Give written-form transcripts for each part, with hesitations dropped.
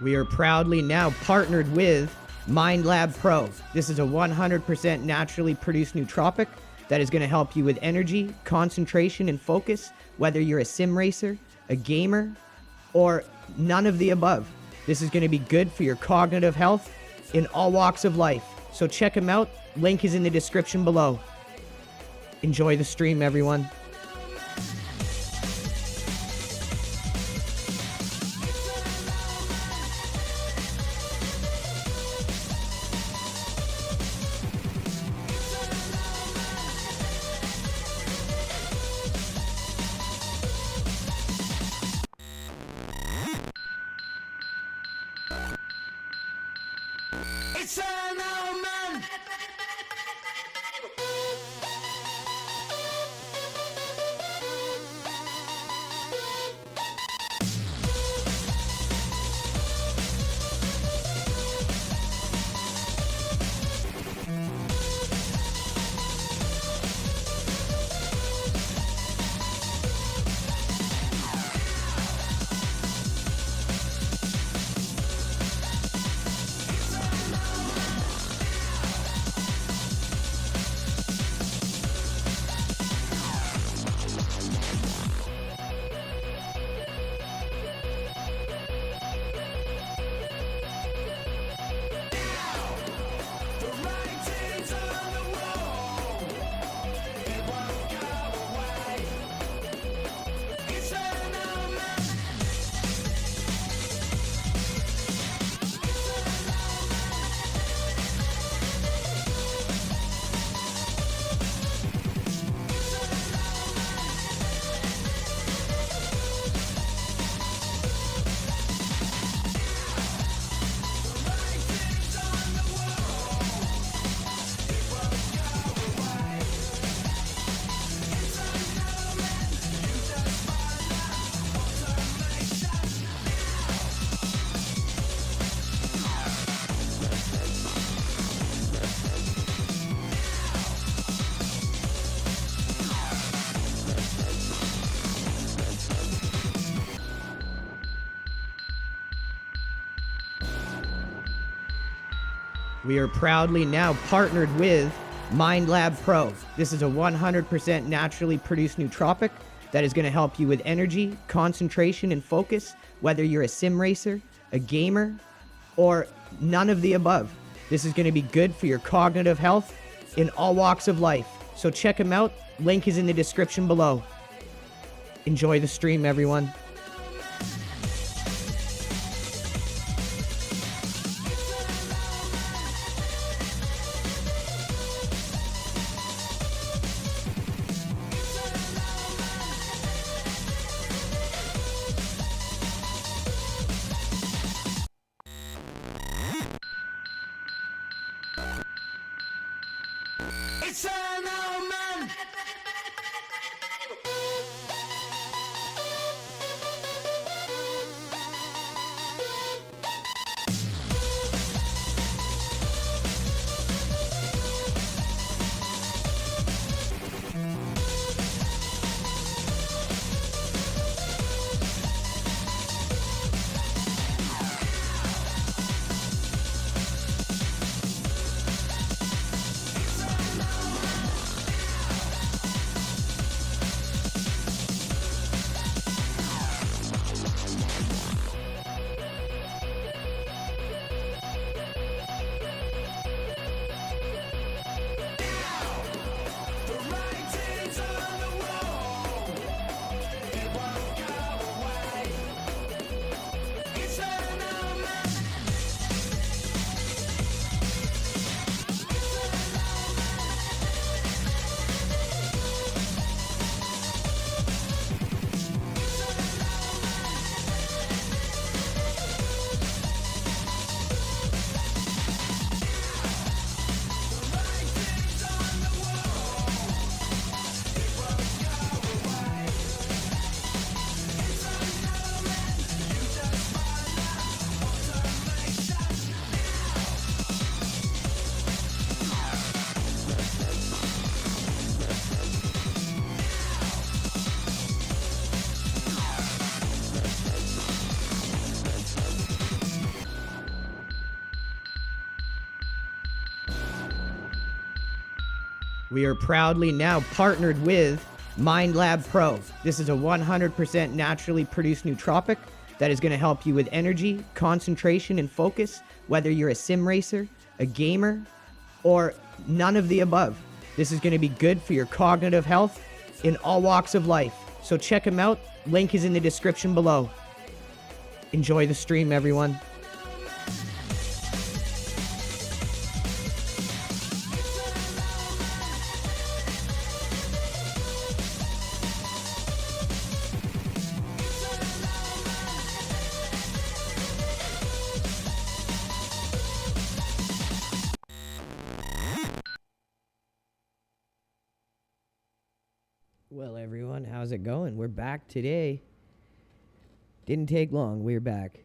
We are proudly now partnered with SRP-PRO. This is a 100% naturally produced nootropic that is going to help you with energy, concentration, and focus, whether you're a sim racer, a gamer, or none of the above. This is going to be good for your cognitive health in all walks of life. So check them out. Link is in the description below. Enjoy the stream, everyone. It's an old man. We are proudly now partnered with SRP-PRO. This is a 100% naturally produced nootropic that is going to help you with energy, concentration, and focus, whether you're a sim racer, a gamer, or none of the above. This is going to be good for your cognitive health in all walks of life. So check them out. Link is in the description below. Enjoy the stream, everyone. It's an old man. We are proudly now partnered with LRG. This is a 100% naturally produced nootropic that is going to help you with energy, concentration, and focus, whether you're a sim racer, a gamer, or none of the above. This is going to be good for your cognitive health in all walks of life. So check them out. Link is in the description below. Enjoy the stream, everyone. Well, everyone, how's it going? We're back today. Didn't take long. We're back.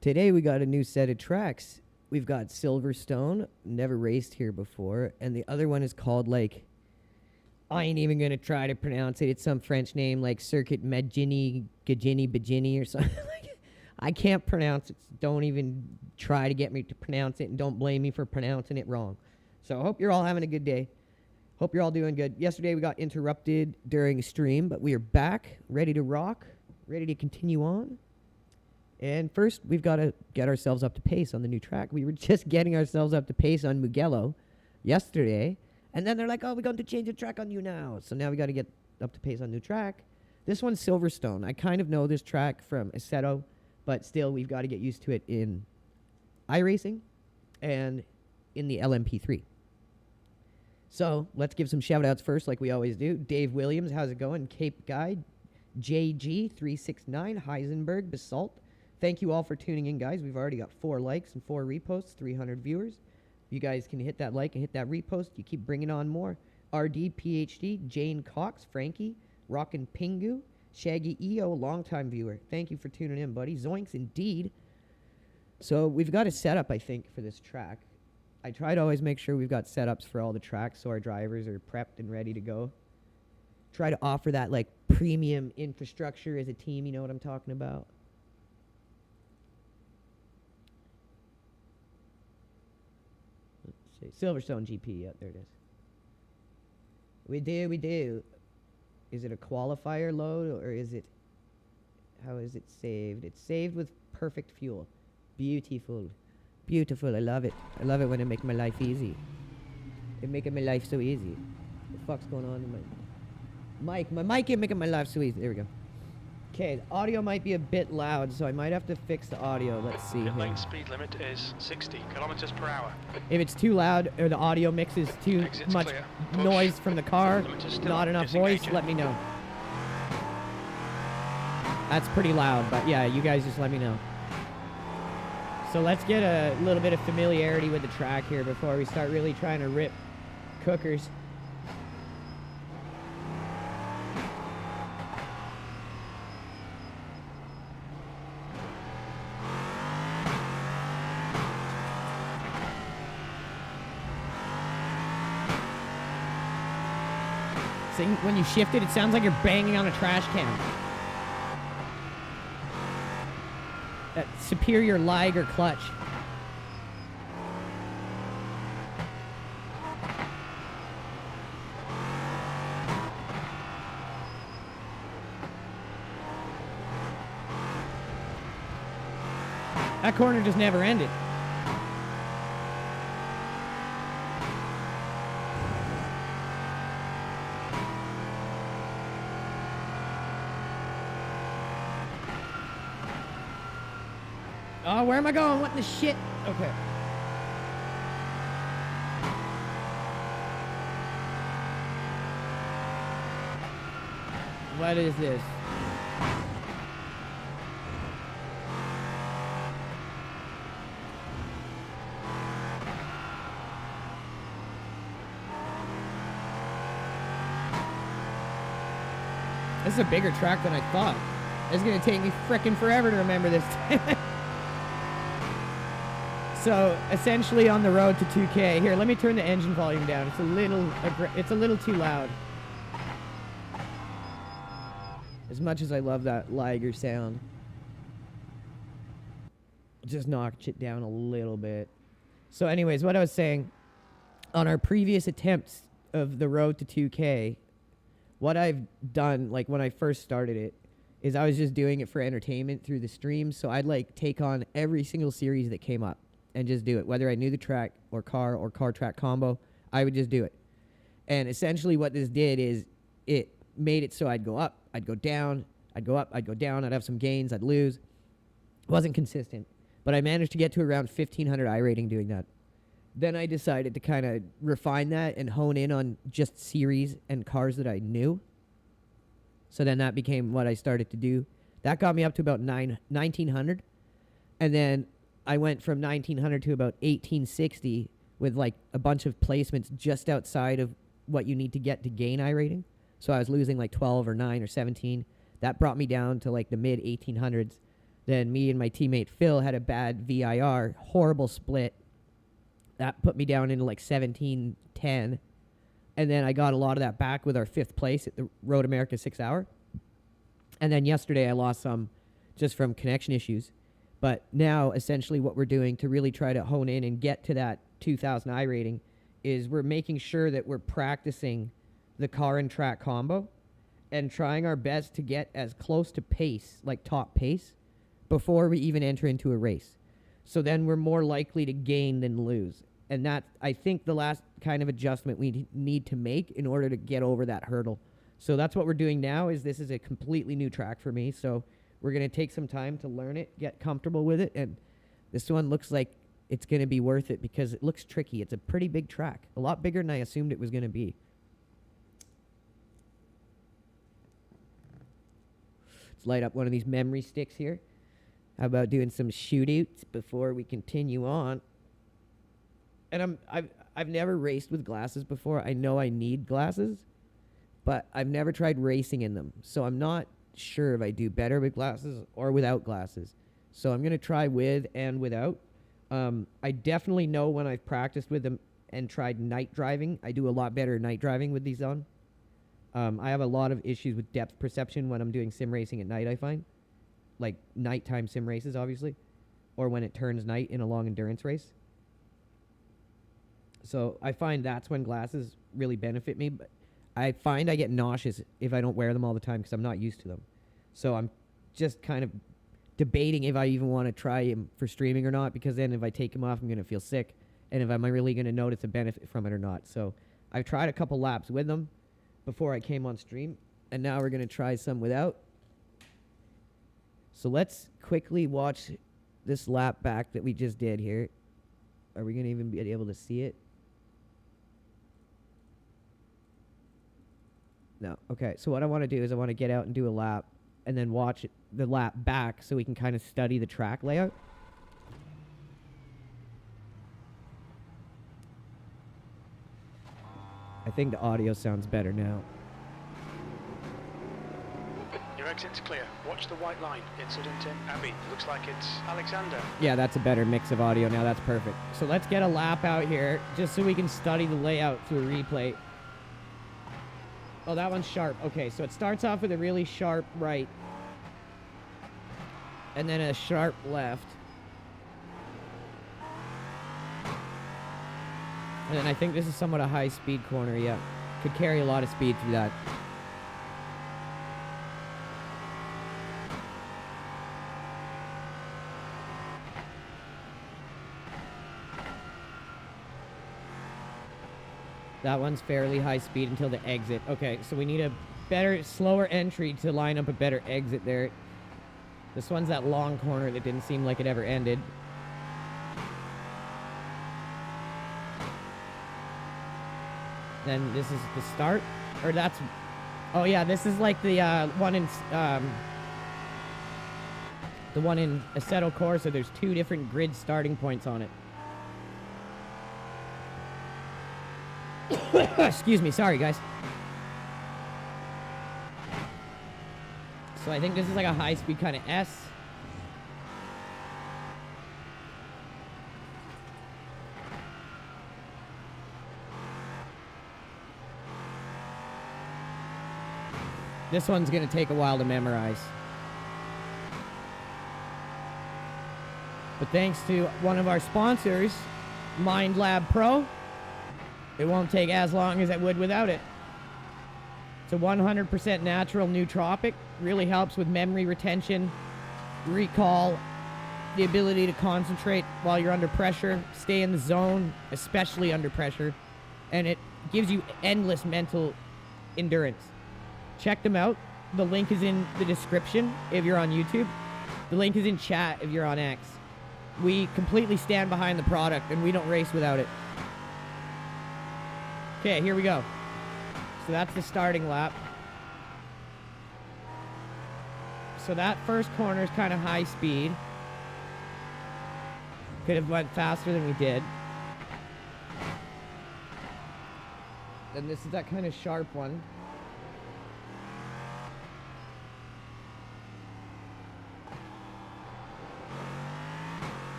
Today we got a new set of tracks. We've got Silverstone, never raced here before, and the other one is called, like, I ain't even going to try to pronounce it. It's some French name, like Circuit Magini, Gagini, Bagini, or something. I can't pronounce it. Don't even try to get me to pronounce it, and don't blame me for pronouncing it wrong. So I hope you're all having a good day. Hope you're all doing good. Yesterday we got interrupted during stream, but we are back, ready to rock, ready to continue on. And first, we've got to get ourselves up to pace on the new track. We were just getting ourselves up to pace on Mugello yesterday, and then they're like, oh, we're going to change the track on you now. So now we got to get up to pace on new track. This one's Silverstone. I kind of know this track from Assetto, but still, we've got to get used to it in Iracing and in the LMP3. So let's give some shout outs first, like we always do. Dave Williams, how's it going? Cape Guide, JG369, Heisenberg, Basalt. Thank you all for tuning in, guys. We've already got 4 likes and 4 reposts, 300 viewers. You guys can hit that like and hit that repost. You keep bringing on more. RD, PhD, Jane Cox, Frankie, Rockin' Pingu, Shaggy EO, longtime viewer. Thank you for tuning in, buddy. Zoinks indeed. So we've got a setup, I think, for this track. I try to always make sure we've got setups for all the tracks so our drivers are prepped and ready to go. Try to offer that, like, premium infrastructure as a team, you know what I'm talking about? Let's see. Silverstone GP, yeah, there it is. We do. Is it a qualifier load, or is it, how is it saved? It's saved with perfect fuel. Beautiful. Beautiful, I love it. I love it when it makes my life easy. It making my life so easy. What the fuck's going on in my mic ain't making my life so easy. There we go. Okay, the audio might be a bit loud, so I might have to fix the audio. Let's see The here. lane speed limit is 60 kilometers per hour. If it's too loud or the audio mixes too Exit's much clear. Push. noise from the car, Limit is still not enough voice, disengaging. let me know. That's pretty loud, but yeah, you guys just let me know. So let's get a little bit of familiarity with the track here before we start really trying to rip cookers. So when you shift it, it sounds like you're banging on a trash can. That superior Liger clutch. That corner just never ended. Oh, where am I going? What in the shit? Okay. What is this? This is a bigger track than I thought. It's gonna take me frickin' forever to remember this. So essentially on the road to 2K. Here, let me turn the engine volume down. It's a little too loud. As much as I love that Liger sound, just notch it down a little bit. So anyways, what I was saying, on our previous attempts of the road to 2K, what I've done, like when I first started it, is I was just doing it for entertainment through the streams. So I'd like take on every single series that came up and just do it. Whether I knew the track or car track combo, I would just do it. And essentially what this did is it made it so I'd go up, I'd go down, I'd go up, I'd go down, I'd have some gains, I'd lose. It wasn't consistent, but I managed to get to around 1,500 I rating doing that. Then I decided to kind of refine that and hone in on just series and cars that I knew. So then that became what I started to do. That got me up to about 1,900. And then I went from 1,900 to about 1,860 with like a bunch of placements just outside of what you need to get to gain I rating. So I was losing like 12 or 9 or 17. That brought me down to like the mid 1,800s. Then me and my teammate Phil had a bad VIR, horrible split. That put me down into like 1710. And then I got a lot of that back with our 5th place at the Road America 6 Hour. And then yesterday I lost some just from connection issues. But now essentially what we're doing to really try to hone in and get to that 2,000 I rating is we're making sure that we're practicing the car and track combo and trying our best to get as close to pace, like top pace, before we even enter into a race. So then we're more likely to gain than lose. And that, I think, the last kind of adjustment we need to make in order to get over that hurdle. So that's what we're doing now. Is this is a completely new track for me. So we're going to take some time to learn it, get comfortable with it. And this one looks like it's going to be worth it because it looks tricky. It's a pretty big track, a lot bigger than I assumed it was going to be. Let's light up one of these memory sticks here. How about doing some shootouts before we continue on? And I've never raced with glasses before. I know I need glasses, but I've never tried racing in them. So I'm not sure if I do better with glasses or without glasses. So I'm going to try with and without. I definitely know when I've practiced with them and tried night driving, I do a lot better night driving with these on. I have a lot of issues with depth perception when I'm doing sim racing at night, I find. Like nighttime sim races, obviously, or when it turns night in a long endurance race. So I find that's when glasses really benefit me, but I find I get nauseous if I don't wear them all the time because I'm not used to them. So I'm just kind of debating if I even want to try them for streaming or not, because then if I take them off, I'm going to feel sick, and if I'm really going to notice a benefit from it or not. So I've tried a couple laps with them before I came on stream, and now we're going to try some without. So let's quickly watch this lap back that we just did here. Are we going to even be able to see it? No. Okay, so what I want to do is I want to get out and do a lap and then watch the lap back so we can kind of study the track layout. I think the audio sounds better now. Your exit's clear. Watch the white line. Incident in Abbey. Looks like it's Alexander. Yeah, that's a better mix of audio now. That's perfect. So let's get a lap out here just so we can study the layout through a replay. Oh, that one's sharp. Okay, so it starts off with a really sharp right. And then a sharp left. And then I think this is somewhat a high-speed corner, yeah. Could carry a lot of speed through that. That one's fairly high speed until the exit. Okay, so we need a better, slower entry to line up a better exit there. This one's that long corner that didn't seem like it ever ended. Then this is the start, or that's, oh yeah, this is like the one in Assetto Corsa. There's 2 different grid starting points on it. Excuse me, sorry guys. So I think this is like a high-speed kind of S. This one's going to take a while to memorize. But thanks to one of our sponsors, LRG It won't take as long as it would without it. It's a 100% natural nootropic. Really helps with memory retention, recall, the ability to concentrate while you're under pressure, stay in the zone, especially under pressure, and it gives you endless mental endurance. Check them out. The link is in the description if you're on YouTube. The link is in chat if you're on X. We completely stand behind the product, and we don't race without it. Okay, here we go. So that's the starting lap. So that first corner is kind of high speed. Could have went faster than we did. Then this is that kind of sharp one.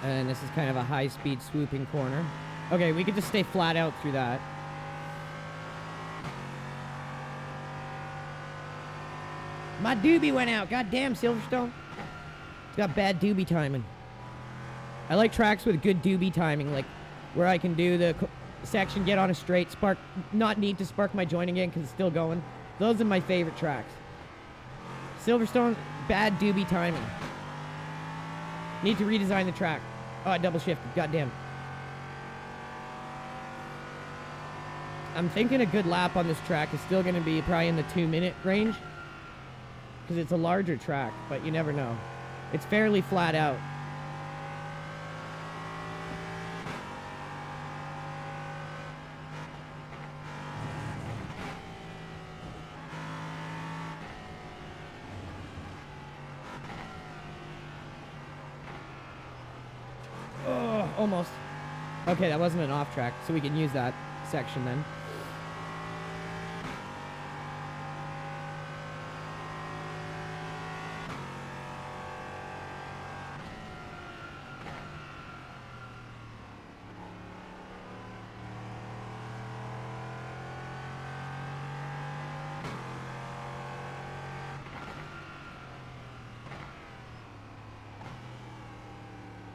And this is kind of a high-speed swooping corner. Okay, we could just stay flat out through that. My doobie went out. Goddamn, Silverstone. It's got bad doobie timing. I like tracks with good doobie timing, like where I can do the section, get on a straight, spark, not need to spark my joint again because it's still going. Those are my favorite tracks. Silverstone, bad doobie timing. Need to redesign the track. Oh, I double shifted. Goddamn. I'm thinking a good lap on this track is still going to be probably in the 2-minute range. Because it's a larger track, but you never know. It's fairly flat out. Oh, almost. Okay, that wasn't an off track, so we can use that section then.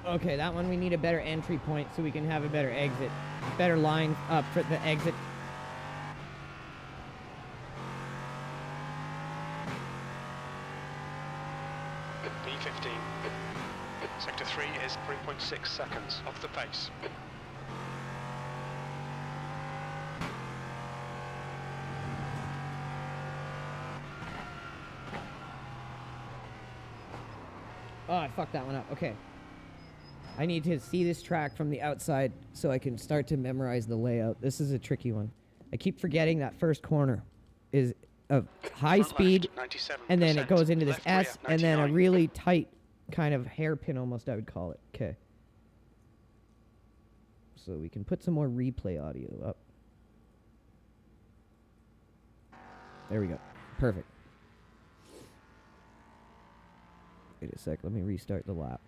Okay, that one we need a better entry point so we can have a better exit. Better line up for the exit. B15. Sector 3 is 3.6 seconds off the pace. Oh, I fucked that one up. Okay. I need to see this track from the outside so I can start to memorize the layout. This is a tricky one. I keep forgetting that first corner is a high speed, and then it goes into this S, and then a really tight kind of hairpin almost, I would call it. Okay. So we can put some more replay audio up. There we go. Perfect. Wait a sec. Let me restart the lap.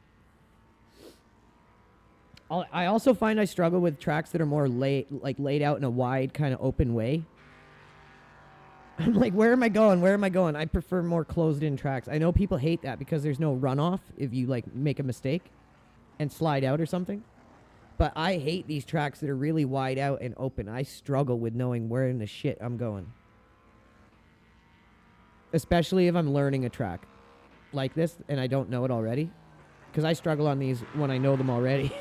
I also find I struggle with tracks that are more laid out in a wide kind of open way. I'm like, where am I going? Where am I going? I prefer more closed-in tracks. I know people hate that because there's no runoff if you like make a mistake and slide out or something. But I hate these tracks that are really wide out and open. I struggle with knowing where in the shit I'm going. Especially if I'm learning a track like this and I don't know it already. Because I struggle on these when I know them already.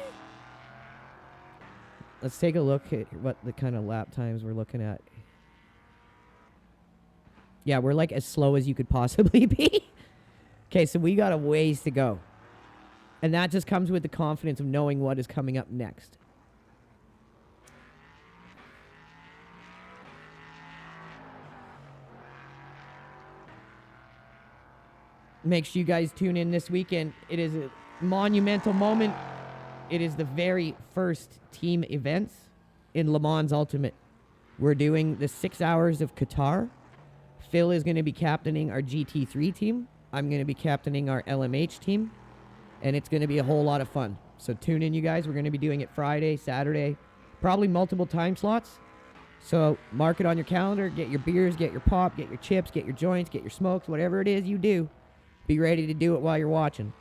Let's take a look at what the kind of lap times we're looking at. Yeah, we're like as slow as you could possibly be. Okay, so we got a ways to go. And that just comes with the confidence of knowing what is coming up next. Make sure you guys tune in this weekend. It is a monumental moment. It is the very first team events in Le Mans Ultimate. We're doing the 6 hours of Qatar. Phil is going to be captaining our GT3 team. I'm going to be captaining our LMH team. And it's going to be a whole lot of fun. So tune in, you guys. We're going to be doing it Friday, Saturday, probably multiple time slots. So mark it on your calendar. Get your beers, get your pop, get your chips, get your joints, get your smokes, whatever it is you do. Be ready to do it while you're watching.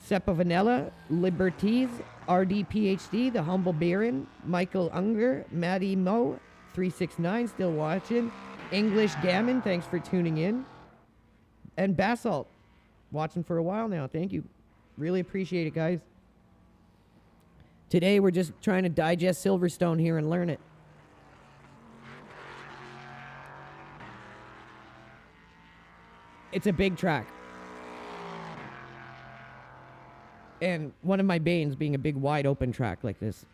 Seppa Vanilla, Liberties, RD PhD, The Humble Baron, Michael Unger, Maddie Mo, 369, still watching. English Gammon, thanks for tuning in. And Basalt, watching for a while now. Thank you. Really appreciate it, guys. Today, we're just trying to digest Silverstone here and learn it. It's a big track. And one of my banes being a big wide open track like this.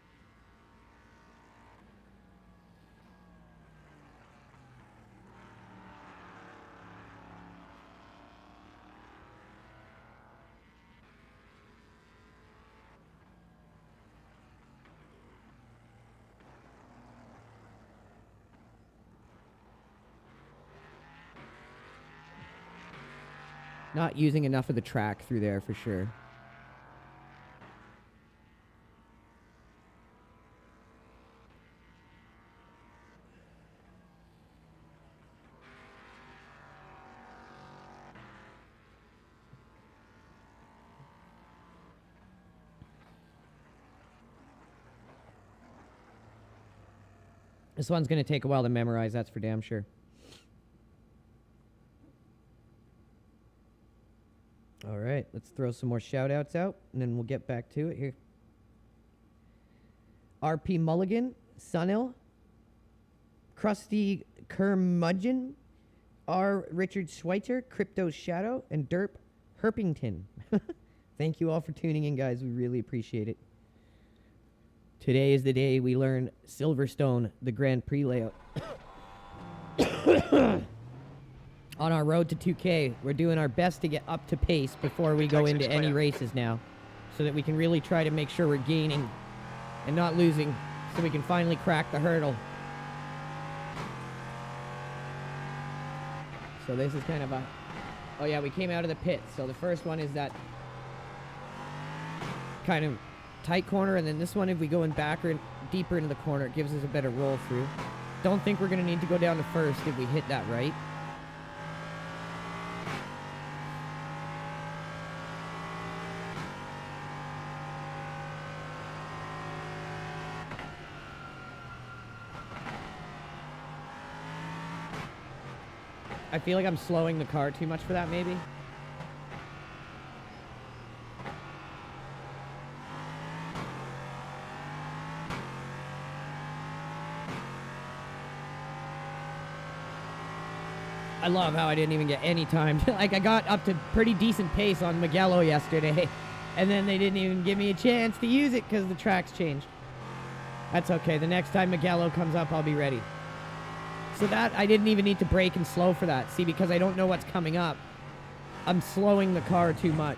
Not using enough of the track through there for sure. This one's going to take a while to memorize, that's for damn sure. All right, let's throw some more shout-outs out, and then we'll get back to it here. RP Mulligan, Sunil, Krusty Curmudgeon, R. Richard Schweitzer, Crypto Shadow, and Derp Herpington. Thank you all for tuning in, guys. We really appreciate it. Today is the day we learn Silverstone, the Grand Prix layout. On our road to 2K, we're doing our best to get up to pace before we go into any races now, so that we can really try to make sure we're gaining and not losing, so we can finally crack the hurdle. So this is kind of a... Oh yeah, we came out of the pits. So the first one is that kind of tight corner, and then this one, if we go in back or deeper into the corner, it gives us a better roll through. Don't think we're going to need to go down to first if we hit that right. I feel like I'm slowing the car too much for that, maybe. I love how I didn't even get any time. Like, I got up to pretty decent pace on Mugello yesterday, and then they didn't even give me a chance to use it because the track's changed. That's okay. The next time Mugello comes up, I'll be ready. So that, I didn't even need to brake and slow for that. See, because I don't know what's coming up, I'm slowing the car too much.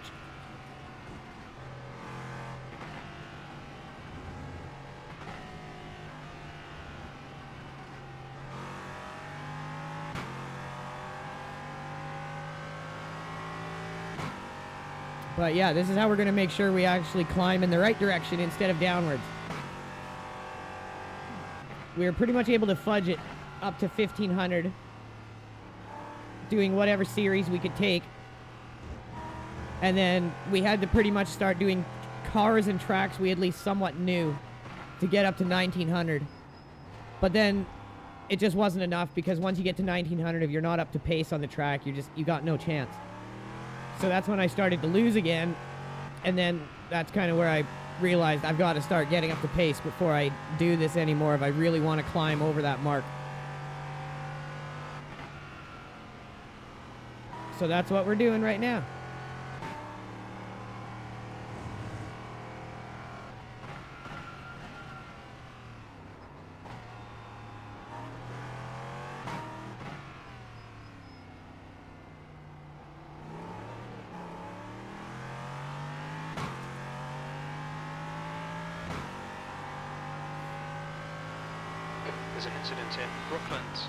But yeah, this is how we're going to make sure we actually climb in the right direction instead of downwards. We were pretty much able to fudge it up to 1500, doing whatever series we could take. And then we had to pretty much start doing cars and tracks we at least somewhat knew to get up to 1900. But then it just wasn't enough, because once you get to 1900, if you're not up to pace on the track, you got no chance. So that's when I started to lose again, and then that's kind of where I realized I've got to start getting up to pace before I do this anymore if I really want to climb over that mark. So that's what we're doing right now. There's an incident in Brooklands.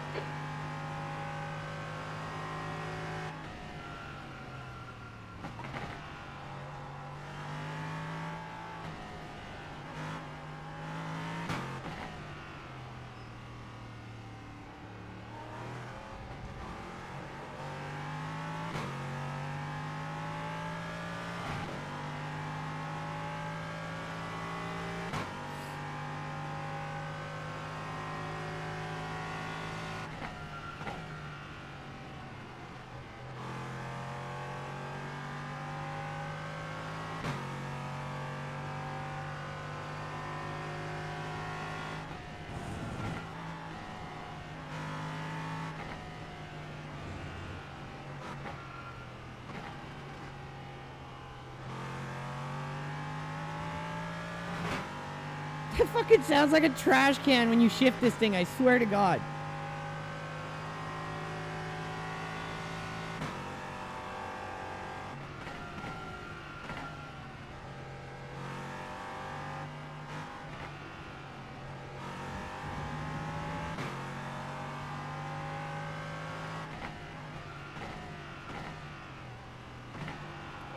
It fucking sounds like a trash can when you shift this thing, I swear to God.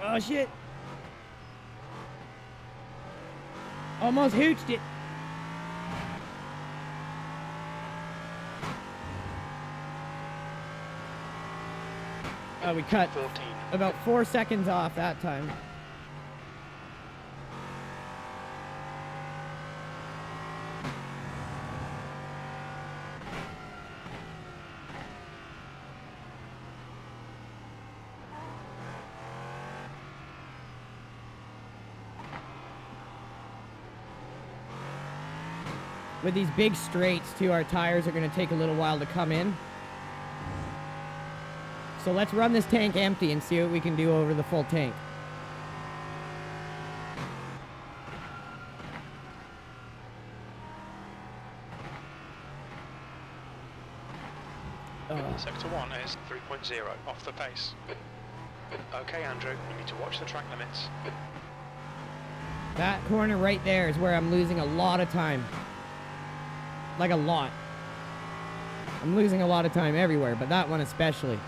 Oh shit. Almost hooched it. Oh, we cut 14. about 4 seconds off that time. With these big straights, too, our tires are going to take a little while to come in. So let's run this tank empty and see what we can do over the full tank. Sector 1 is 3.0, off the pace. Okay, Andrew, you need to watch the track limits. That corner right there is where I'm losing a lot of time. Like a lot. I'm losing a lot of time everywhere, but that one especially.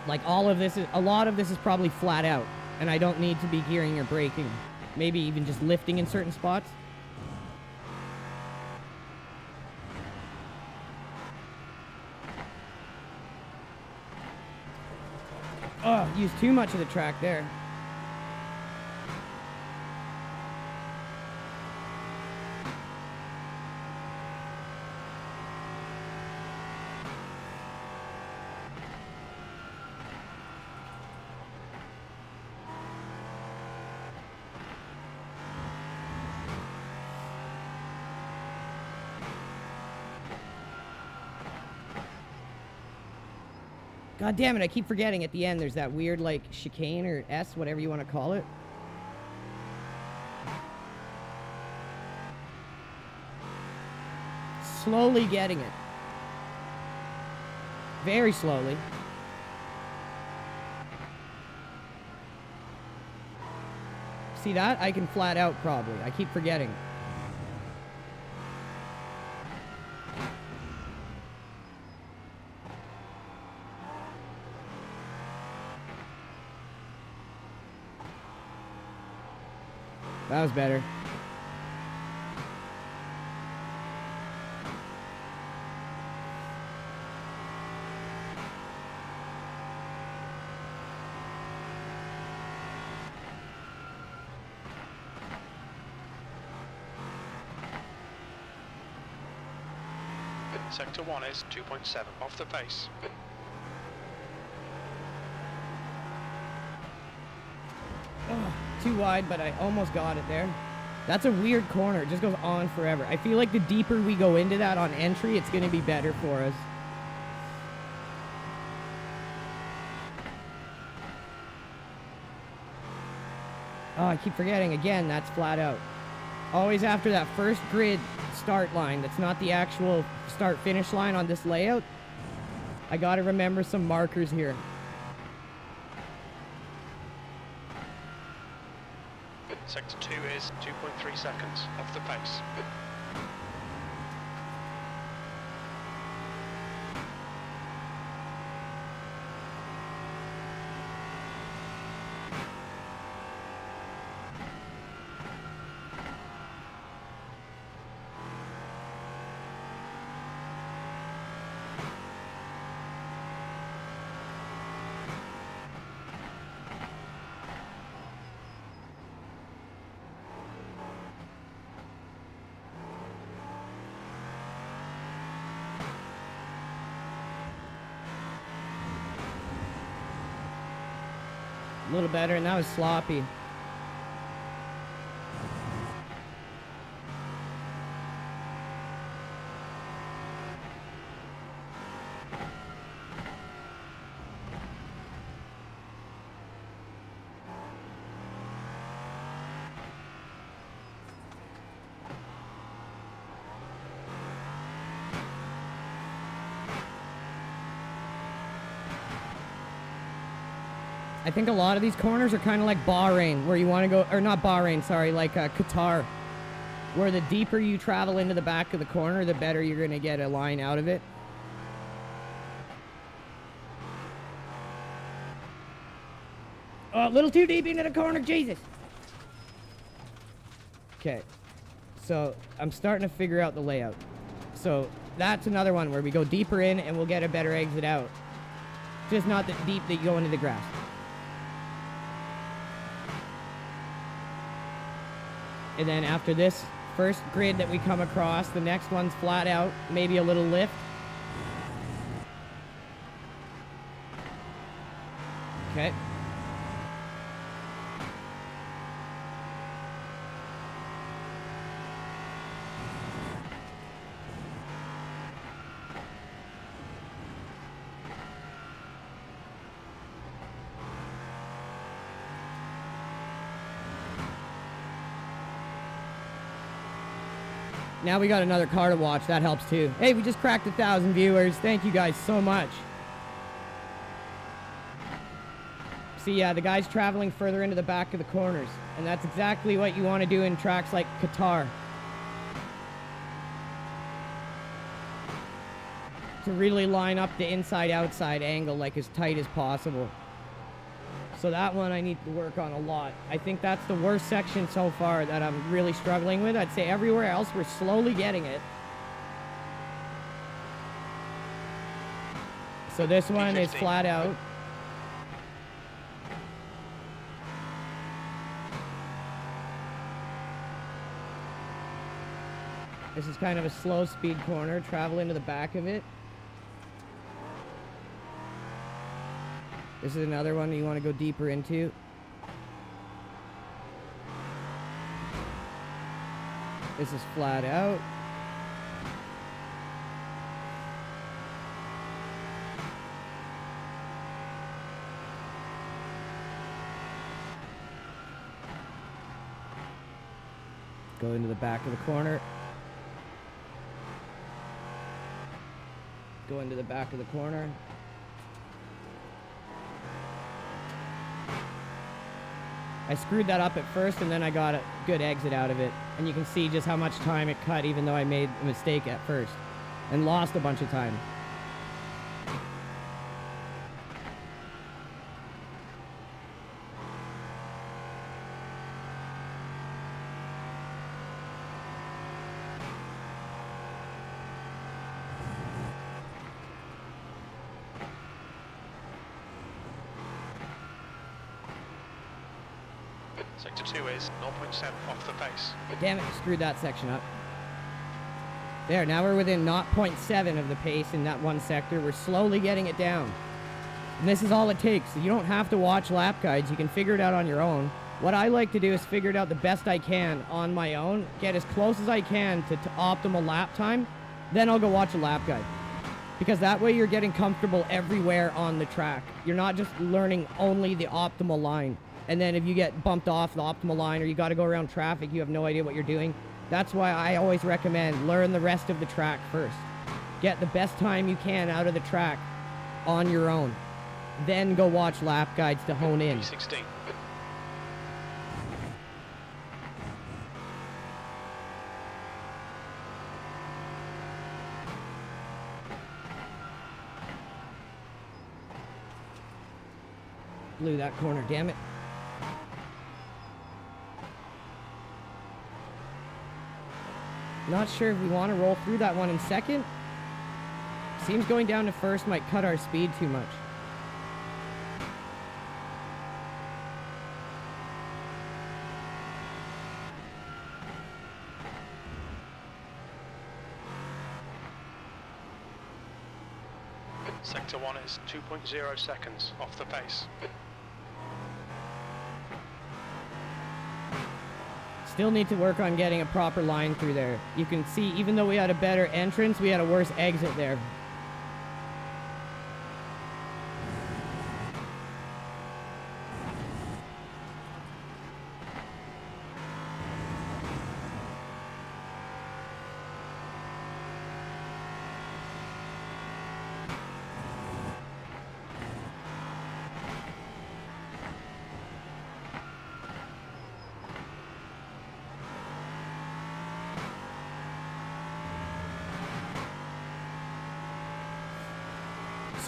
Like all of this is, a lot of this is probably flat out, and I don't need to be gearing or braking. Maybe even just lifting in certain spots. Oh, used too much of the track there. God damn it, I keep forgetting at the end there's that weird, like, chicane or S, whatever you want to call it. Slowly getting it. Very slowly. See that? I can flat out probably. I keep forgetting. That was better. Sector 1 is 2.7, off the pace. Oh, too wide, but I almost got it there. That's a weird corner. It just goes on forever. I feel like the deeper we go into that on entry, it's going to be better for us. Oh, I keep forgetting. Again, that's flat out. Always after that first grid start line, that's not the actual start-finish line on this layout. I got to remember some markers here. Sector 2 is 2.3 seconds, off the pace. A little better, and that was sloppy. I think a lot of these corners are kind of like Bahrain, where you want to go, or not Bahrain, sorry, like Qatar, where the deeper you travel into the back of the corner, the better you're going to get a line out of it. Oh, a little too deep into the corner, Jesus. Okay, so I'm starting to figure out the layout. So that's another one where we go deeper in and we'll get a better exit out. Just not that deep that you go into the grass. And then after this first grid that we come across, the next one's flat out, maybe a little lift. Okay. Now we got another car to watch. That helps too. Hey, we just cracked 1,000 viewers. Thank you guys so much. See, yeah, the guy's traveling further into the back of the corners. And that's exactly what you want to do in tracks like Qatar. To really line up the inside-outside angle like as tight as possible. So that one I need to work on a lot. I think that's the worst section so far that I'm really struggling with. I'd say everywhere else we're slowly getting it. So this one is flat out. This is kind of a slow speed corner. Travel into the back of it. This is another one you want to go deeper into. This is flat out. Go into the back of the corner. Go into the back of the corner. I screwed that up at first, and then I got a good exit out of it. And you can see just how much time it cut, even though I made a mistake at first. And lost a bunch of time. Sector 2 is 0.7 off the pace. Damn it, screwed that section up. There, now we're within 0.7 of the pace in that one sector. We're slowly getting it down. And this is all it takes. You don't have to watch lap guides. You can figure it out on your own. What I like to do is figure it out the best I can on my own, get as close as I can to optimal lap time, then I'll go watch a lap guide. Because that way you're getting comfortable everywhere on the track. You're not just learning only the optimal line. And then if you get bumped off the optimal line or you got to go around traffic, you have no idea what you're doing. That's why I always recommend learn the rest of the track first. Get the best time you can out of the track on your own. Then go watch lap guides to hone in. 16. Blew that corner, damn it. Not sure if we want to roll through that one in second. Seems going down to first might cut our speed too much. Sector 1 is 2.0 seconds off the pace. Still need to work on getting a proper line through there. You can see, even though we had a better entrance, we had a worse exit there.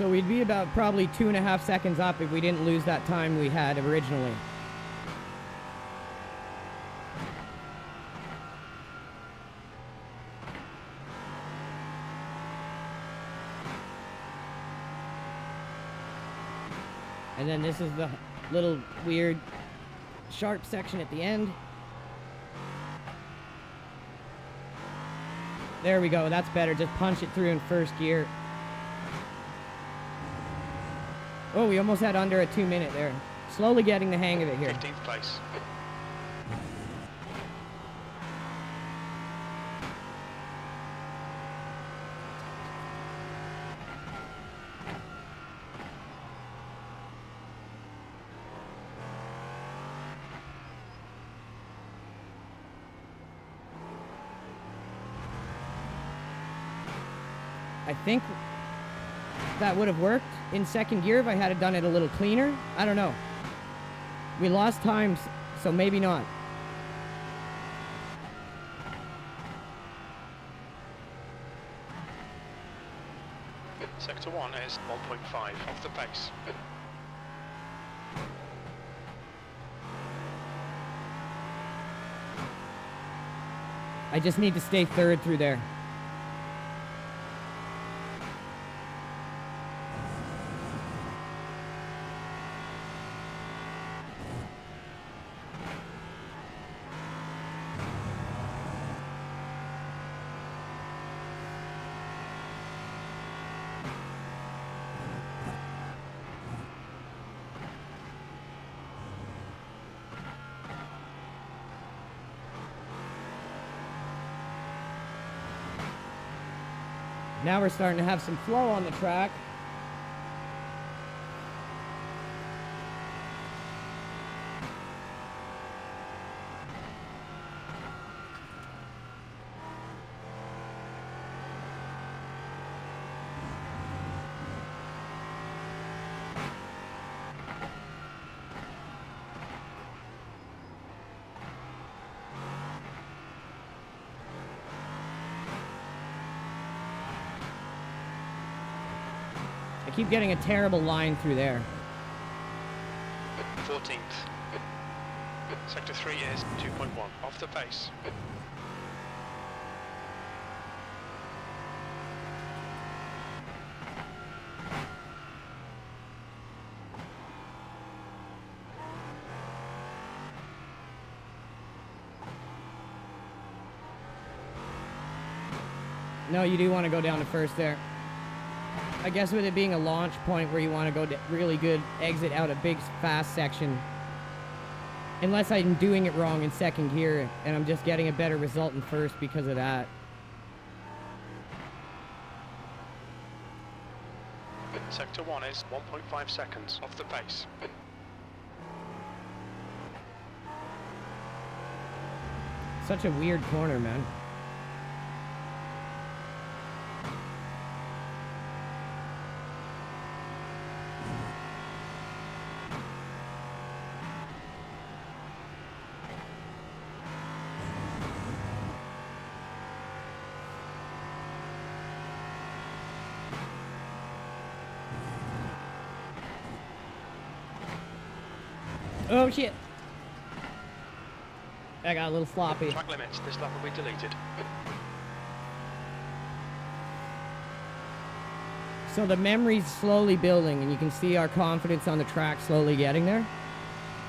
So we'd be about probably 2.5 seconds up if we didn't lose that time we had originally. And then this is the little weird sharp section at the end. There we go, that's better. Just punch it through in first gear. Oh, we almost had under a 2 minute there. Slowly getting the hang of it here. 15th place. I think that would have worked in second gear if I had done it a little cleaner. I don't know. We lost time, so maybe not. Sector 1 is 1.5 off the pace. I just need to stay third through there. Now we're starting to have some flow on the track. I keep getting a terrible line through there. 14th. Sector 3 is 2.1 off the pace. No, you do want to go down to first there. I guess with it being a launch point where you want to go to really good exit out a big fast section. Unless I'm doing it wrong in second gear and I'm just getting a better result in first because of that. Sector 1 is 1.5 seconds off the pace. Such a weird corner, man. Oh shit! I got a little sloppy. Track limits, this lap will be deleted. So the memory's slowly building and you can see our confidence on the track slowly getting there.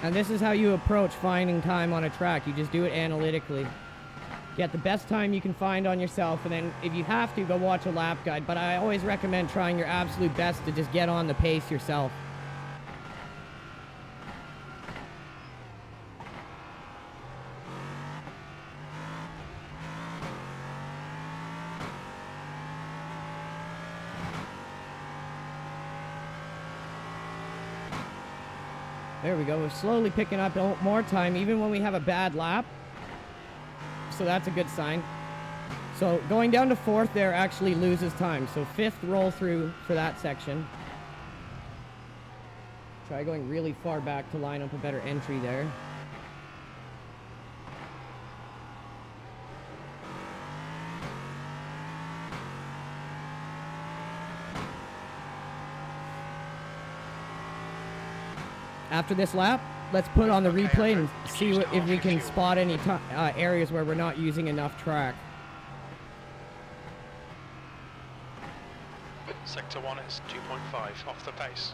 And this is how you approach finding time on a track. You just do it analytically. Get the best time you can find on yourself, and then if you have to, go watch a lap guide. But I always recommend trying your absolute best to just get on the pace yourself. There we go, we're slowly picking up more time even when we have a bad lap. So that's a good sign. So going down to fourth there actually loses time. So fifth roll through for that section. Try going really far back to line up a better entry there. after this lap, let's put on the Okay, replay Andrew, and see use what, the if we half your can fuel. spot any areas where we're not using enough track. Sector 1 is 2.5 off the pace.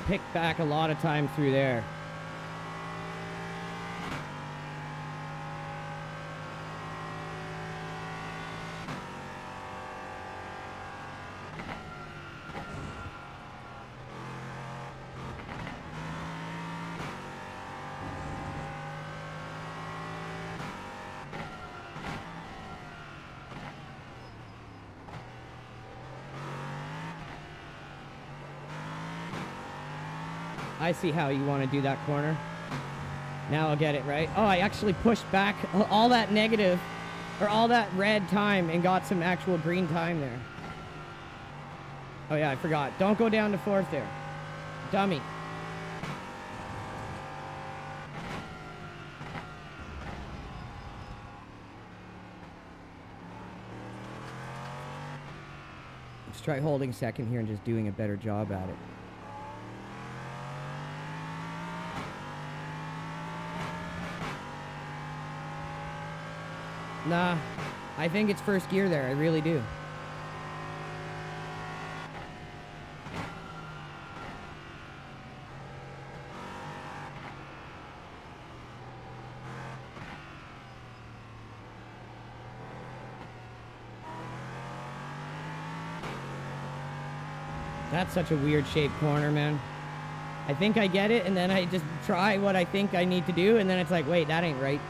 Pick back a lot of time through there. I see how you want to do that corner. Now I'll get it right. Oh, I actually pushed back all that negative, or all that red time and got some actual green time there. Oh yeah, I forgot. Don't go down to fourth there. Dummy. Let's try holding second here and just doing a better job at it. Nah, I think it's first gear there. I really do. That's such a weird shaped corner, man. I think I get it, and then I just try what I think I need to do, and then it's like, wait, that ain't right.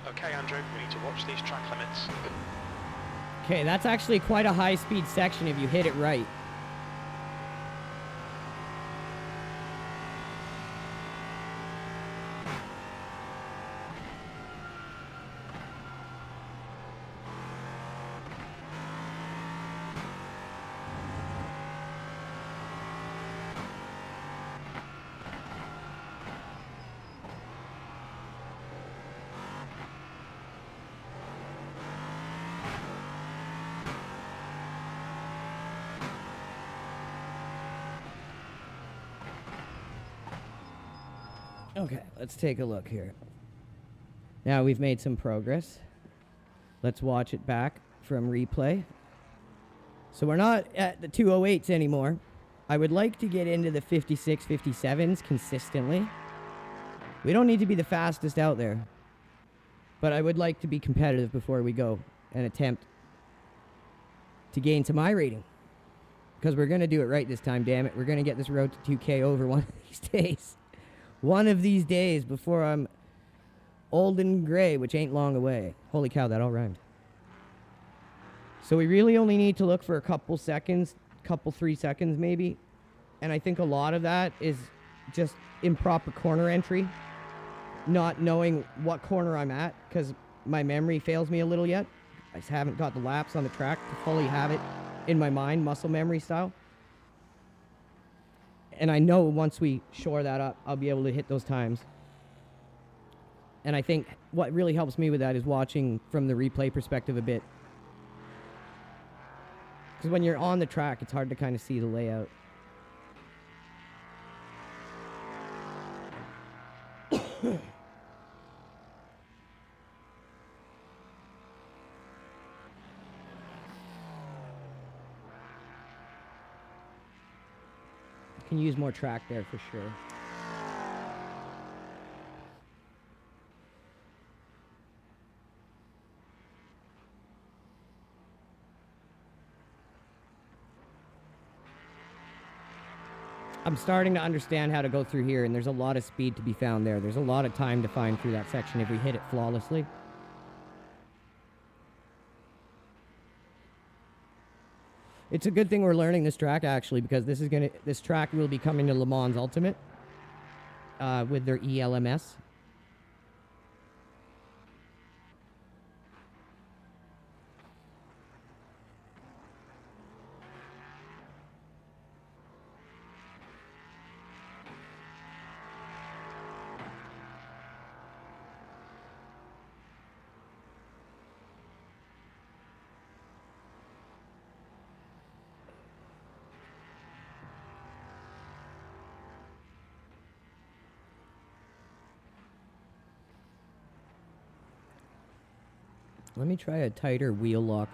Okay, Andrew, we need to watch these track limits. Okay, that's actually quite a high-speed section if you hit it right. Okay, let's take a look here. Now we've made some progress. Let's watch it back from replay. So we're not at the 208s anymore. I would like to get into the 56, 57s consistently. We don't need to be the fastest out there, but I would like to be competitive before we go and attempt to gain some iRating. Because we're going to do it right this time, damn it. We're going to get this road to 2K over one of these days. One of these days before I'm old and gray, which ain't long away. Holy cow, that all rhymed. So we really only need to look for a couple seconds, 3 seconds maybe. And I think a lot of that is just improper corner entry. Not knowing what corner I'm at because my memory fails me a little yet. I just haven't got the laps on the track to fully have it in my mind, muscle memory style. And I know once we shore that up, I'll be able to hit those times. And I think what really helps me with that is watching from the replay perspective a bit. Because when you're on the track, it's hard to kind of see the layout. Can use more track there for sure. I'm starting to understand how to go through here, and there's a lot of speed to be found there. There's a lot of time to find through that section if we hit it flawlessly. It's a good thing we're learning this track, actually, because this track will be coming to Le Mans Ultimate with their ELMS. Let me try a tighter wheel lock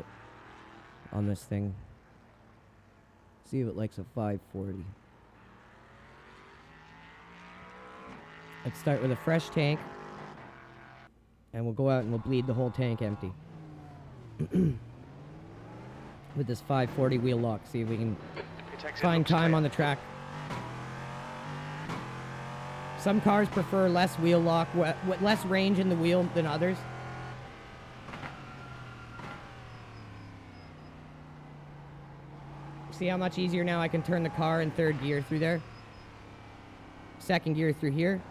on this thing. See if it likes a 540. Let's start with a fresh tank. And we'll go out and we'll bleed the whole tank empty. With this 540 wheel lock. See if we can find time on the track. Some cars prefer less wheel lock, less range in the wheel than others. See how much easier now I can turn the car in third gear through there? Second gear through here.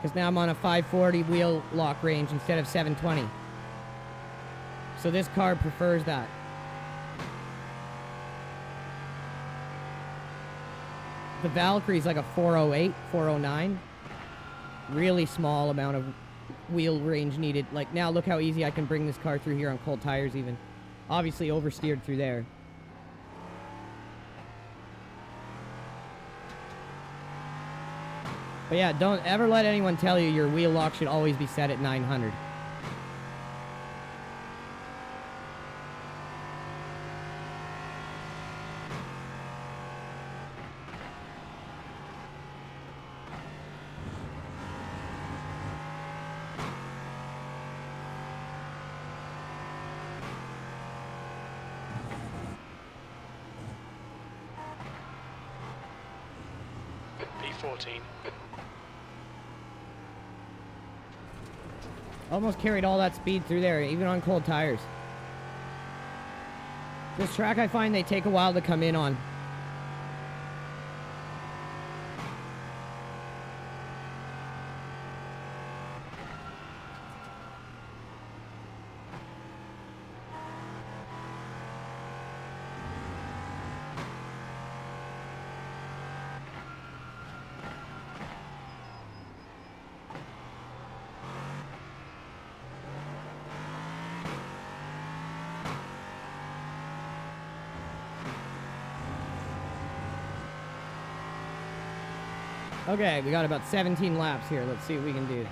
Because now I'm on a 540 wheel lock range instead of 720. So this car prefers that. The Valkyrie's like a 408, 409. Really small amount of wheel range needed. Like now look how easy I can bring this car through here on cold tires even. Obviously oversteered through there. But yeah, don't ever let anyone tell you your wheel lock should always be set at 900. P14. Almost carried all that speed through there, even on cold tires. This track, I find they take a while to come in on. Okay, we got about 17 laps here. Let's see what we can do.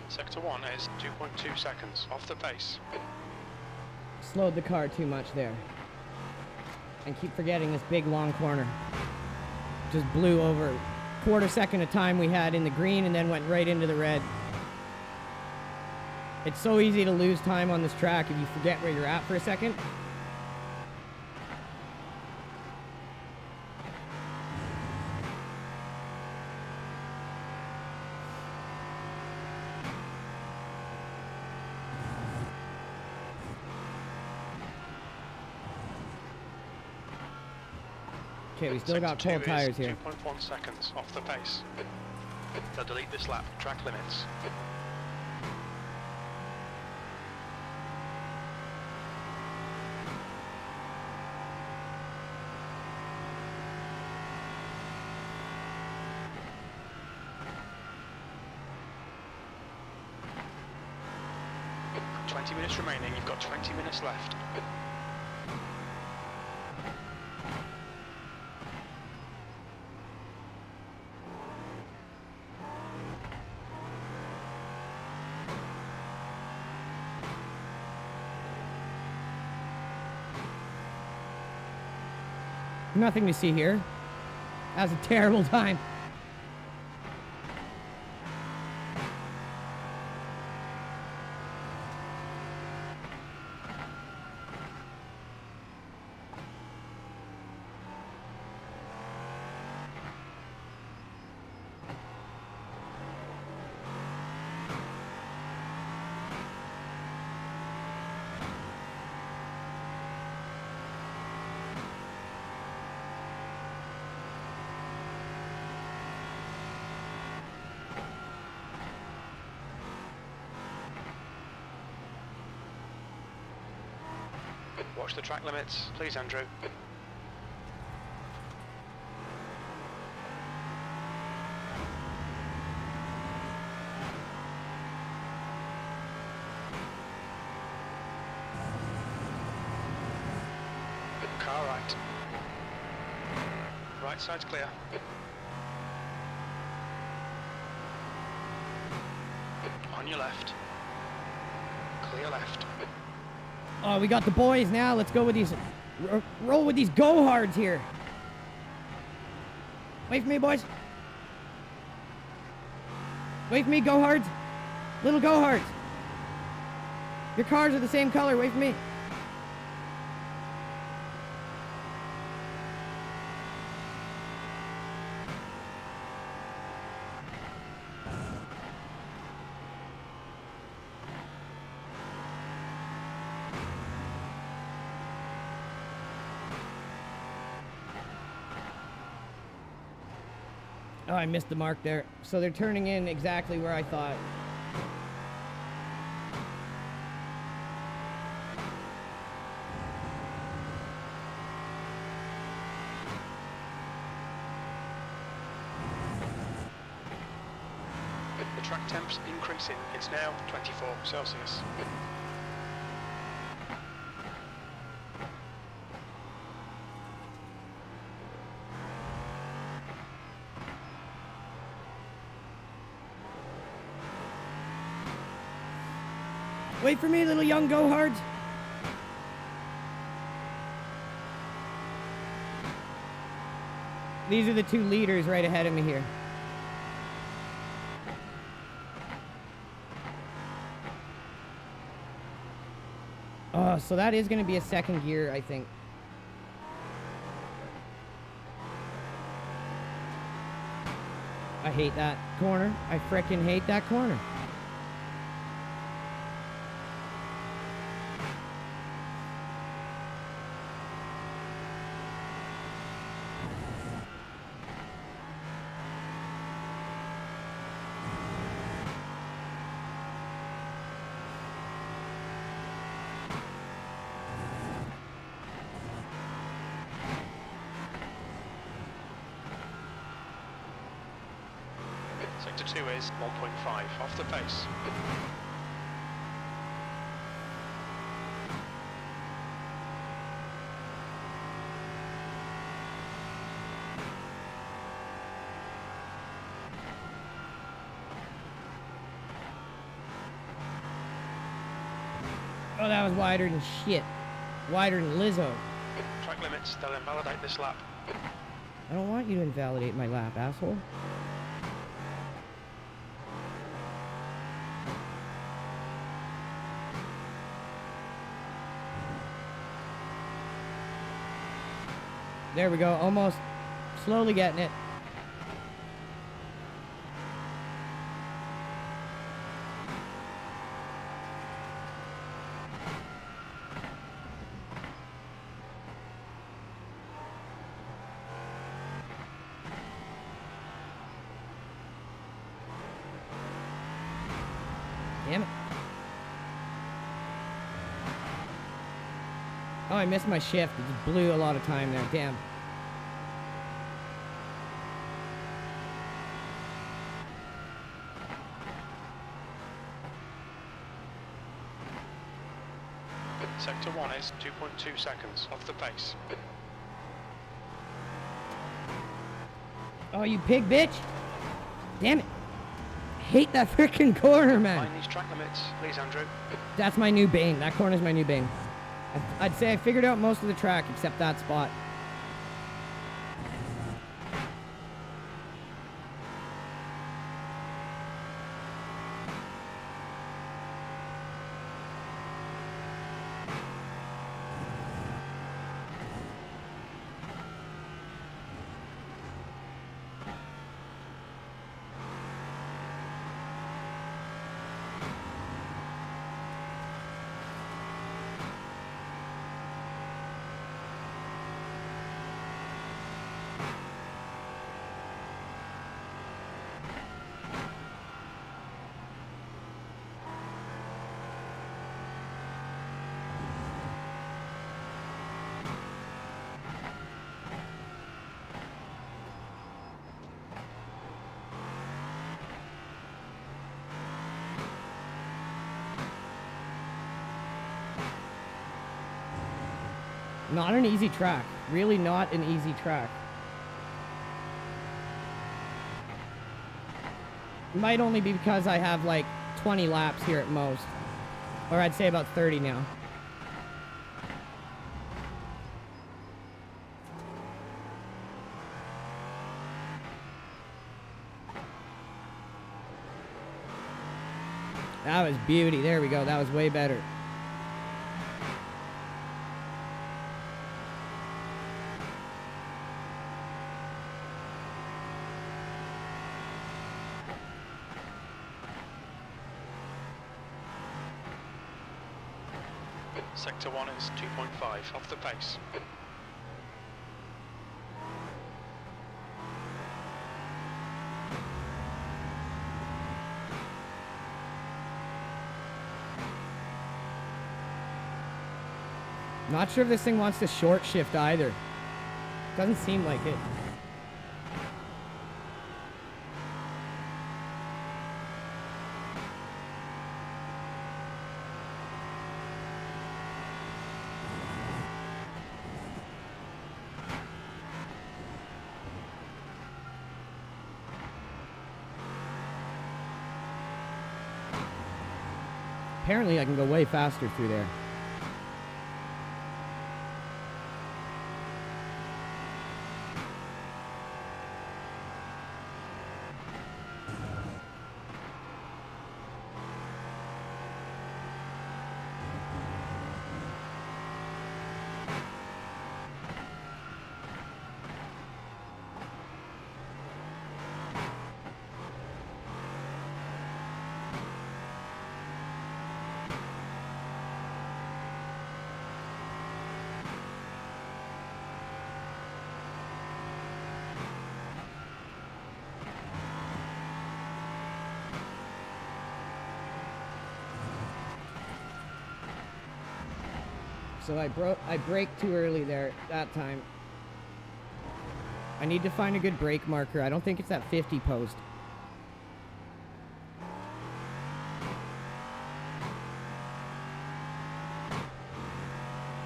Sector 1 is 2.2 seconds off the pace. Slowed the car too much there. And keep forgetting this big long corner. Just blew over quarter second of time we had in the green and then went right into the red. It's so easy to lose time on this track if you forget where you're at for a second. Okay, we still got cold tires here. 2.1 seconds off the pace. They'll delete this lap. Track limits. 20 minutes remaining. You've got 20 minutes left. Nothing to see here. That was a terrible time. Watch the track limits, please, Andrew. Car right. Right side's clear. On your left. Clear left. Oh, we got the boys now. Let's go with these. Roll with these go-hards here. Wait for me, boys. Wait for me, go-hards. Little go-hards. Your cars are the same color. Wait for me. Oh, I missed the mark there. So they're turning in exactly where I thought. The track temp's increasing. It's now 24 Celsius. Wait for me, little young go-hards. These are the two leaders right ahead of me here. Oh, so that is going to be a second gear, I think. I hate that corner. I frickin' hate that corner. Sector 2 is 1.5 off the pace. Oh, that was wider than shit. Wider than Lizzo. Track limits, they'll invalidate this lap. I don't want you to invalidate my lap, asshole. There we go, almost. Slowly getting it. Damn it. Oh, I missed my shift. It just blew a lot of time there. Damn. is 2.2 seconds off the pace. Oh, you pig bitch! Damn it! Hate that freaking corner, man. Mind these track limits, please, Andrew. That's my new bane. That corner's my new bane. I'd say I figured out most of the track except that spot. Not an easy track. Really not an easy track. Might only be because I have like 20 laps here at most. Or I'd say about 30 now. That was beauty. There we go. That was way better. Sector 1 is 2.5 off the pace. Not sure if this thing wants to short shift either. Doesn't seem like it. Apparently I can go way faster through there. So I braked too early there that time. I need to find a good brake marker. I don't think it's that 50 post.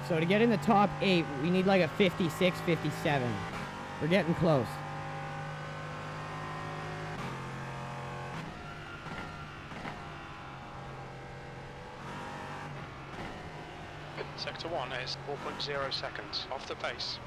So to get in the top 8, we need like a 56, 57. We're getting close. Sector 1 is 4.0 seconds off the pace.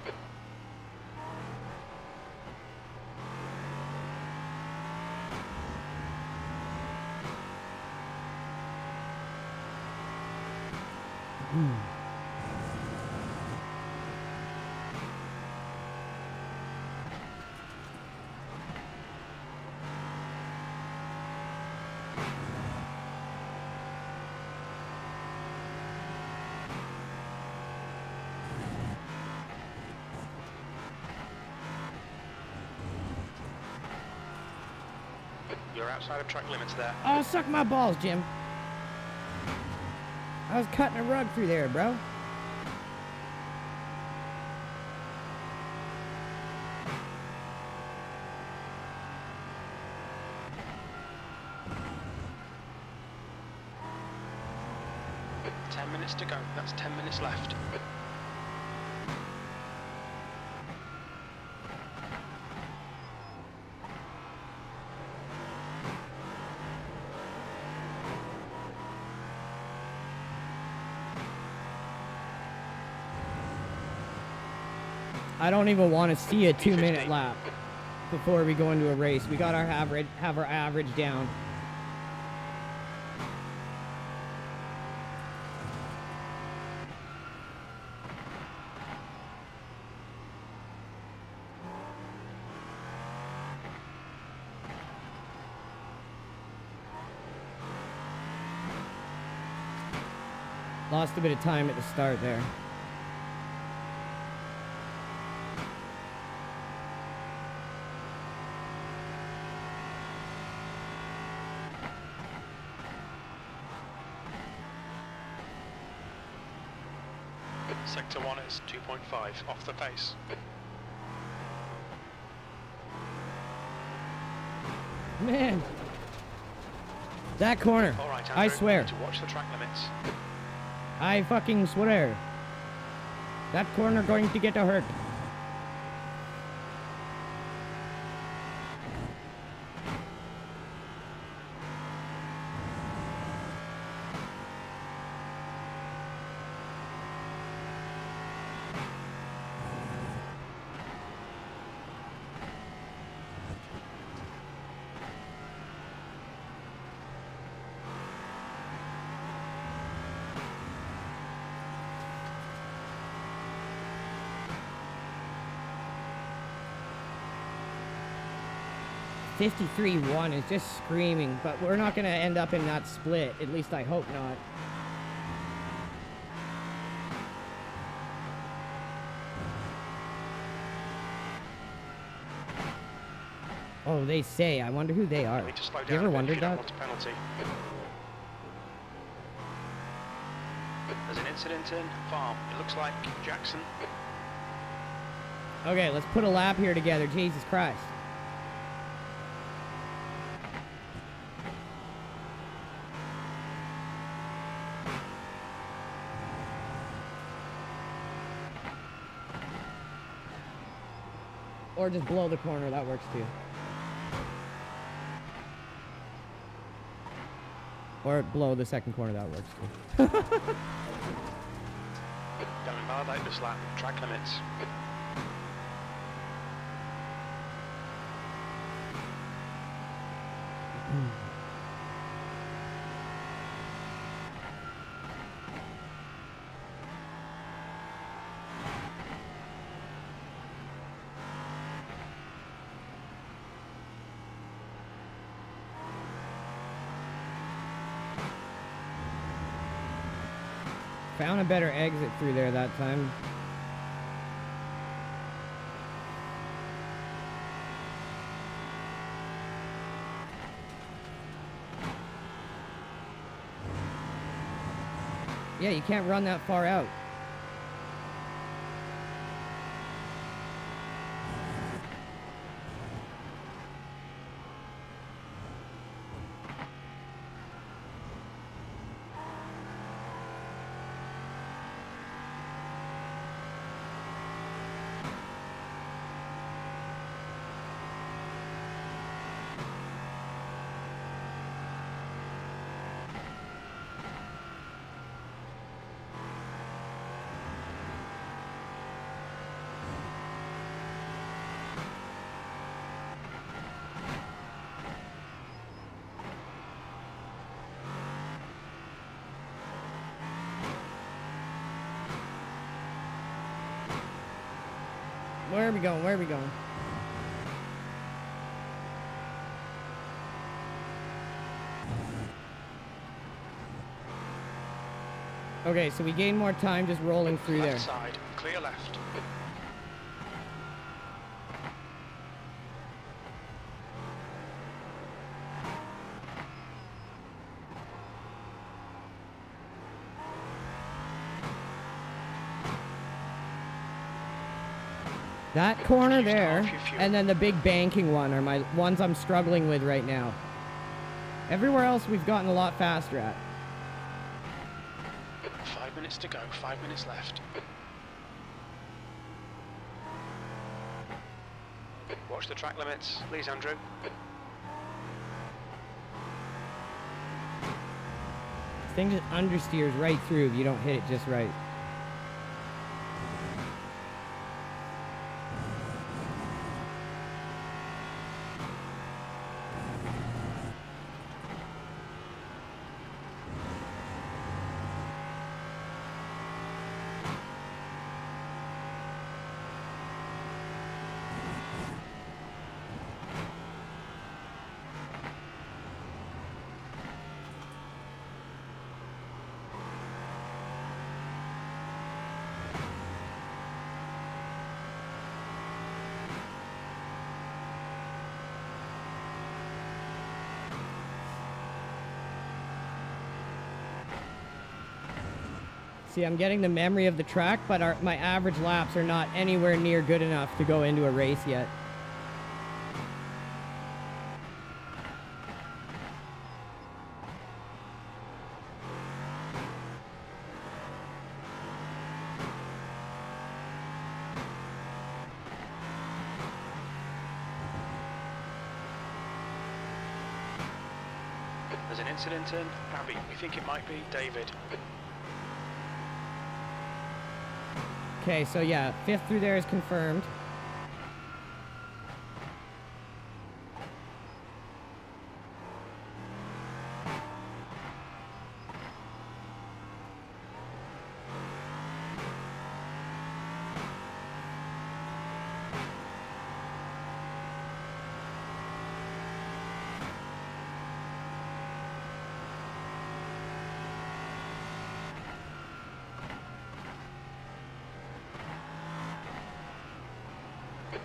You're outside of track limits there. Oh, suck my balls, Jim. I was cutting a rug through there, bro. 10 minutes to go. That's 10 minutes left. I don't even want to see a 2-minute 50. lap before we go into a race. We got our average, have our average down. Lost a bit of time at the start there. Sector 1 is 2.5 off the pace. Man, that corner, All right, Andrew, I swear, to watch the track limits. I fucking swear, that corner going to get a hurt. (53.1) is just screaming, but we're not going to end up in that split. At least I hope not. Oh, they say. I wonder who they are. Need to slow down You ever a bit if wondered you don't that? want a penalty. There's an incident in farm. It looks like Jackson. Okay, let's put a lap here together. Jesus Christ. Or just blow the corner, that works too. Or blow the second corner, that works too. Don't invalidate this lap. Track limits. Found a better exit through there that time. Yeah, you can't run that far out. Where are we going? Where are we going? Okay, so we gain more time just rolling through there. Left side, clear left. That corner Use there, half your fuel. and then the big banking one are my ones I'm struggling with right now. Everywhere else we've gotten a lot faster at. minutes to go, 5 minutes left. Watch the track limits, please, Andrew. This thing just understeers right through if you don't hit it just right. See, I'm getting the memory of the track, but my average laps are not anywhere near good enough to go into a race yet. There's an incident in Abbey. We think it might be David. Okay, so yeah, 5th through there is confirmed.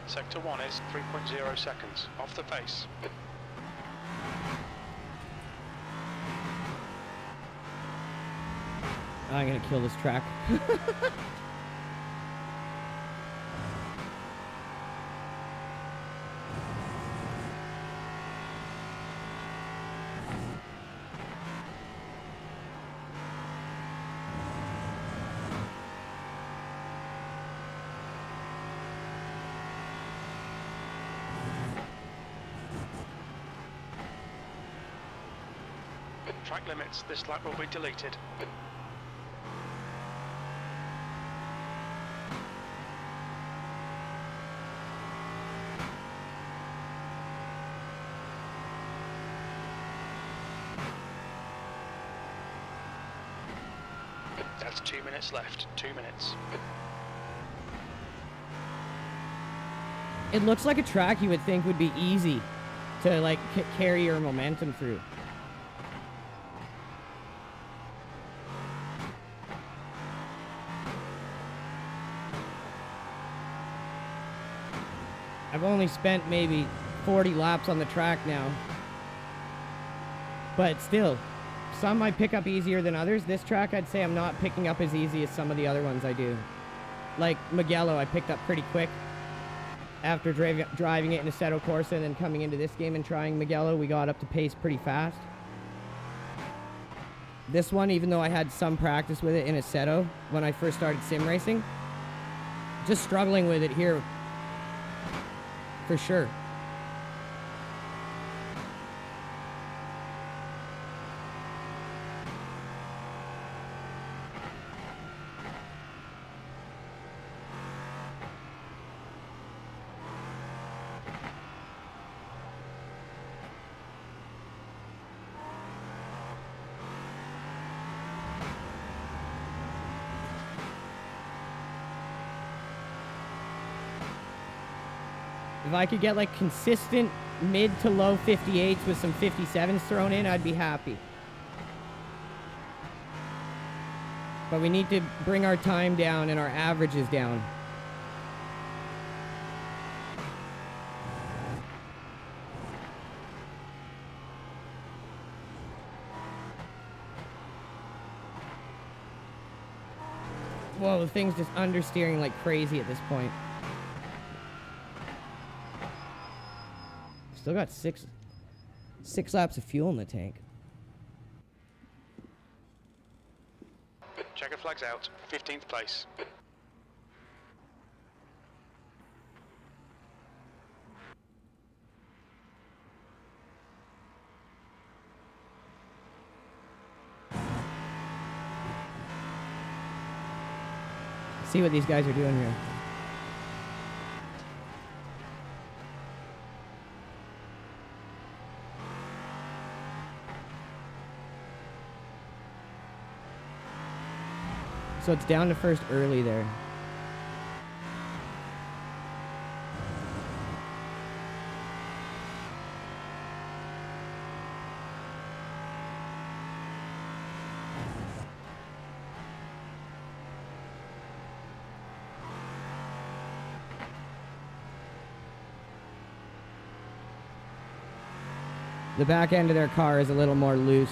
Sector 1 is 3.0 seconds, off the pace. I'm gonna kill this track. Track limits, this lap will be deleted. That's 2 minutes left, 2 minutes. It looks like a track you would think would be easy to like carry your momentum through. I've only spent maybe 40 laps on the track now. But still, some I pick up easier than others. This track I'd say I'm not picking up as easy as some of the other ones I do. Like Mugello I picked up pretty quick. After driving it in Assetto Corsa and then coming into this game and trying Mugello, we got up to pace pretty fast. This one, even though I had some practice with it in Assetto when I first started sim racing, just struggling with it here. For sure. If I could get like consistent mid to low 58s with some 57s thrown in, I'd be happy. But we need to bring our time down and our averages down. Whoa, the thing's just understeering like crazy at this point. Still got six laps of fuel in the tank. Checker flags out, 15th place. See what these guys are doing here. So it's down to first early there. The back end of their car is a little more loose.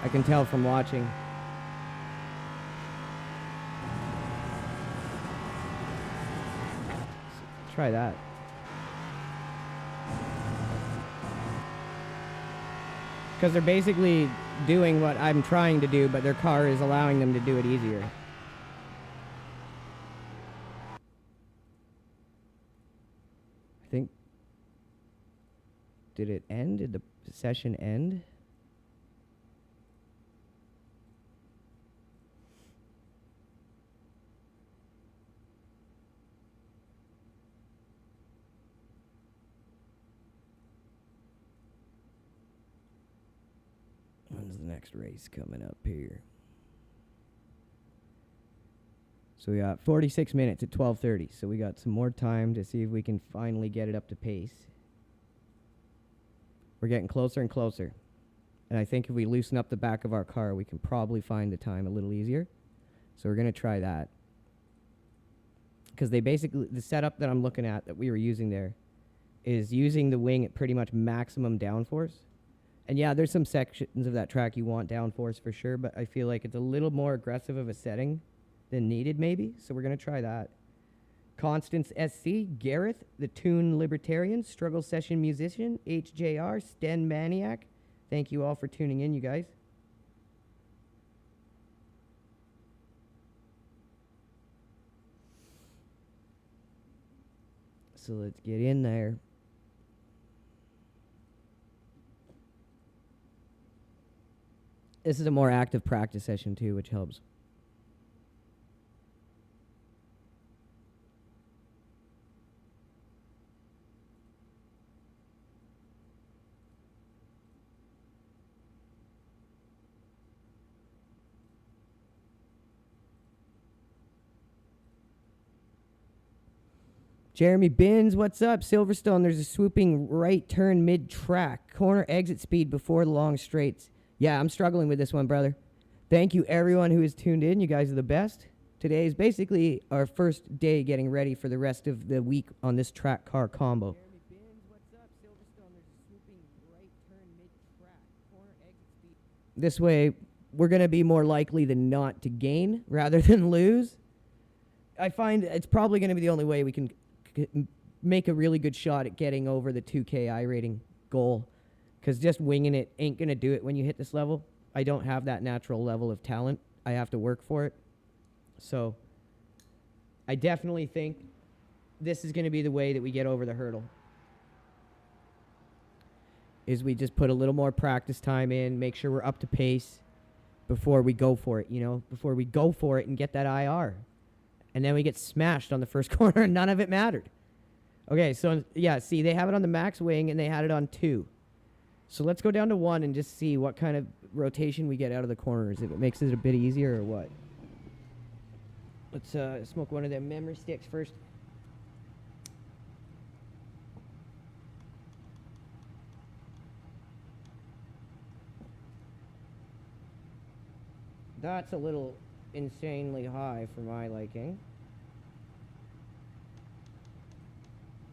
I can tell from watching. Try that. Because they're basically doing what I'm trying to do, but their car is allowing them to do it easier. I think... Did it end? Did the session end? When's the next race coming up here? So we got 46 minutes at 12:30. So we got some more time to see if we can finally get it up to pace. We're getting closer and closer. And I think if we loosen up the back of our car, we can probably find the time a little easier. So we're going to try that. Because they basically, the setup that I'm looking at that we were using there is using the wing at pretty much maximum downforce. And yeah, there's some sections of that track you want downforce for sure, but I feel like it's a little more aggressive of a setting than needed maybe. So we're going to try that. Constance SC, Gareth, the Tune Libertarian, Struggle Session Musician, HJR, Sten Maniac. Thank you all for tuning in, you guys. So let's get in there. This is a more active practice session too, which helps. Jeremy Binns, what's up? Silverstone, there's a swooping right turn mid-track. Corner exit speed before the long straights. Yeah, I'm struggling with this one, brother. Thank you, everyone who is tuned in. You guys are the best. Today is basically our first day getting ready for the rest of the week on this track car combo. Jeremy Binns, what's up? Silverstone, there's a swooping right turn mid-track. Corner exit speed. This way, we're going to be more likely than not to gain rather than lose. I find it's probably going to be the only way we can make a really good shot at getting over the 2K I rating goal, because just winging it ain't going to do it when you hit this level. I don't have that natural level of talent. I have to work for it. So I definitely think this is going to be the way that we get over the hurdle, is we just put a little more practice time in, make sure we're up to pace before we go for it, you know, before we go for it and get that IR. And then we get smashed on the first corner and none of it mattered. Okay, so yeah, see, they have it on the max wing and they had it on 2. So let's go down to 1 and just see what kind of rotation we get out of the corners, if it makes it a bit easier or what. Let's smoke one of them memory sticks first. That's a little insanely high for my liking.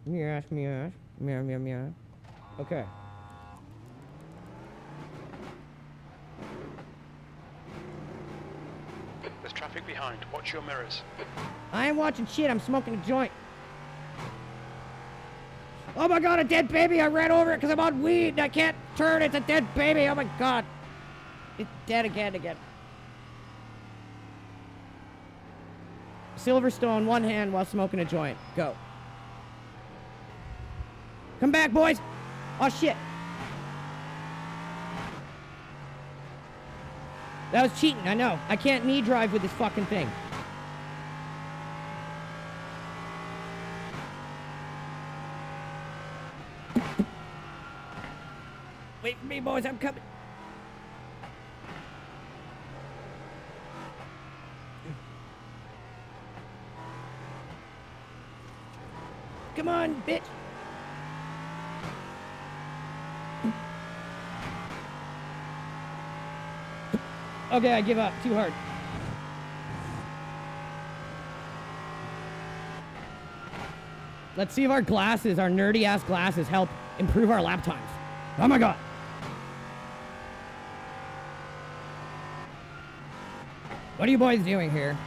Yes, yes. Meow, meow, meow. Okay. There's traffic behind. Watch your mirrors. I ain't watching shit. I'm smoking a joint. Oh my god, a dead baby. I ran over it because I'm on weed and I can't turn. It's a dead baby. Oh my god. It's dead again. Silverstone, one hand while smoking a joint. Go. Come back, boys. Oh, shit. That was cheating, I know. I can't knee drive with this fucking thing. Wait for me, boys. I'm coming. Come on, bitch. Okay, I give up. Too hard. Let's see if our glasses, our nerdy-ass glasses, help improve our lap times. Oh my god. What are you boys doing here?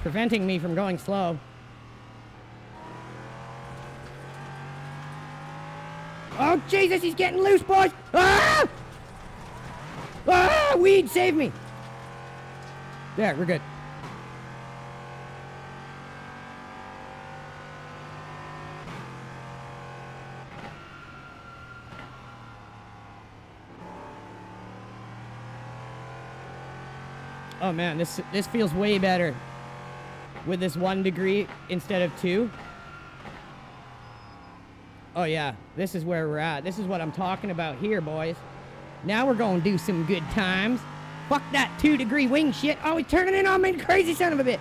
Preventing me from going slow. Oh, Jesus, he's getting loose, boys! Ah! Ah! Weed, save me! There, we're good. Oh man, this feels way better with this 1 degree instead of 2. Oh yeah, this is where we're at. This is what I'm talking about here, boys. Now we're gonna do some good times. Fuck that 2 degree wing shit. Oh, he's turning in on me, crazy son of a bitch.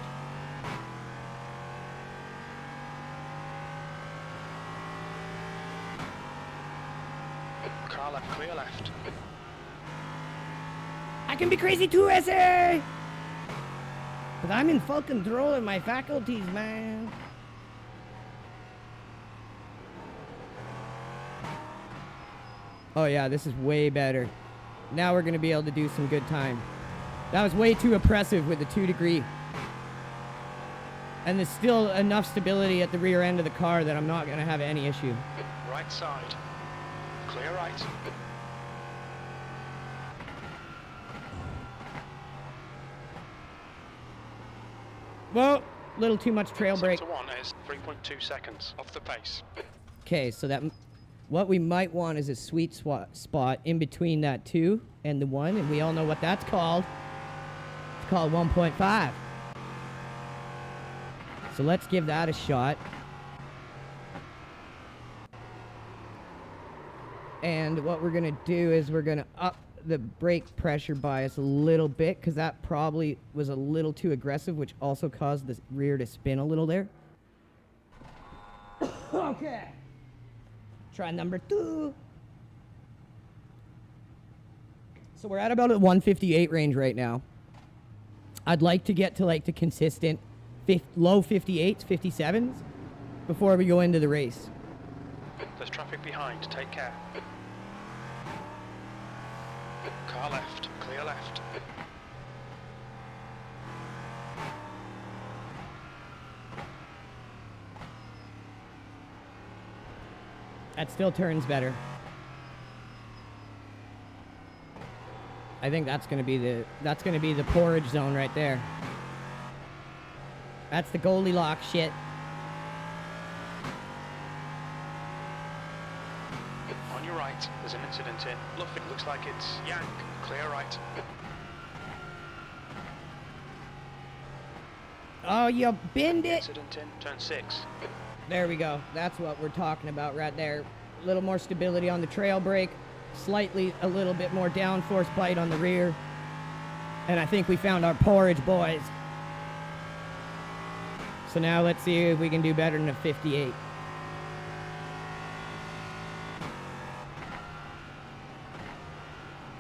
Car left, clear left. I can be crazy too, SA! But I'm in full control of my faculties, man. Oh yeah, this is way better. Now we're gonna be able to do some good time. That was way too oppressive with the 2 degree. And there's still enough stability at the rear end of the car that I'm not gonna have any issue. Right side. Clear right. Whoa, little too much trail brake. Sector 1 is 3.2 seconds off the pace. Okay, so that what we might want is a sweet spot in between that 2 and the 1, and we all know what that's called. It's called 1.5. So let's give that a shot. And what we're gonna do is we're gonna up the brake pressure bias a little bit, because that probably was a little too aggressive, which also caused the rear to spin a little there. Okay. Try number 2. So we're at about a 158 range right now. I'd like to get to like the consistent low 58s, 57s before we go into the race. There's traffic behind, take care. Car left, clear left. That still turns better. I think that's gonna be the porridge zone right there. That's the Goldilocks shit. On your right, there's an incident in. Look, it looks like it's Yank. Clear right. Oh, you bend it. Incident in. Turn 6. There we go. That's what we're talking about right there. A little more stability on the trail brake. A little bit more downforce bite on the rear. And I think we found our porridge, boys. So now let's see if we can do better than a 58.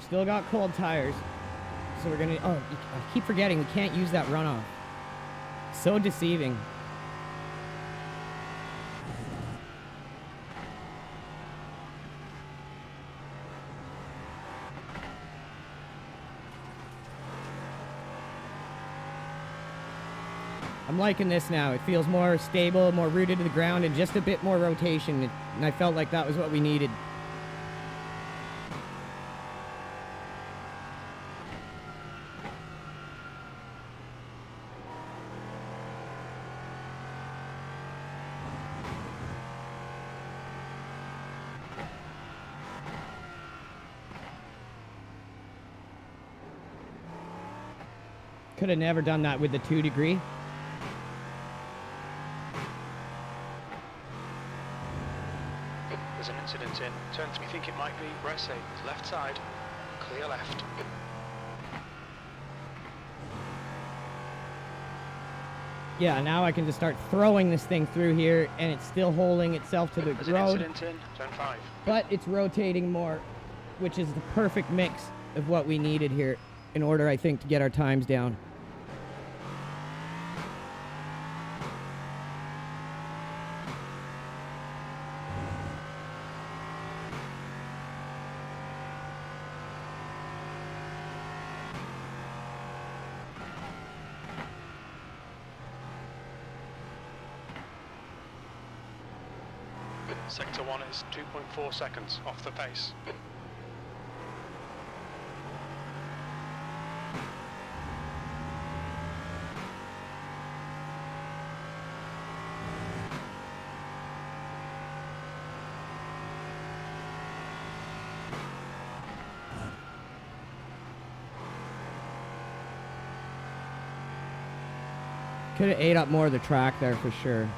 Still got cold tires. So we're gonna, I keep forgetting we can't use that runoff. So deceiving. I'm liking this now. It feels more stable, more rooted to the ground, and just a bit more rotation. And I felt like that was what we needed. Could have never done that with the 2 degree. There's an incident in turn 3. I think it might be Iracing. Left side. Clear left. Yeah, now I can just start throwing this thing through here, and it's still holding itself to the There's an road, incident in turn 5. but it's rotating more, which is the perfect mix of what we needed here in order, I think, to get our times down. Sector 1 is 2.4 seconds off the pace. Could have ate up more of the track there for sure.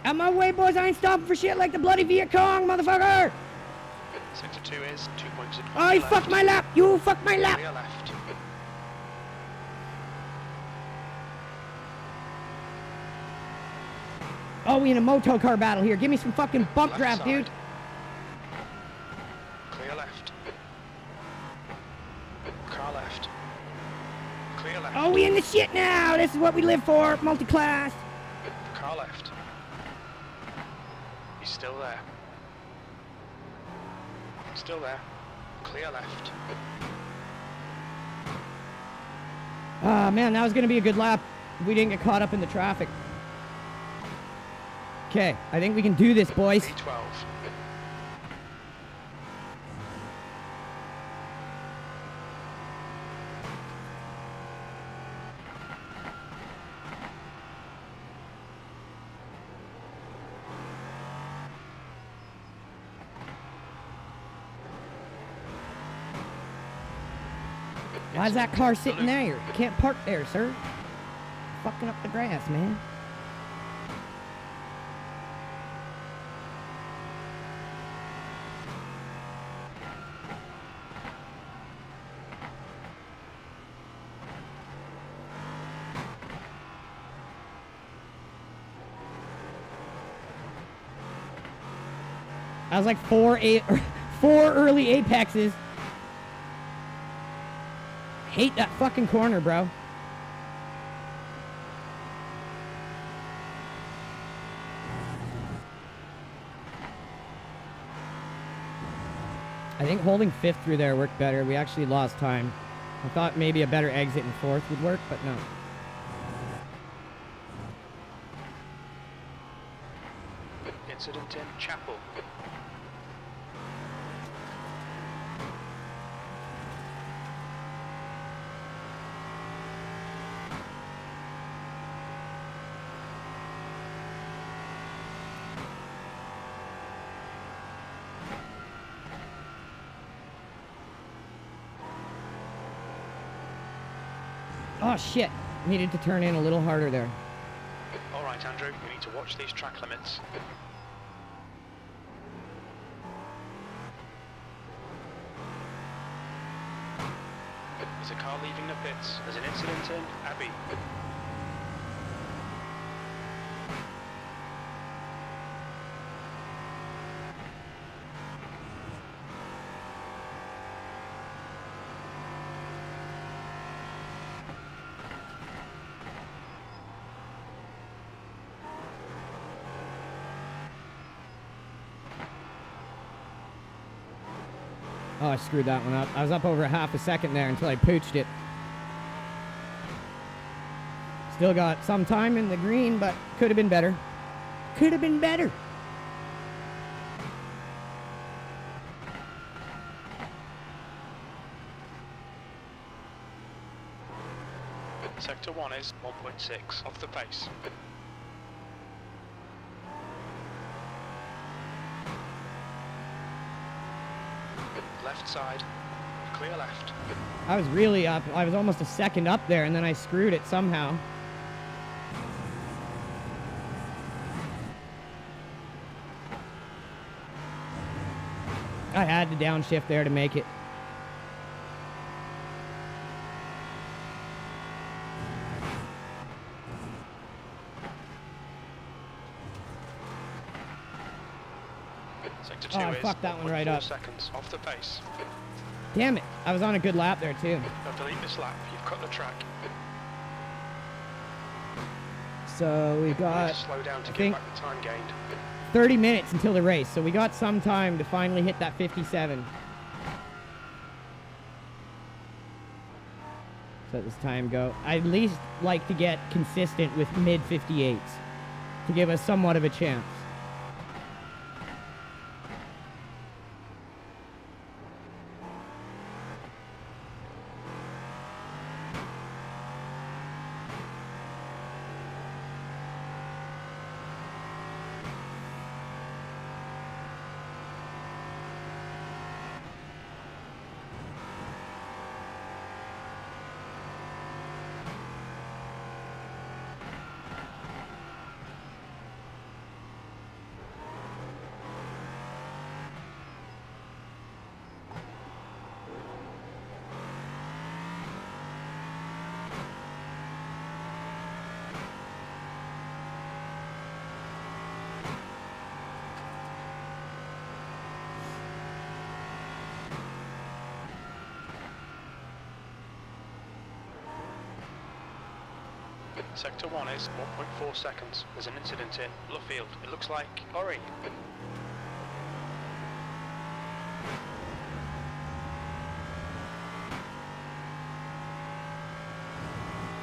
Out my way, boys. I ain't stopping for shit like the bloody Viet Cong, motherfucker! Sector 2 is 2.6. Oh, you fucked my lap! You fucked my lap! Clear left. Oh, we in a moto car battle here. Give me some fucking bump Left draft, side. dude. Clear left. Car left. Clear left. Oh, we in the shit now. This is what we live for. Multi-class. Car left. He's still there. Still there. Clear left. Ah, man, that was going to be a good lap if we didn't get caught up in the traffic. Okay, I think we can do this, boys. P12. Why's that car sitting there? You can't park there, sir. Fucking up the grass, man. I was like four early apexes. Hate that fucking corner, bro. I think holding fifth through there worked better. We actually lost time. I thought maybe a better exit in fourth would work, but no. Incident in Chapel. Oh shit, needed to turn in a little harder there. All right, Andrew, we need to watch these track limits. There's a car leaving the pits. There's an incident in Abbey. Oh, I screwed that one up. I was up over half a second there until I pooched it. Still got some time in the green, but could have been better. Could have been better. Sector 1 is 1.6 off the pace. Left side, clear left. I was really up. I was almost a second up there, and then I screwed it somehow. I had to downshift there to make it. Sector 2 I is fucked that one right 1.4 up. seconds off the pace. Damn it. I was on a good lap there, too. Now delete this lap, you've cut the track. So we Need got to slow down to I get think- back the time gained. 30 minutes until the race. So we got some time to finally hit that 57. So let this time go. I'd at least like to get consistent with mid 58s to give us somewhat of a chance. Sector 1 is 1.4 seconds. There's an incident in Luffield. It looks like Ori.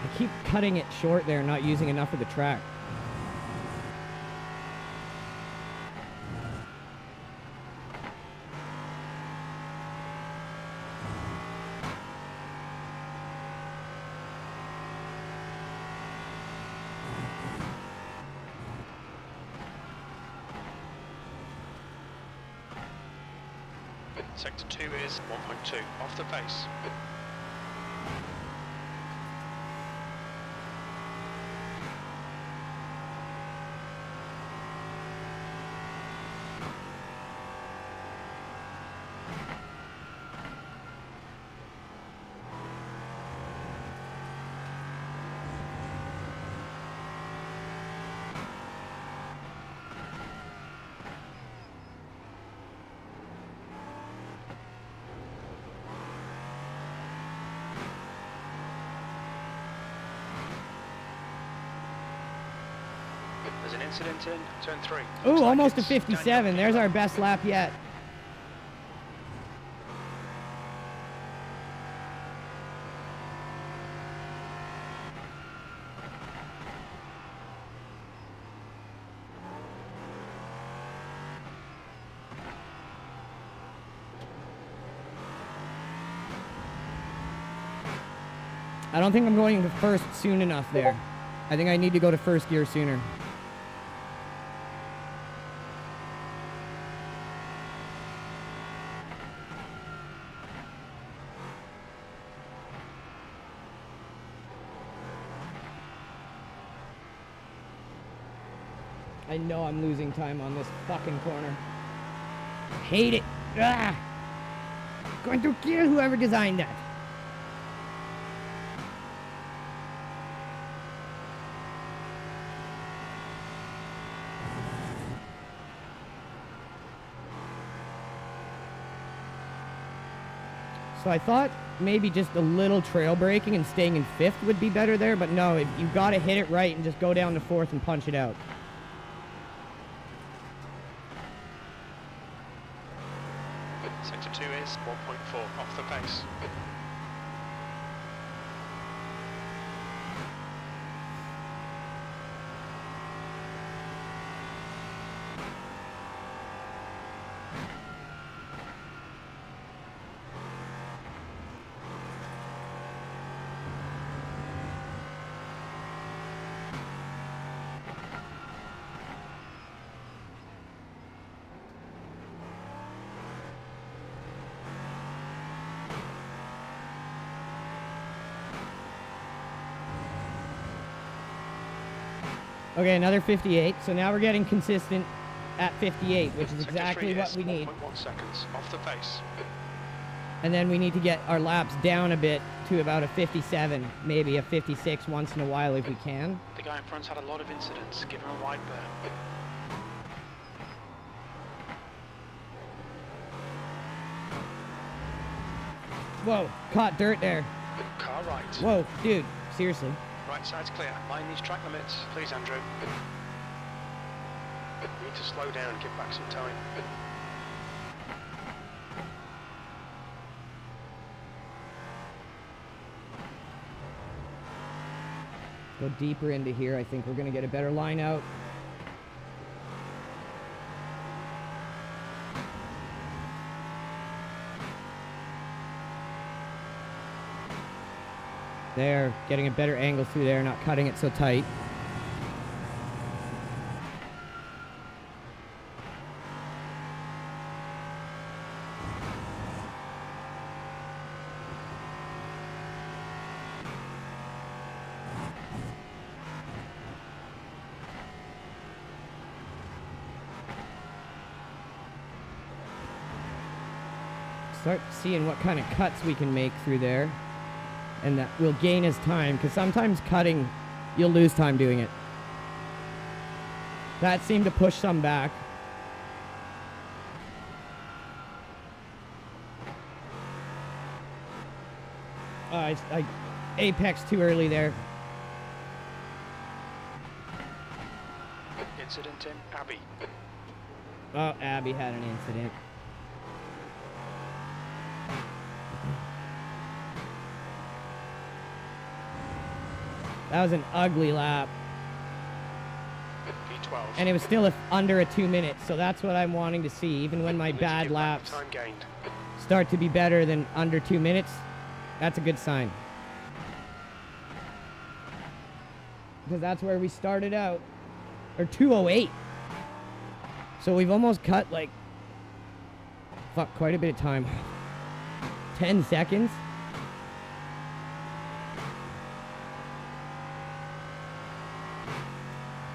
I keep cutting it short there, not using enough of the track. Sector 2 is 1.2 off the pace. There's an incident in turn 3. Ooh, Looks like almost a it's 57. Daniel There's Keeler. our best lap yet. I don't think I'm going to first soon enough there. I think I need to go to first gear sooner. I know I'm losing time on this fucking corner. Hate it. Ah! Going to kill whoever designed that. So I thought maybe just a little trail braking and staying in fifth would be better there, but no, you got to hit it right and just go down to fourth and punch it out. Sector 2 is 1.4 off the pace. Okay, another 58. So now we're getting consistent at 58, which is Sector exactly 3 what is we need. 1.1 seconds off the pace. And then we need to get our laps down a bit to about a 57, maybe a 56 once in a while if we can. The guy in front's had a lot of incidents. Give him a wide berth. Whoa, caught dirt there. Car right. Whoa, dude, seriously. Right side's clear. Mind these track limits, please, Andrew. You need to slow down and give back some time. Go deeper into here. I think we're going to get a better line out. There, getting a better angle through there, not cutting it so tight. Start seeing what kind of cuts we can make through there. And that will gain us time, because sometimes cutting, you'll lose time doing it. That seemed to push some back. I apex too early there. Incident in Abbey. Oh, Abby had an incident. That was an ugly lap. P12. And it was still under a 2 minutes, so that's what I'm wanting to see. Even when my You need to bad give back laps the time gained. start to be better than under 2 minutes, that's a good sign. Because that's where we started out. Or 2:08. So we've almost cut like, fuck, quite a bit of time. 10 seconds.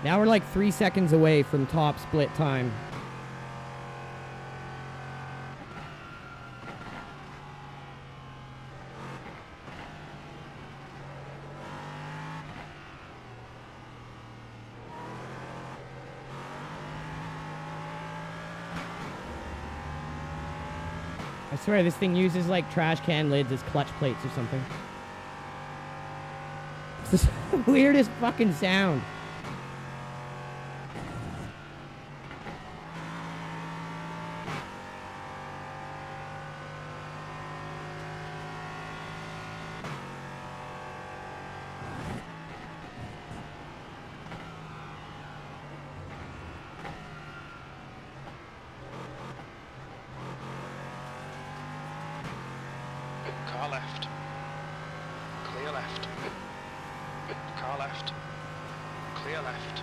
Now we're like 3 seconds away from top split time. I swear this thing uses like trash can lids as clutch plates or something. It's the weirdest fucking sound. Car left. Clear left. Car left. Clear left.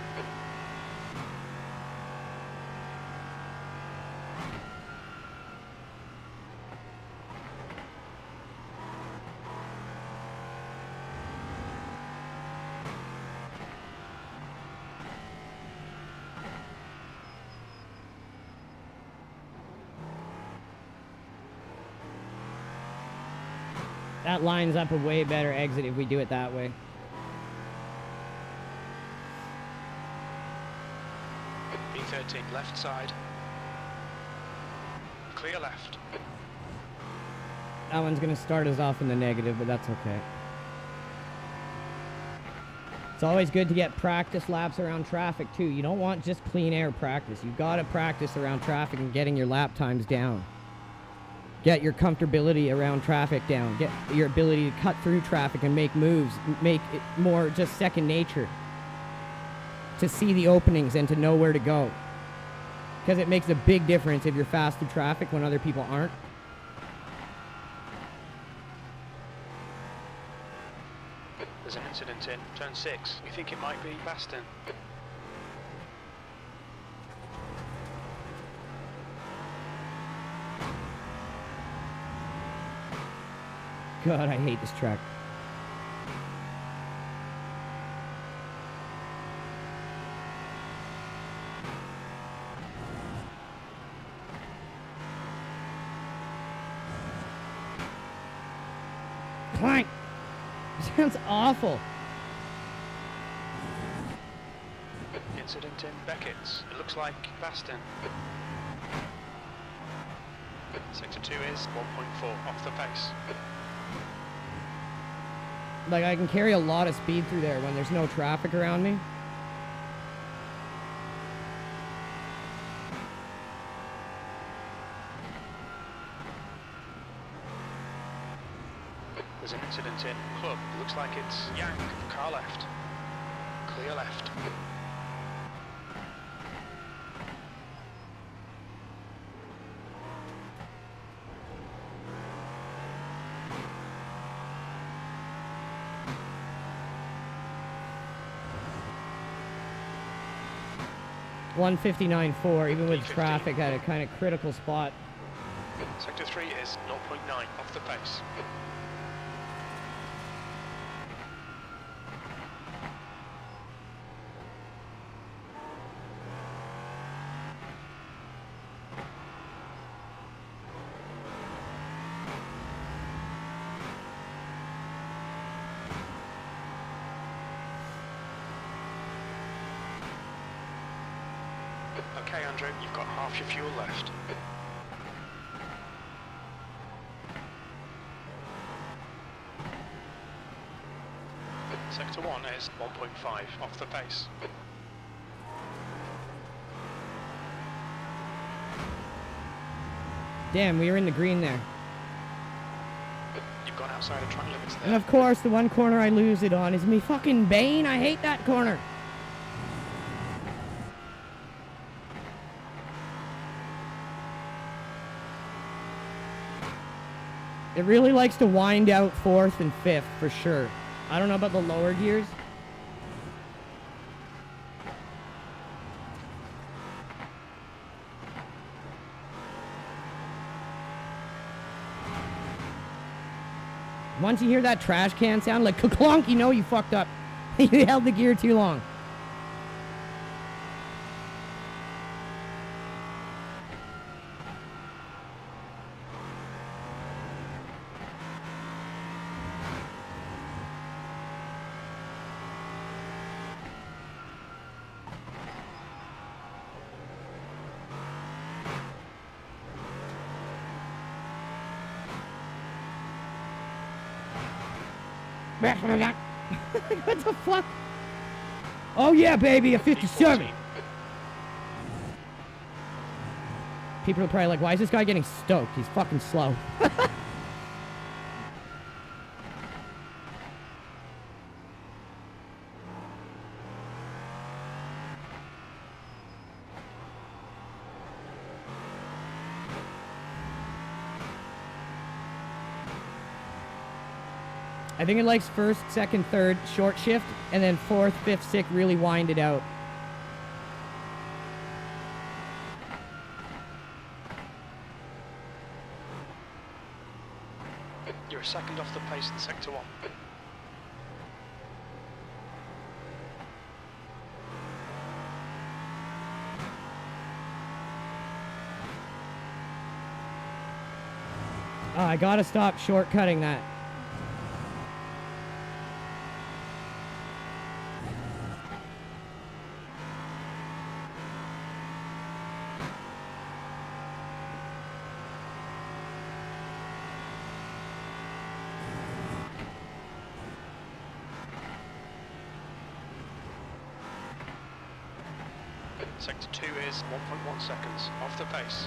That lines up a way better exit if we do it that way. B13, left side. Clear left. That one's gonna start us off in the negative, but that's okay. It's always good to get practice laps around traffic too. You don't want just clean air practice. You've got to practice around traffic and getting your lap times down. get your comfortability around traffic down, get your ability to cut through traffic and make moves, make it more just second nature, to see the openings and to know where to go. Because it makes a big difference if you're fast through traffic when other people aren't. There's an incident in turn 6. We think it might be Baston. God, I hate this track. Clank! Sounds awful. Incident in Beckett's. It looks like Baston. Sector 2 is 1.4 off the pace. Like, I can carry a lot of speed through there when there's no traffic around me. There's an incident in Club. It looks like it's Yank. Car left. Clear left. .159.4, even with traffic at a kind of critical spot. Sector 3 is 0.9 off the pace. Okay, Andrew, you've got half your fuel left. Sector 1 is 1.5 off the pace. Damn, we were in the green there. You've gone outside of track limits there. And of course, the one corner I lose it on is me fucking Bane. I hate that corner. It really likes to wind out 4th and 5th for sure. I don't know about the lower gears. Once you hear that trash can sound like ka-clonk, you know you fucked up. You held the gear too long. What the fuck? Oh yeah, baby, a 57. People are probably like, why is this guy getting stoked? He's fucking slow. I think it likes 1st, 2nd, 3rd, short shift, and then 4th, 5th, 6th, really wind it out. You're a second off the pace in Sector 1. I gotta stop shortcutting that. Sector 2 is 1.1 seconds off the pace.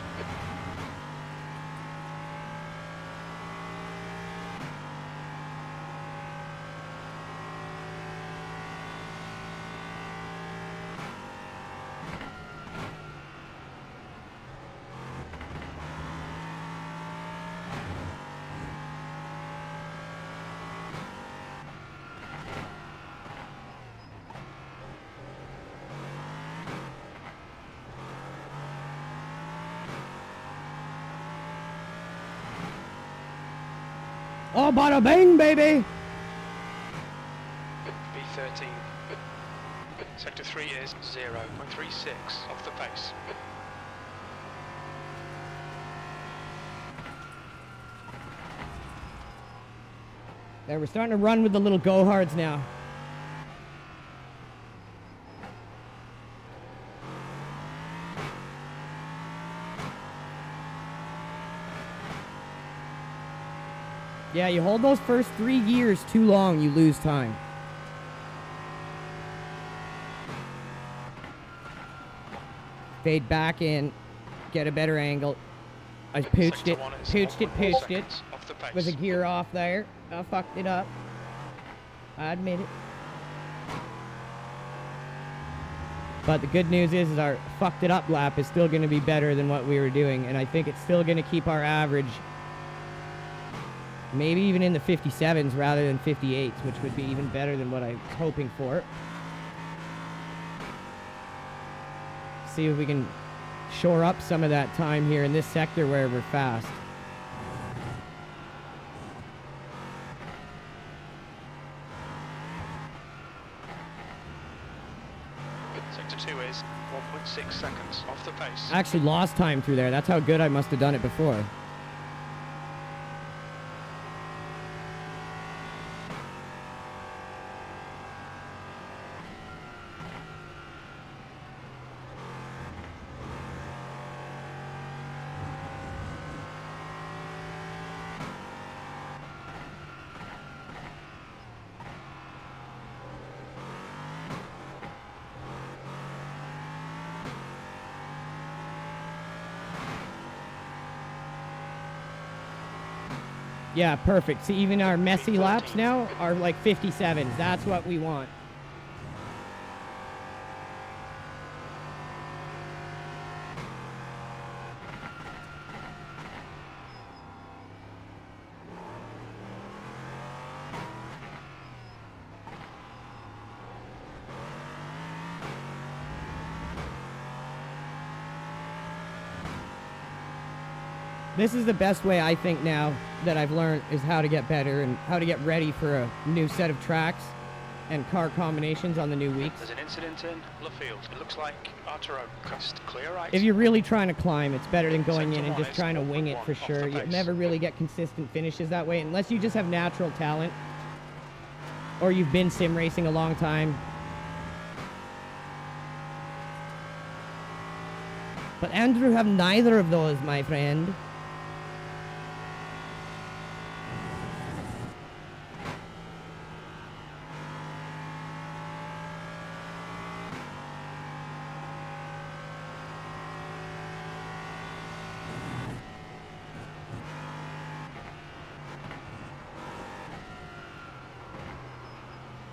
Oh, bada bing, baby! B13. Sector 3 is 0.36 off the pace. There, we're starting to run with the little go-hards now. Yeah, you hold those first 3 gears too long, you lose time. Fade back in, get a better angle. I pooched it, pooched it. Was a gear off there. I fucked it up. I admit it. But the good news is our fucked it up lap is still going to be better than what we were doing, and I think it's still going to keep our average maybe even in the 57s rather than 58s, which would be even better than what I was hoping for. See if we can shore up some of that time here in this sector where we're fast. Sector 2 is 1.6 seconds off the pace. I actually lost time through there. That's how good I must have done it before. Yeah, perfect. See, even our messy laps now are like 57s. That's what we want. This is the best way, I think, now that I've learned is how to get better and how to get ready for a new set of tracks and car combinations on the new weeks. There's an incident in Luffield. It looks like Arturo crest clear right. If you're really trying to climb, it's better than going in and just trying to wing it for sure. You'll never really get consistent finishes that way unless you just have natural talent or you've been sim racing a long time. But Andrew have neither of those, my friend.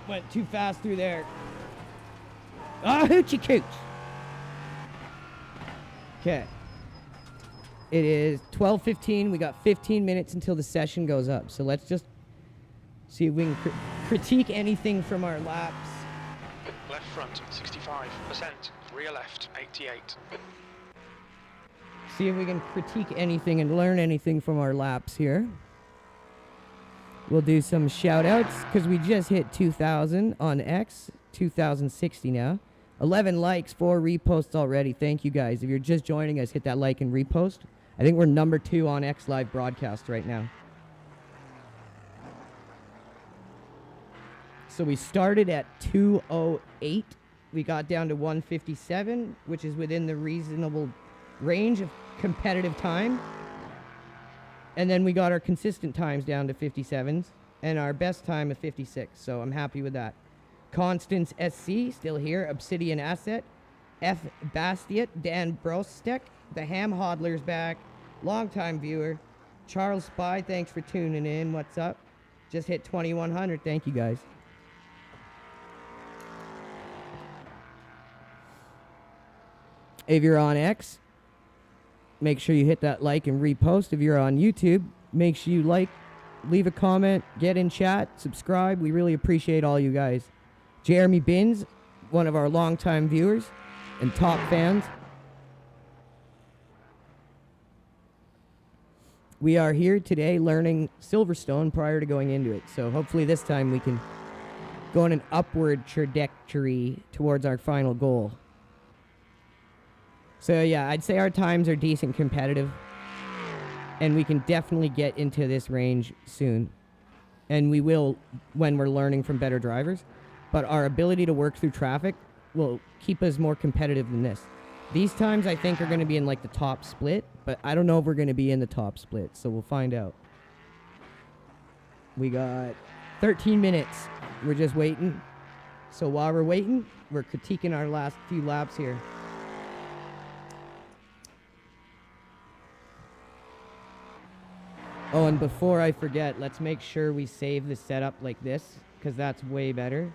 Went too fast through there. Ah, hoochie cooch. Okay. It is 12:15. We got 15 minutes until the session goes up. So let's just see if we can critique anything from our laps. Left front, 65%. Rear left, 88. See if we can critique anything and learn anything from our laps here. We'll do some shout outs because we just hit 2,000 on X, 2,060 now. 11 likes, 4 reposts already. Thank you guys. If you're just joining us, hit that like and repost. I think we're number 2 on X Live broadcast right now. So we started at 2:08. We got down to 1:57, which is within the reasonable range of competitive time. And then we got our consistent times down to 57s and our best time of 56. So I'm happy with that. Constance SC still here. Obsidian Asset. F Bastiat. Dan Brostek. The Ham Hodler's back. Longtime viewer. Charles Spy, thanks for tuning in. What's up? Just hit 2,100. Thank you guys. If you're on X, make sure you hit that like and repost. If you're on YouTube, make sure you like, leave a comment, get in chat, subscribe. We really appreciate all you guys. Jeremy Binns, one of our longtime viewers and top fans. We are here today learning Silverstone prior to going into it. So hopefully this time we can go on an upward trajectory towards our final goal. So yeah, I'd say our times are decent competitive. And we can definitely get into this range soon. And we will when we're learning from better drivers. But our ability to work through traffic will keep us more competitive than this. These times I think are going to be in like the top split, but I don't know if we're going to be in the top split, so we'll find out. We got 13 minutes. We're just waiting. So while we're waiting, we're critiquing our last few laps here. Oh, and before I forget, let's make sure we save the setup like this, because that's way better.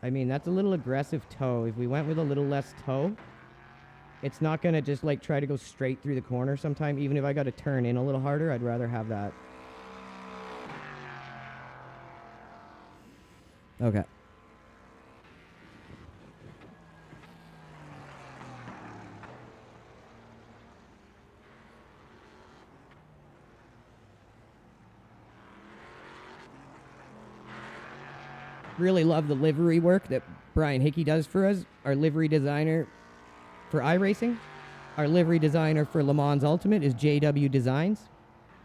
I mean, that's a little aggressive toe. If we went with a little less toe, it's not going to just like try to go straight through the corner sometime. Even if I got to turn in a little harder, I'd rather have that. Okay. Really love the livery work that Brian Hickey does for us, our livery designer for iRacing. Our livery designer for Le Mans Ultimate is JW Designs.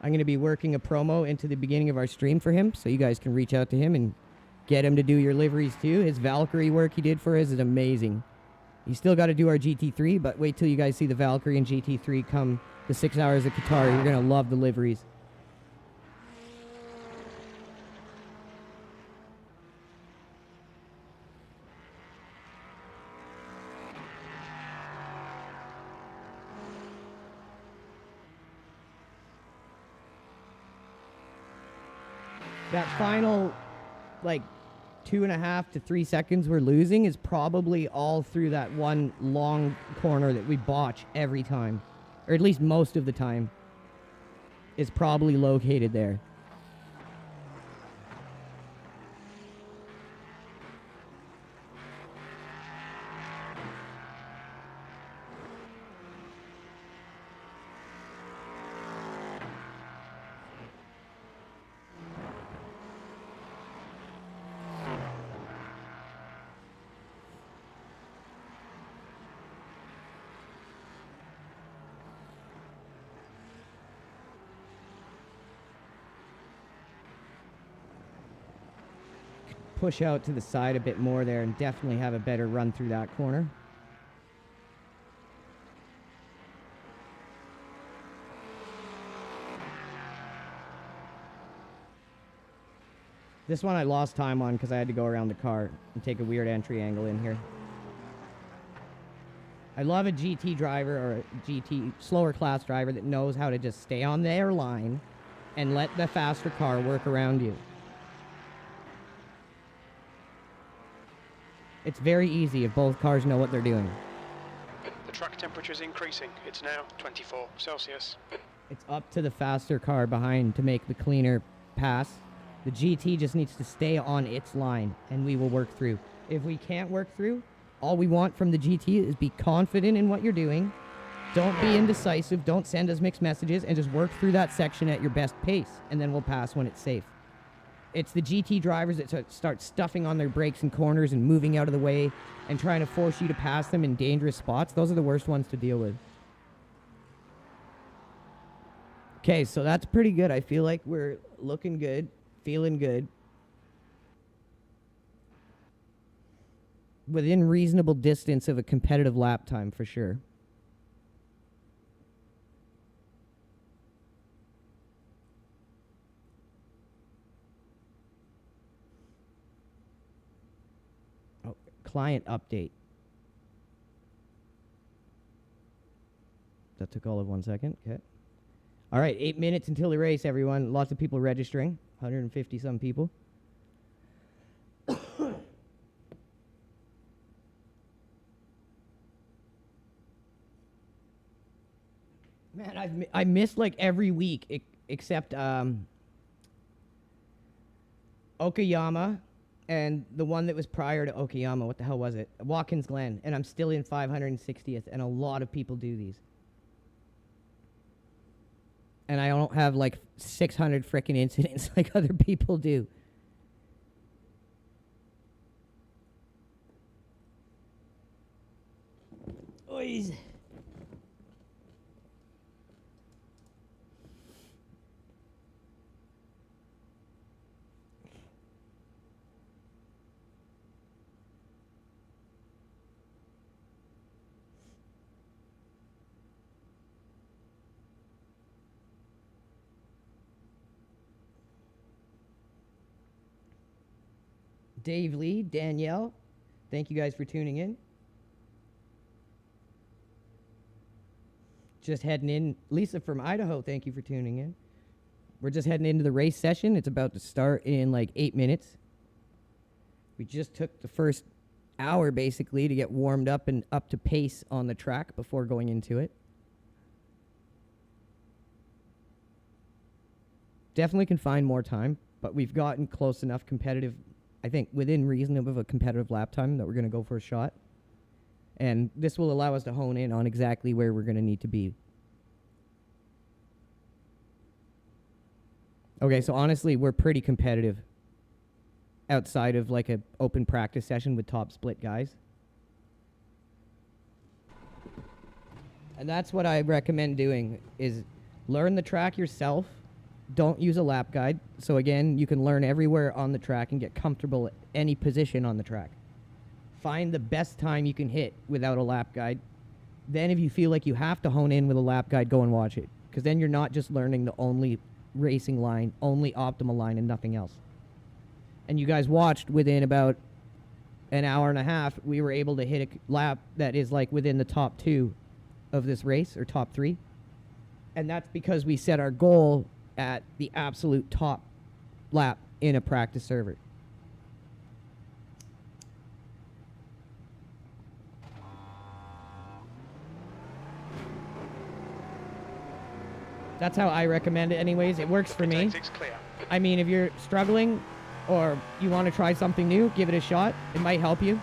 I'm going to be working a promo into the beginning of our stream for him, so you guys can reach out to him and get him to do your liveries too. His Valkyrie work he did for us is amazing. You still got to do our GT3, but wait till you guys see the Valkyrie and GT3 come the 6 hours of Qatar. You're going to love the liveries. That final, like, 2.5 to 3 seconds we're losing is probably all through that one long corner that we botch every time. Or at least most of the time. Is probably located there. Push out to the side a bit more there and definitely have a better run through that corner. This one I lost time on because I had to go around the car and take a weird entry angle in here. I love a GT driver or a GT slower class driver that knows how to just stay on their line and let the faster car work around you. It's very easy if both cars know what they're doing. The track temperature is increasing. It's now 24 Celsius. It's up to the faster car behind to make the cleaner pass. The GT just needs to stay on its line, and we will work through. If we can't work through, all we want from the GT is be confident in what you're doing. Don't be indecisive. Don't send us mixed messages, and just work through that section at your best pace, and then we'll pass when it's safe. It's the GT drivers that start stuffing on their brakes and corners and moving out of the way and trying to force you to pass them in dangerous spots. Those are the worst ones to deal with. Okay, so that's pretty good. I feel like we're looking good, feeling good. Within reasonable distance of a competitive lap time for sure. Client update. That took all of 1 second. Okay. All right, 8 minutes until the race, everyone. Lots of people registering. 150 some people. Man, I missed like every week except Okayama and the one that was prior to Okayama, what the hell was it? Watkins Glen, and I'm still in 560th, and a lot of people do these. And I don't have like 600 frickin' incidents like other people do. Oys. Dave Lee, Danielle, thank you guys for tuning in. Just heading in. Lisa from Idaho, thank you for tuning in. We're just heading into the race session. It's about to start in like 8 minutes. We just took the first hour basically to get warmed up and up to pace on the track before going into it. Definitely can find more time, but we've gotten close enough competitive, I think within reason of a competitive lap time, that we're going to go for a shot. And this will allow us to hone in on exactly where we're going to need to be. Okay, so honestly, we're pretty competitive outside of like a open practice session with top split guys. And that's what I recommend doing, is learn the track yourself. Don't use a lap guide. So again, you can learn everywhere on the track and get comfortable at any position on the track. Find the best time you can hit without a lap guide. Then if you feel like you have to hone in with a lap guide, go and watch it. Because then you're not just learning the only racing line, only optimal line, and nothing else. And you guys watched within about an hour and a half, we were able to hit a lap that is like within the top 2 of this race, or top 3. And that's because we set our goal at the absolute top lap in a practice server. That's how I recommend it anyways. It works for me. Clear. I mean, if you're struggling or you want to try something new, give it a shot. It might help you.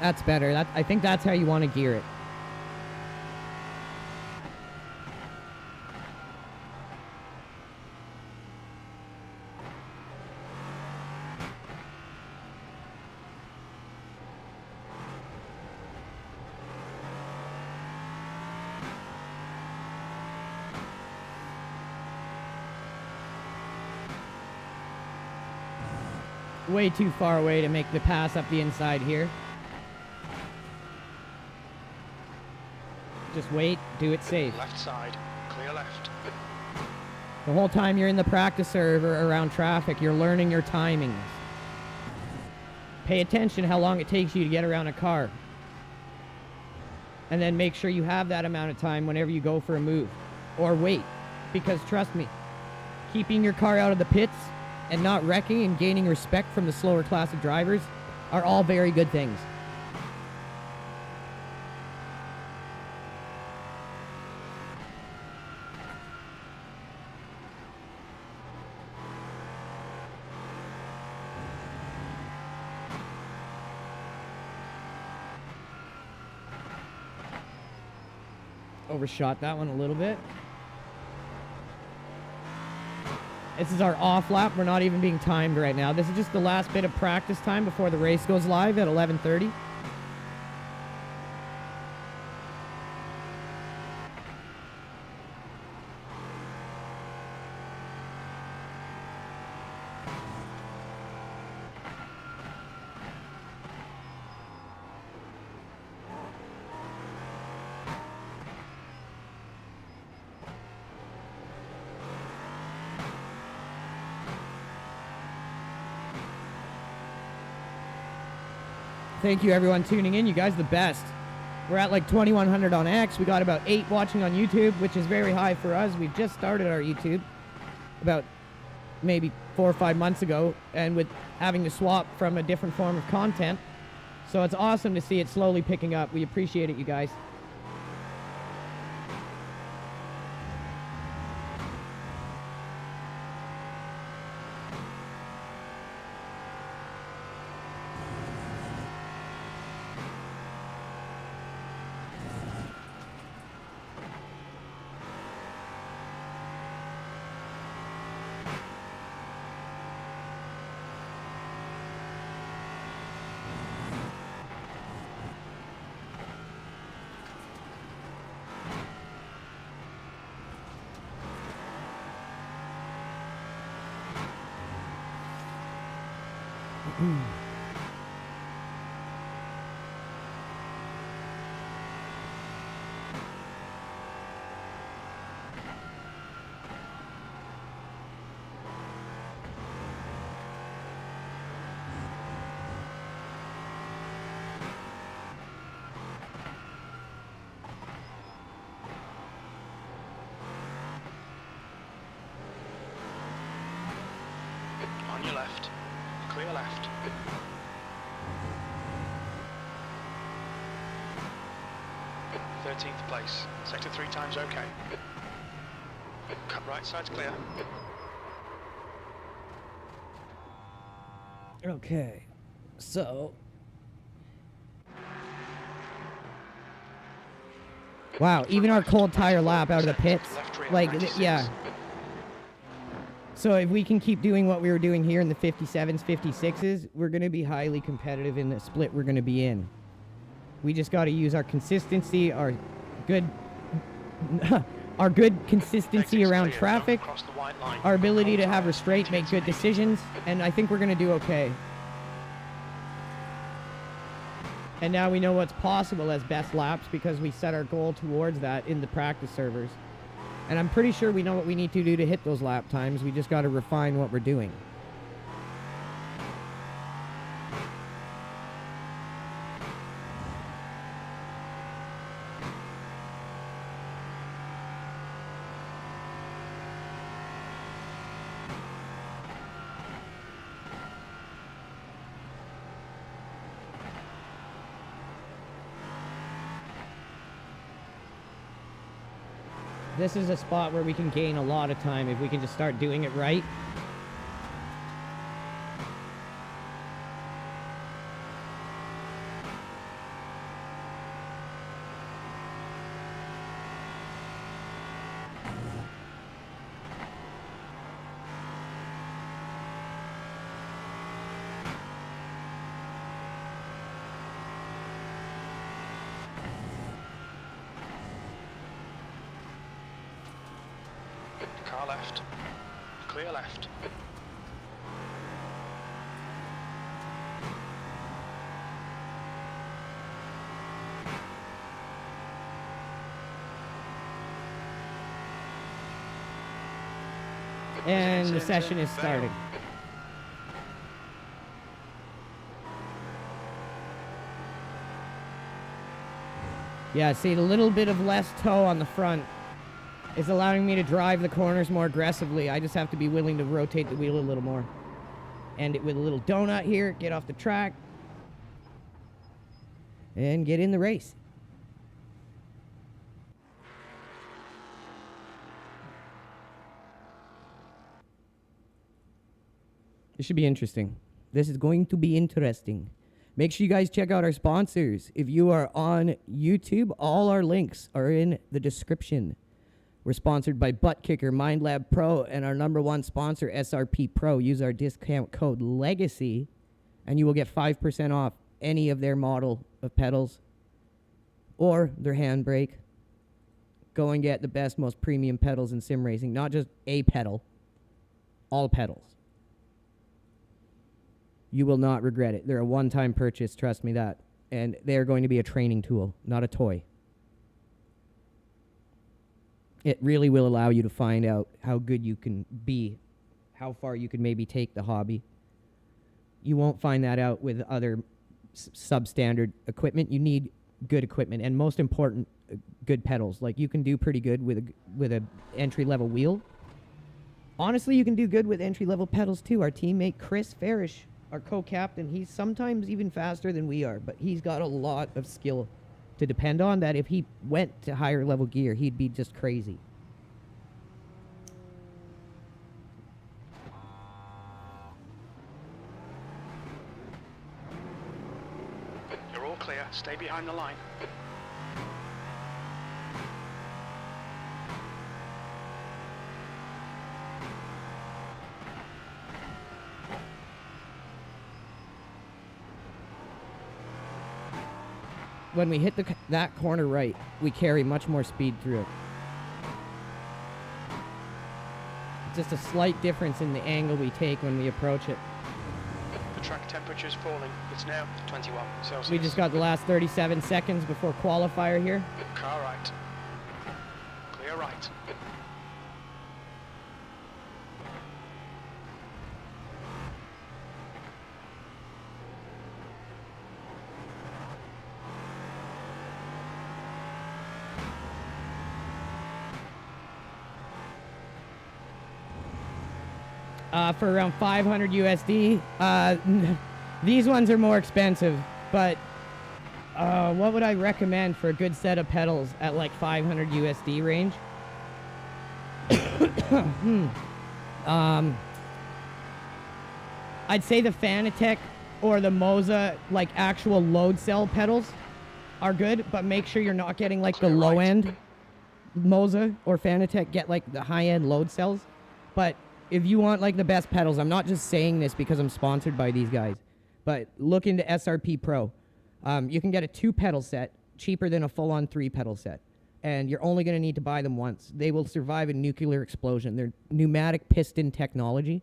That's better. I think that's how you want to gear it. Way too far away to make the pass up the inside here. Just wait, do it safe. Left side, clear left. The whole time you're in the practice server around traffic, you're learning your timings. Pay attention how long it takes you to get around a car. And then make sure you have that amount of time whenever you go for a move. Or wait, because trust me, keeping your car out of the pits and not wrecking and gaining respect from the slower class of drivers are all very good things. Overshot that one a little bit. This is our off lap. We're not even being timed right now. This is just the last bit of practice time before the race goes live at 11:30. Thank you, everyone tuning in. You guys the best. We're at like 2,100 on X. We got about 8 watching on YouTube, which is very high for us. We've just started our YouTube about maybe 4 or 5 months ago, and with having to swap from a different form of content. So it's awesome to see it slowly picking up. We appreciate it, you guys. On your left. Clear left. Thirteenth place. Sector 3 times okay. Cut right side's clear. Okay, so... Wow, even our cold tire lap out of the pits, like, yeah. So if we can keep doing what we were doing here in the 57s, 56s, we're going to be highly competitive in the split we're going to be in. We just got to use our consistency, our good consistency around traffic, our ability to have restraint, make good decisions, and I think we're going to do okay. And now we know what's possible as best laps because we set our goal towards that in the practice servers. And I'm pretty sure we know what we need to do to hit those lap times. We just got to refine what we're doing. This is a spot where we can gain a lot of time if we can just start doing it right. Car left. Clear left. And the session is starting. Yeah, see, a little bit of less toe on the front is allowing me to drive the corners more aggressively. I just have to be willing to rotate the wheel a little more. End it with a little donut here, get off the track, and get in the race. This should be interesting. This is going to be interesting. Make sure you guys check out our sponsors. If you are on YouTube, all our links are in the description. We're sponsored by Butt Kicker, MindLab Pro, and our #1 sponsor, SRP-PRO. Use our discount code LEGACY, and you will get 5% off any of their model of pedals or their handbrake. Go and get the best, most premium pedals in sim racing. Not just a pedal, all pedals. You will not regret it. They're a one-time purchase, trust me that. And they're going to be a training tool, not a toy. It really will allow you to find out how good you can be, how far you can maybe take the hobby. You won't find that out with other substandard equipment. You need good equipment, and most important, good pedals. Like, you can do pretty good with a entry-level wheel. Honestly, you can do good with entry-level pedals too. Our teammate Chris Farish, our co-captain, he's sometimes even faster than we are, but he's got a lot of skill to depend on that if he went to higher level gear, he'd be just crazy. You're all clear. Stay behind the line. When we hit that corner right, we carry much more speed through it. Just a slight difference in the angle we take when we approach it. The track temperature's falling. It's now 21 Celsius. We just got the last 37 seconds before qualifier here. Car right. Clear right. For around 500 USD. These ones are more expensive, but what would I recommend for a good set of pedals at like 500 USD range? I'd say the Fanatec or the Moza, like actual load cell pedals, are good, but make sure you're not getting like the low end Moza or Fanatec. Get like the high end load cells. But if you want like the best pedals, I'm not just saying this because I'm sponsored by these guys, but look into SRP-PRO. You can get a 2-pedal set cheaper than a full-on 3-pedal set, and you're only going to need to buy them once. They will survive a nuclear explosion. They're pneumatic piston technology,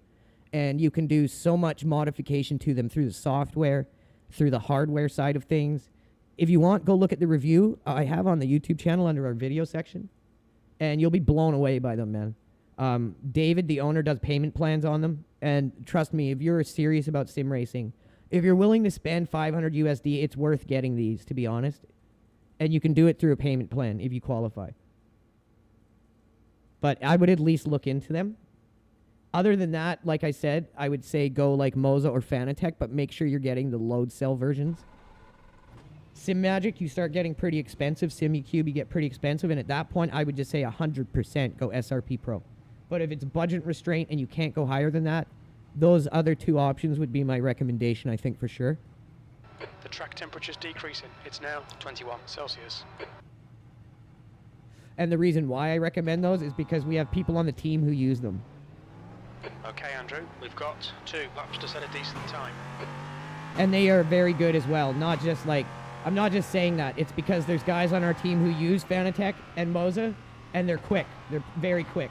and you can do so much modification to them through the software, through the hardware side of things. If you want, go look at the review I have on the YouTube channel under our video section, and you'll be blown away by them, man. David, the owner, does payment plans on them, and trust me, if you're serious about sim racing, if you're willing to spend 500 USD, it's worth getting these, to be honest. And you can do it through a payment plan if you qualify. But I would at least look into them. Other than that, like I said, I would say go like Moza or Fanatec, but make sure you're getting the load cell versions. SimMagic, you start getting pretty expensive. SimEcube, you get pretty expensive. And at that point, I would just say 100% go SRP-PRO. But if it's budget restraint and you can't go higher than that, those other 2 options would be my recommendation, I think, for sure. The track temperature's decreasing. It's now 21 Celsius. And the reason why I recommend those is because we have people on the team who use them. Okay, Andrew, we've got 2 laps to set a decent time. And they are very good as well. Not just like, I'm not just saying that. It's because there's guys on our team who use Fanatec and Moza, and they're quick. They're very quick.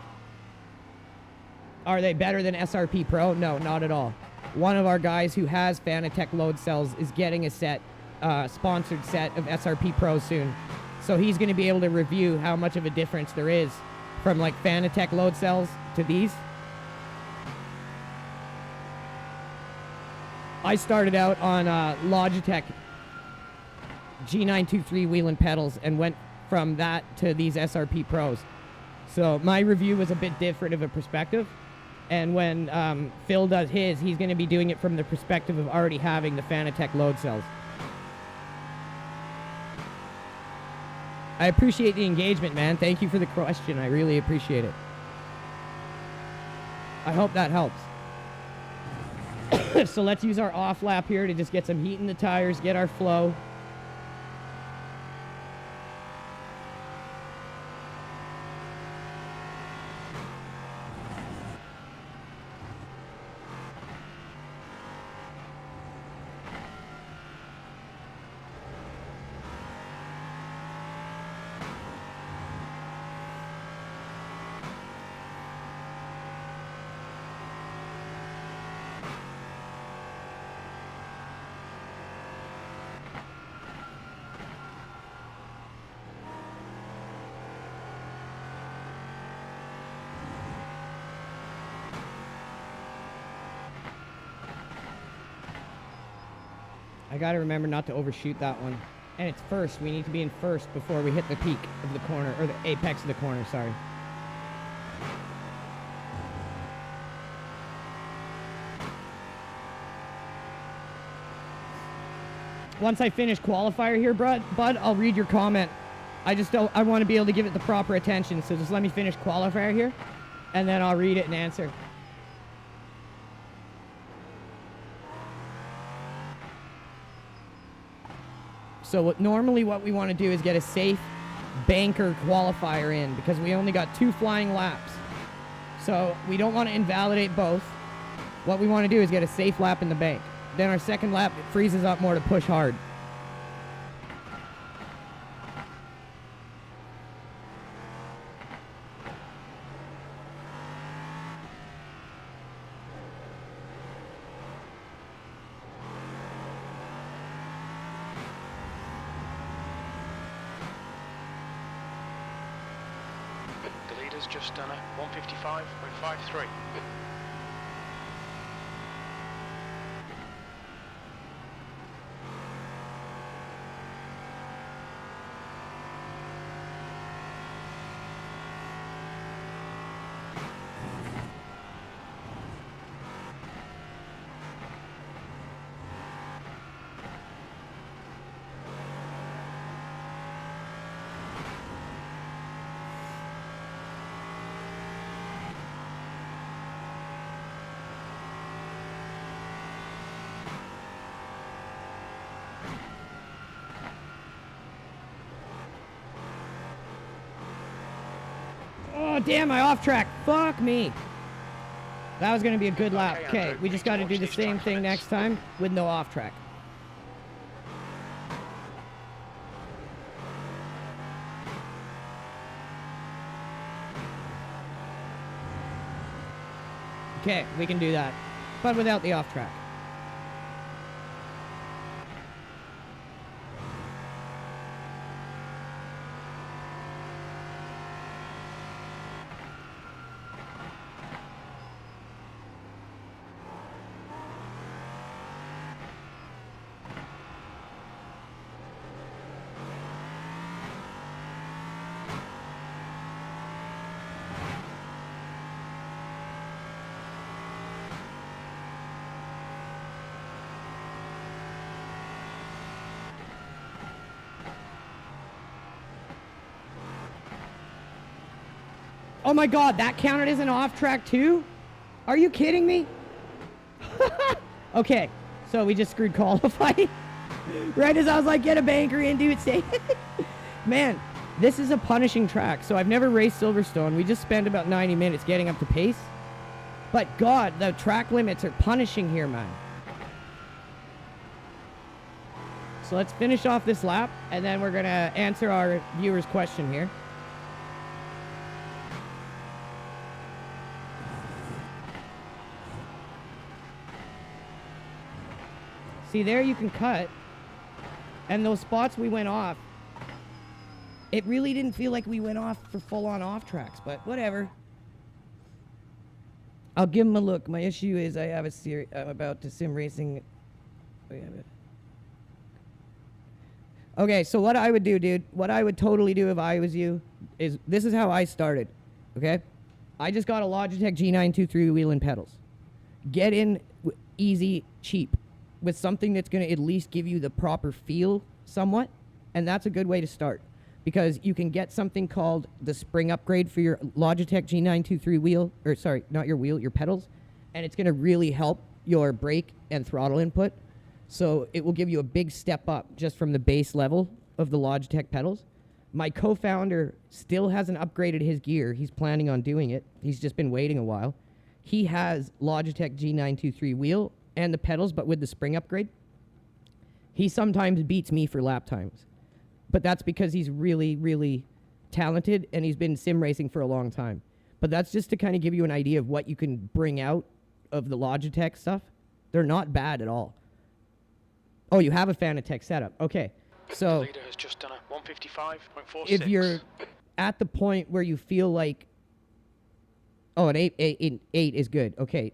Are they better than SRP-PRO? No, not at all. One of our guys who has Fanatec load cells is getting a set, sponsored set of SRP-PRO soon. So he's going to be able to review how much of a difference there is from like Fanatec load cells to these. I started out on Logitech G923 wheel and pedals and went from that to these SRP-PROs. So my review was a bit different of a perspective. And when Phil does his, he's going to be doing it from the perspective of already having the Fanatec load cells. I appreciate the engagement, man. Thank you for the question. I really appreciate it. I hope that helps. So let's use our off lap here to just get some heat in the tires, get our flow. I gotta remember not to overshoot that one. And it's first. We need to be in first before we hit the peak of the corner, or the apex of the corner, sorry. Once I finish qualifier here, Bud, I'll read your comment. I want to be able to give it the proper attention, so just let me finish qualifier here, and then I'll read it and answer. So normally what we want to do is get a safe banker qualifier in, because we only got 2 flying laps. So we don't want to invalidate both. What we want to do is get a safe lap in the bank. Then our second lap, it frees us up more to push hard. The leader's just done a 155.53. Oh, damn, I off track. Fuck me. That was going to be a good lap. Okay, Andrew, we just we got need to to do the watch these same track thing limits. next time with no off track. Okay, we can do that, but without the off track. Oh my god, that counted as an off track too? Are you kidding me? Okay, so we just screwed qualifying. Right as I was like, get a banker in, do it safe. Man, this is a punishing track. So I've never raced Silverstone. We just spent about 90 minutes getting up to pace. But god, the track limits are punishing here, man. So let's finish off this lap, and then we're gonna answer our viewer's question here. See, there you can cut. And those spots we went off, it really didn't feel like we went off for full-on off tracks, but whatever. I'll give him a look. My issue is I have a series about to sim racing. Okay, so what I would do, dude, what I would totally do if I was you, is this is how I started, okay? I just got a Logitech G923 wheel and pedals. Get in easy, cheap, with something that's going to at least give you the proper feel somewhat, and that's a good way to start, because you can get something called the spring upgrade for your Logitech G923 wheel, or sorry, not your wheel, your pedals, and it's going to really help your brake and throttle input. So it will give you a big step up just from the base level of the Logitech pedals. My co-founder still hasn't upgraded his gear. He's planning on doing it. He's just been waiting a while. He has Logitech G923 wheel and the pedals, but with the spring upgrade. He sometimes beats me for lap times, but that's because he's really, really talented and he's been sim racing for a long time. But that's just to kind of give you an idea of what you can bring out of the Logitech stuff. They're not bad at all. Oh, you have a Fanatec setup. Okay. So The leader has just done a 155.46. if you're at the point where you feel like, oh, an 8 is good. Okay.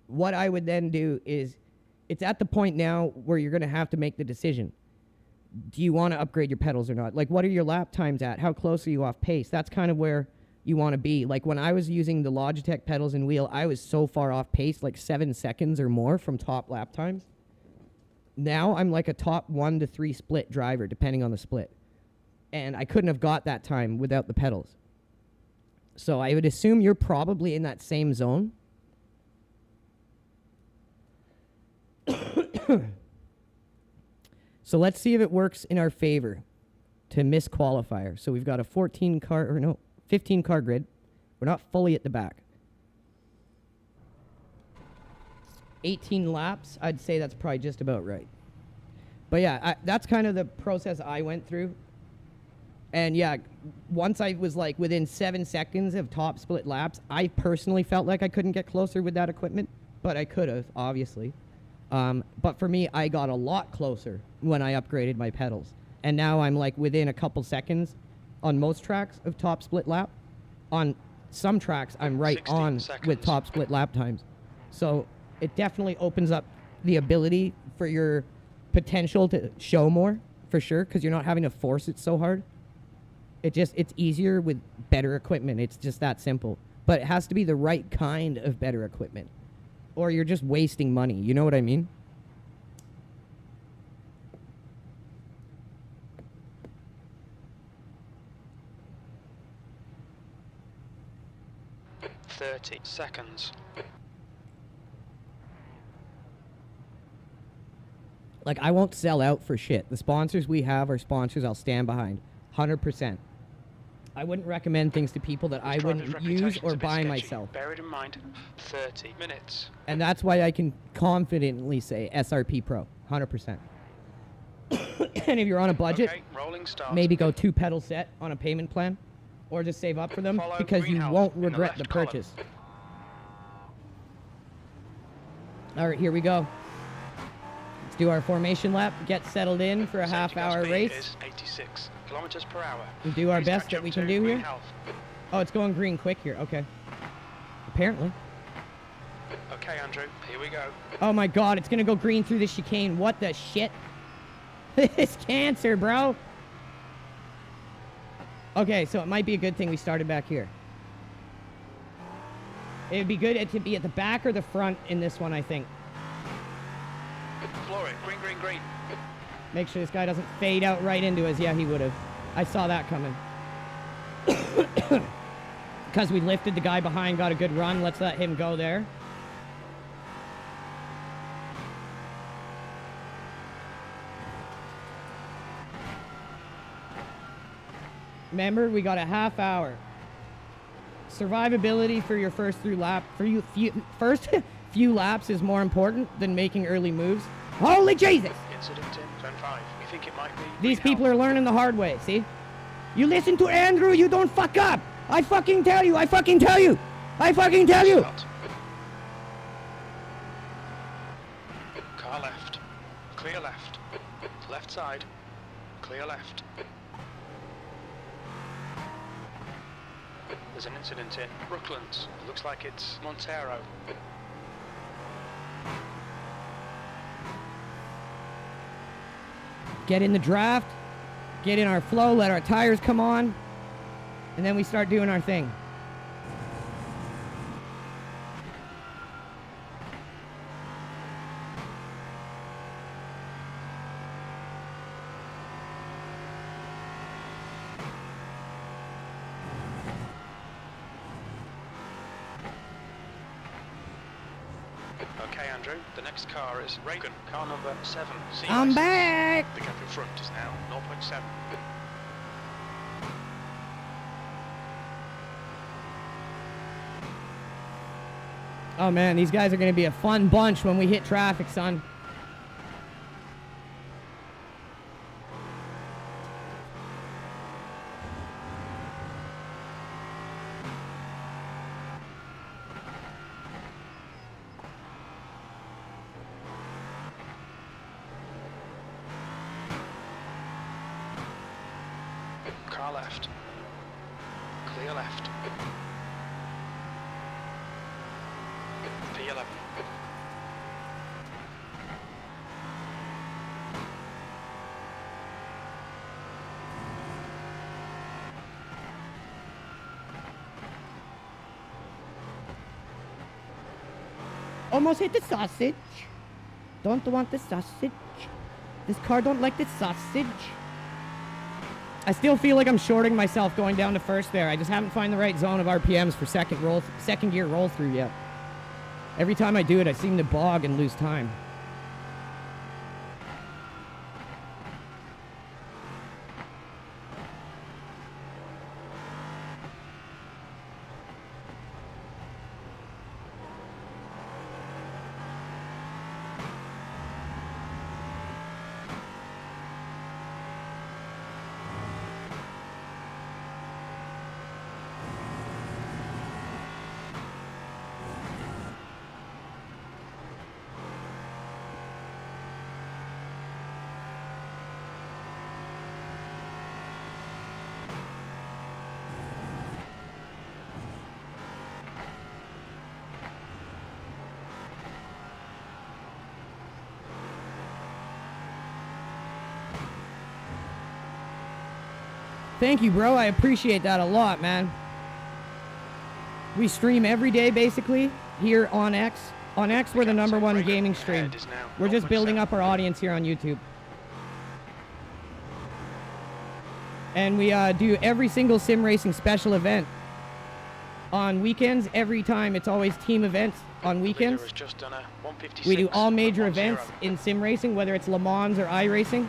What I would then do is, it's at the point now where you're going to have to make the decision. do you want to upgrade your pedals or not? Like, what are your lap times at? How close are you off pace? That's kind of where you want to be. Like, when I was using the Logitech pedals and wheel, I was so far off pace, like 7 seconds or more from top lap times. Now I'm like a top 1 to 3 split driver, depending on the split. And I couldn't have got that time without the pedals. So I would assume you're probably in that same zone. So let's see if it works in our favor to miss qualifier. So we've got a 15 car grid. We're not fully at the back. 18 laps, I'd say that's probably just about right. But yeah, that's kind of the process I went through. And yeah, once I was like within 7 seconds of top split laps, I personally felt like I couldn't get closer with that equipment, but I could have, obviously. But for me, I got a lot closer when I upgraded my pedals. And now I'm like within a couple seconds on most tracks of top split lap. On some tracks, I'm right on with top split lap times. So it definitely opens up the ability for your potential to show more, for sure, because you're not having to force it so hard. It's easier with better equipment. It's just that simple. But it has to be the right kind of better equipment, or you're just wasting money. You know what I mean? "30 seconds. Like, I won't sell out for shit. The sponsors we have are sponsors I'll stand behind. 100%. I wouldn't recommend things to people that I wouldn't use or buy myself. Bear it in mind, 30 minutes. And that's why I can confidently say SRP-PRO. 100%. And if you're on a budget, Okay, rolling start. maybe go 2 pedal set on a payment plan, or just save up for them, Follow because you greenhouse won't in the regret left the column. purchase. All right, here we go. Let's do our formation lap, get settled in for a half-hour Speed race. is 86 kilometers per hour. We'll do our Please best catch that up we to can do here. greenhouse. Oh, it's going green quick here. Okay. Apparently. Okay, Andrew, here we go. Oh my god, it's gonna go green through the chicane. What the shit? It's cancer, bro. Okay, so it might be a good thing we started back here. It would be good to be at the back or the front in this one, I think. Floor it, green, green, green. Make sure this guy doesn't fade out right into us. Yeah, he would have. I saw that coming. Because we lifted the guy behind, got a good run. Let's let him go there. Remember, we got a half hour. Survivability for your first first few laps is more important than making early moves. Holy Jesus! Incident in turn 5. We think it might be. These people are learning the hard way, see? You listen to Andrew, you don't fuck up! I fucking tell you, I fucking tell you! I fucking tell you! Car left. Clear left. Left side. Clear left. There's an incident in Brooklands. Looks like it's Montero. Get in the draft, get in our flow, let our tires come on, and then we start doing our thing. Okay, Andrew, the next car is Reagan, car number 7. I'm back! The gap in front is now 0.7. Oh man, these guys are gonna be a fun bunch when we hit traffic, son. Car left. Clear left. P11. Almost hit the sausage. Don't want the sausage. This car don't like the sausage. I still feel like I'm shorting myself going down to first there. I just haven't found the right zone of RPMs for second gear roll through yet. Every time I do it, I seem to bog and lose time. Thank you, bro. I appreciate that a lot, man. We stream every day, basically, here on X. On X, we're the #1 gaming stream. We're just building up our audience here on YouTube. And we do every single sim racing special event. On weekends, every time, it's always team events on weekends. We do all major events in sim racing, whether it's Le Mans or iRacing.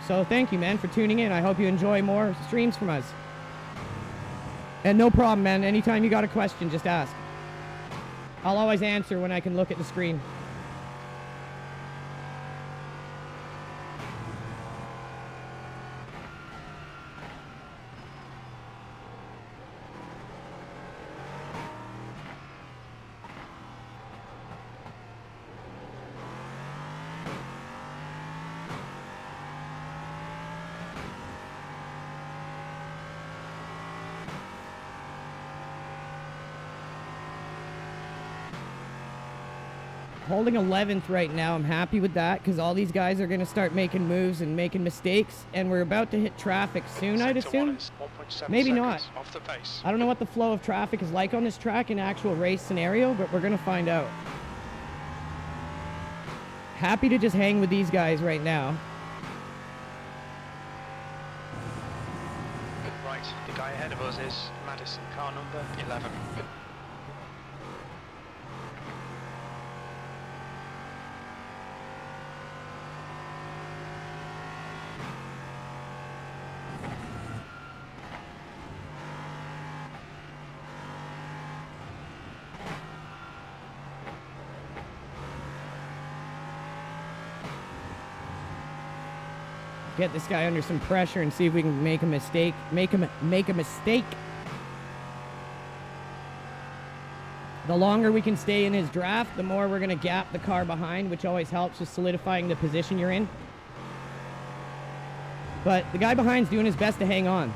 So thank you, man, for tuning in. I hope you enjoy more streams from us. And no problem, man. Anytime you got a question, just ask. I'll always answer when I can look at the screen. Holding 11th right now. I'm happy with that because all these guys are going to start making moves and making mistakes, and we're about to hit traffic soon, I'd assume. Maybe not. I don't know what the flow of traffic is like on this track in actual race scenario, but we're going to find out. Happy to just hang with these guys right now. Right, the guy ahead of us is Madison, car number 11. Get this guy under some pressure and see if we can make a mistake. Make a mistake. The longer we can stay in his draft, the more we're going to gap the car behind, which always helps with solidifying the position you're in. But the guy behind's doing his best to hang on.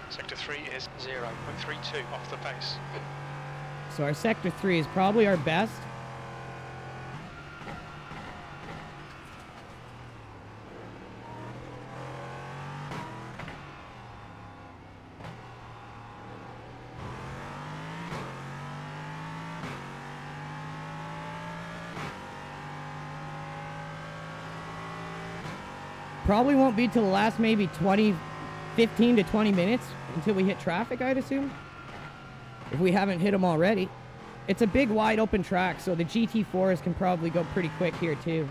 Sector 3 is 0.32 off the pace. So our Sector 3 is probably our best. Probably won't be till the last maybe 15 to 20 minutes until we hit traffic, I'd assume. If we haven't hit them already. It's a big wide open track, so the GT4s can probably go pretty quick here too.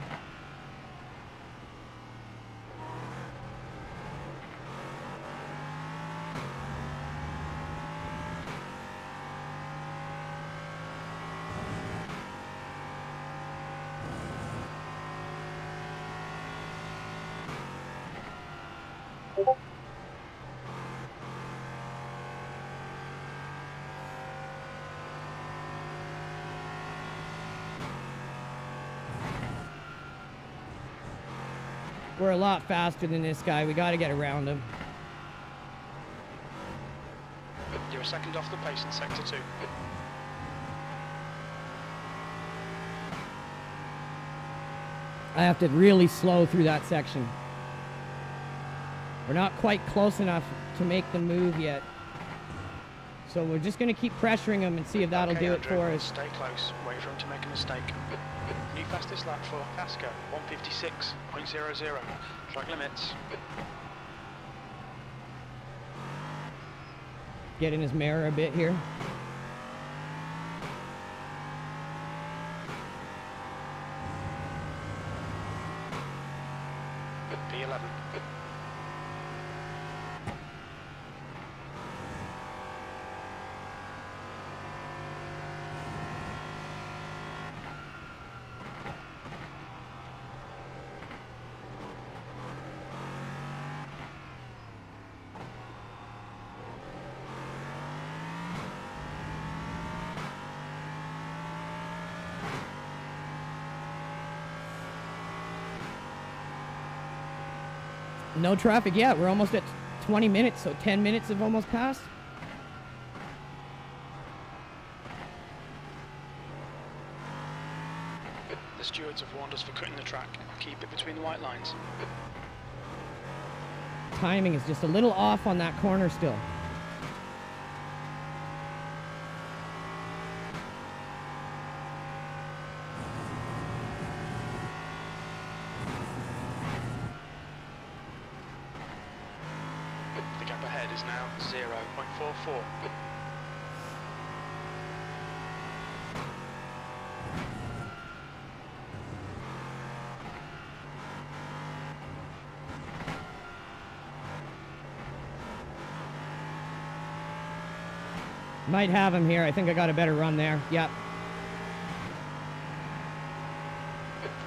We're a lot faster than this guy. We got to get around him. second off the pace in sector 2. I have to really slow through that section. We're not quite close enough to make the move yet. So we're just going to keep pressuring him and see if that'll do it Andrew, for us. Stay close. Wait for him to make a mistake. New fastest lap for Pasco, 156.00. Track limits. Get in his mirror a bit here. P11. No traffic yet. We're almost at 20 minutes, so 10 minutes have almost passed. The stewards have warned us for cutting the track. Keep it between the white lines. Timing is just a little off on that corner still. The gap ahead is now 0.44. Might have him here. I think I got a better run there. Yep.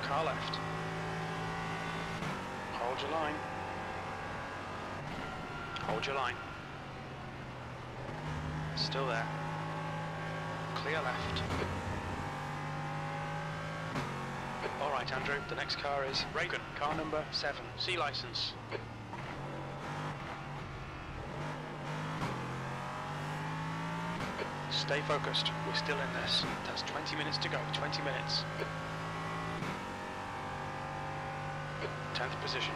Car left. Hold your line. Hold your line. Still there. Clear left. All right, Andrew. The next car is Reagan. Car number 7. C license. Stay focused. We're still in this. That's 20 minutes to go. 20 minutes. 10th position.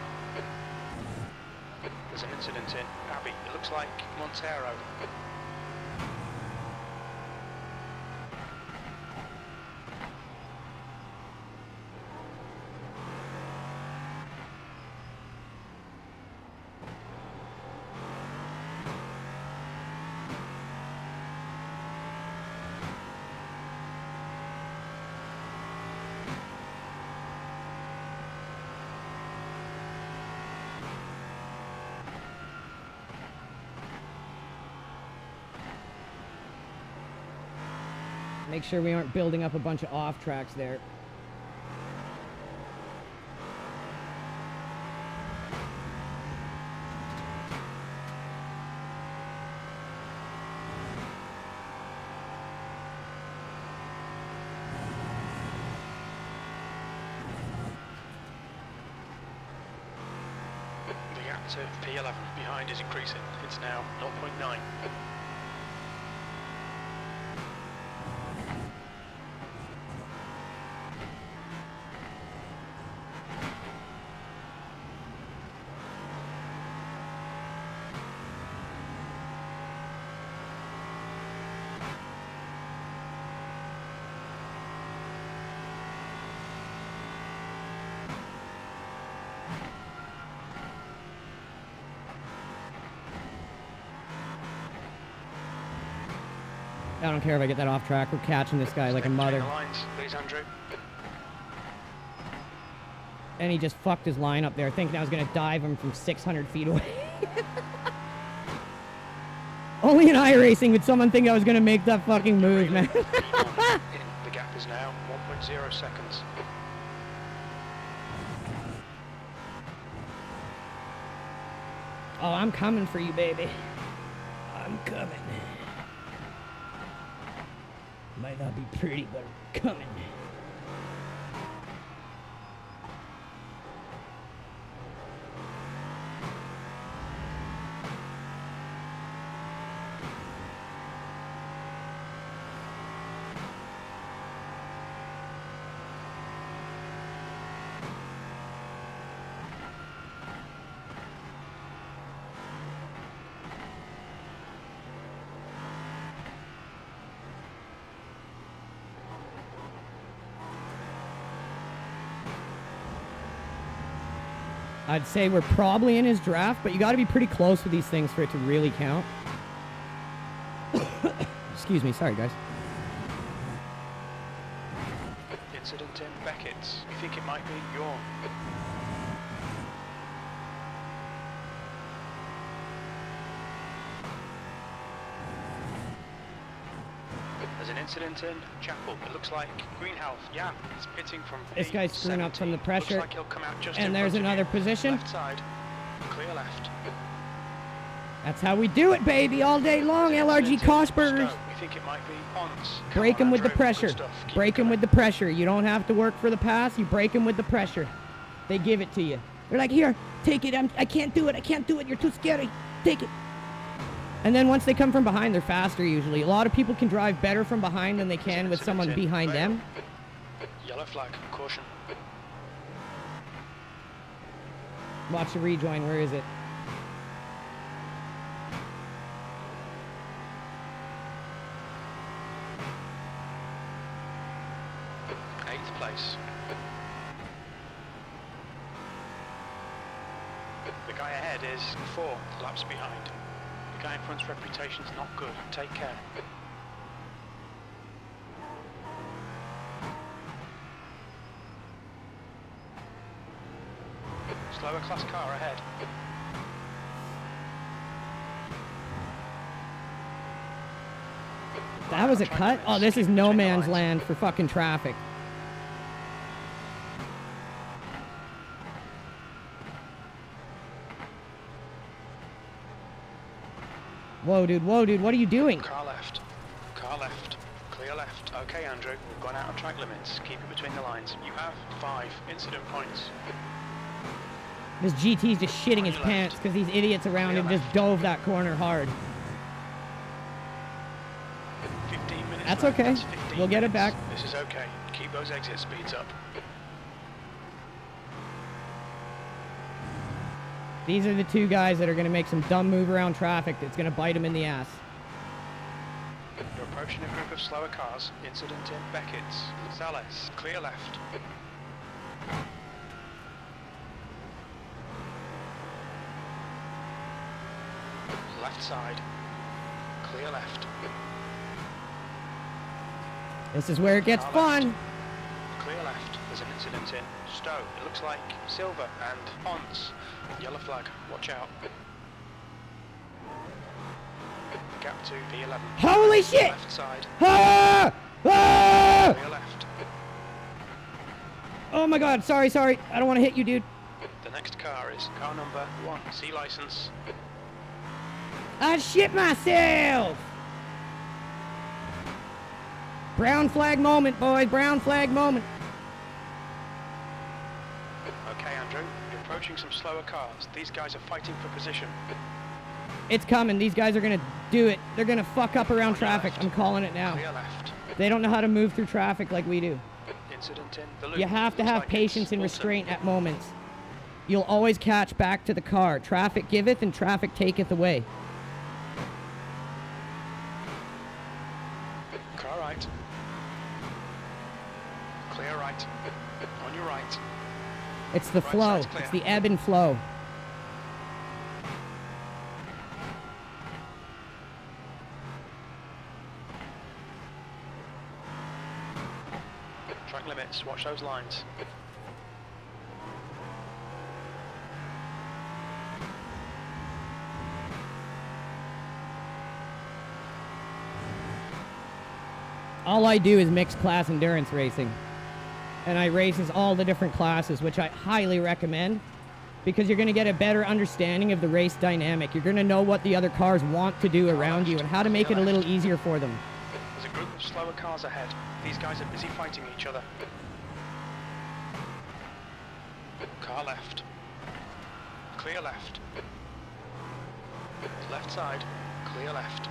There's an incident in Abbey. It looks like Montero. Make sure we aren't building up a bunch of off tracks there. The gap to P11 behind is increasing. It's now 0.9. I don't care if I get that off track. We're catching this guy like a Stay between mother. the lines, please, Andrew. And he just fucked his line up there, thinking I was going to dive him from 600 feet away. Only in Iracing would someone think I was going to make that fucking move, man. The gap is now 1.0 seconds. Oh, I'm coming for you, baby. I'm coming. Might not be pretty, but I'm coming. I'd say we're probably in his draft, but you got to be pretty close with these things for it to really count. Excuse me. Sorry, guys. Incident in Beckett's. You think it might be your... There's an incident in Chapel. It looks like Greenhouse. Yeah, it's pitting from This guy's screwing up from the pressure. Looks like he'll come out just And in there's front of another you. position. Left side. Clear left. That's how we do it, baby, all day long, LRG Cosburgers. You think it might be Ons? Break him with the Andrew. pressure. Good stuff. Keep Break it him coming. with the pressure. You don't have to work for the pass. You break him with the pressure. They give it to you. They're like, here, take it. I can't do it. I can't do it. You're too scary. Take it. And then once they come from behind, they're faster usually. A lot of people can drive better from behind than they can with someone behind them. Yellow flag. Caution. Watch the rejoin. Where is it? Eighth place. The guy ahead is 4 laps behind. The guy in front's reputation's not good. Take care. Slower class car ahead. That was a cut? Oh, this is no man's land for fucking traffic. Whoa, dude, what are you doing? Car left. Car left. Clear left. Okay, Andrew, we've gone out of track limits. Keep it between the lines. You have 5 incident points. This GT's just shitting his pants because these idiots around him just dove that corner hard. 15 minutes That's left. okay. That's 15 We'll get it minutes. back. This is okay. Keep those exit speeds up. These are the 2 guys that are going to make some dumb move around traffic that's going to bite them in the ass. You're approaching a group of slower cars. Incident in Beckett's. Salas, clear left. Left side. Clear left. This is where it gets Car fun. left. Clear left. There's an incident in Stowe. It looks like Silver and Ons. Yellow flag. Watch out. Gap to P11. Holy shit! Left side. Ah! Ah! Clear left. Oh my god, sorry. I don't want to hit you, dude. The next car is car number 1. C license. I shit myself! Brown flag moment, boys. Brown flag moment. Okay, Andrew. You're approaching some slower cars. These guys are fighting for position. It's coming. These guys are going to do it. They're going to fuck up around traffic. I'm calling it now. Clear left. They don't know how to move through traffic like we do. Incident in the loop. You have to Looks have like patience it's and Wilson. restraint at moments. You'll always catch back to the car. Traffic giveth and traffic taketh away. Car right. Clear right. On your right. It's the Right flow. side's clear. It's the ebb and flow. Track limits. Watch those lines. All I do is mixed class endurance racing. And I races all the different classes, which I highly recommend because you're going to get a better understanding of the race dynamic. You're going to know what the other cars want to do around you and how to make it a little easier for them. There's a group of slower cars ahead. These guys are busy fighting each other. Car left. Clear left. Left side. Clear left.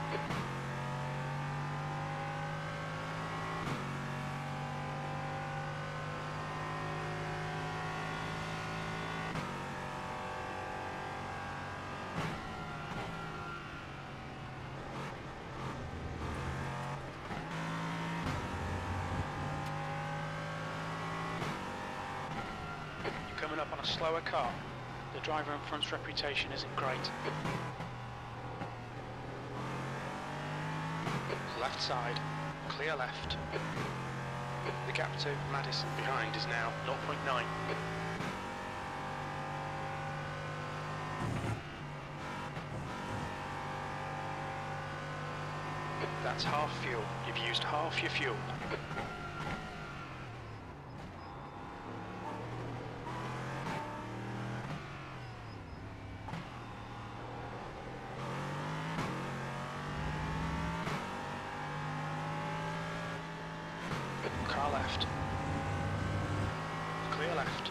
You're coming up on a slower car. The driver in front's reputation isn't great. Left side, clear left. The gap to Madison behind is now 0.9. That's half fuel. You've used half your fuel. Car left. Clear left.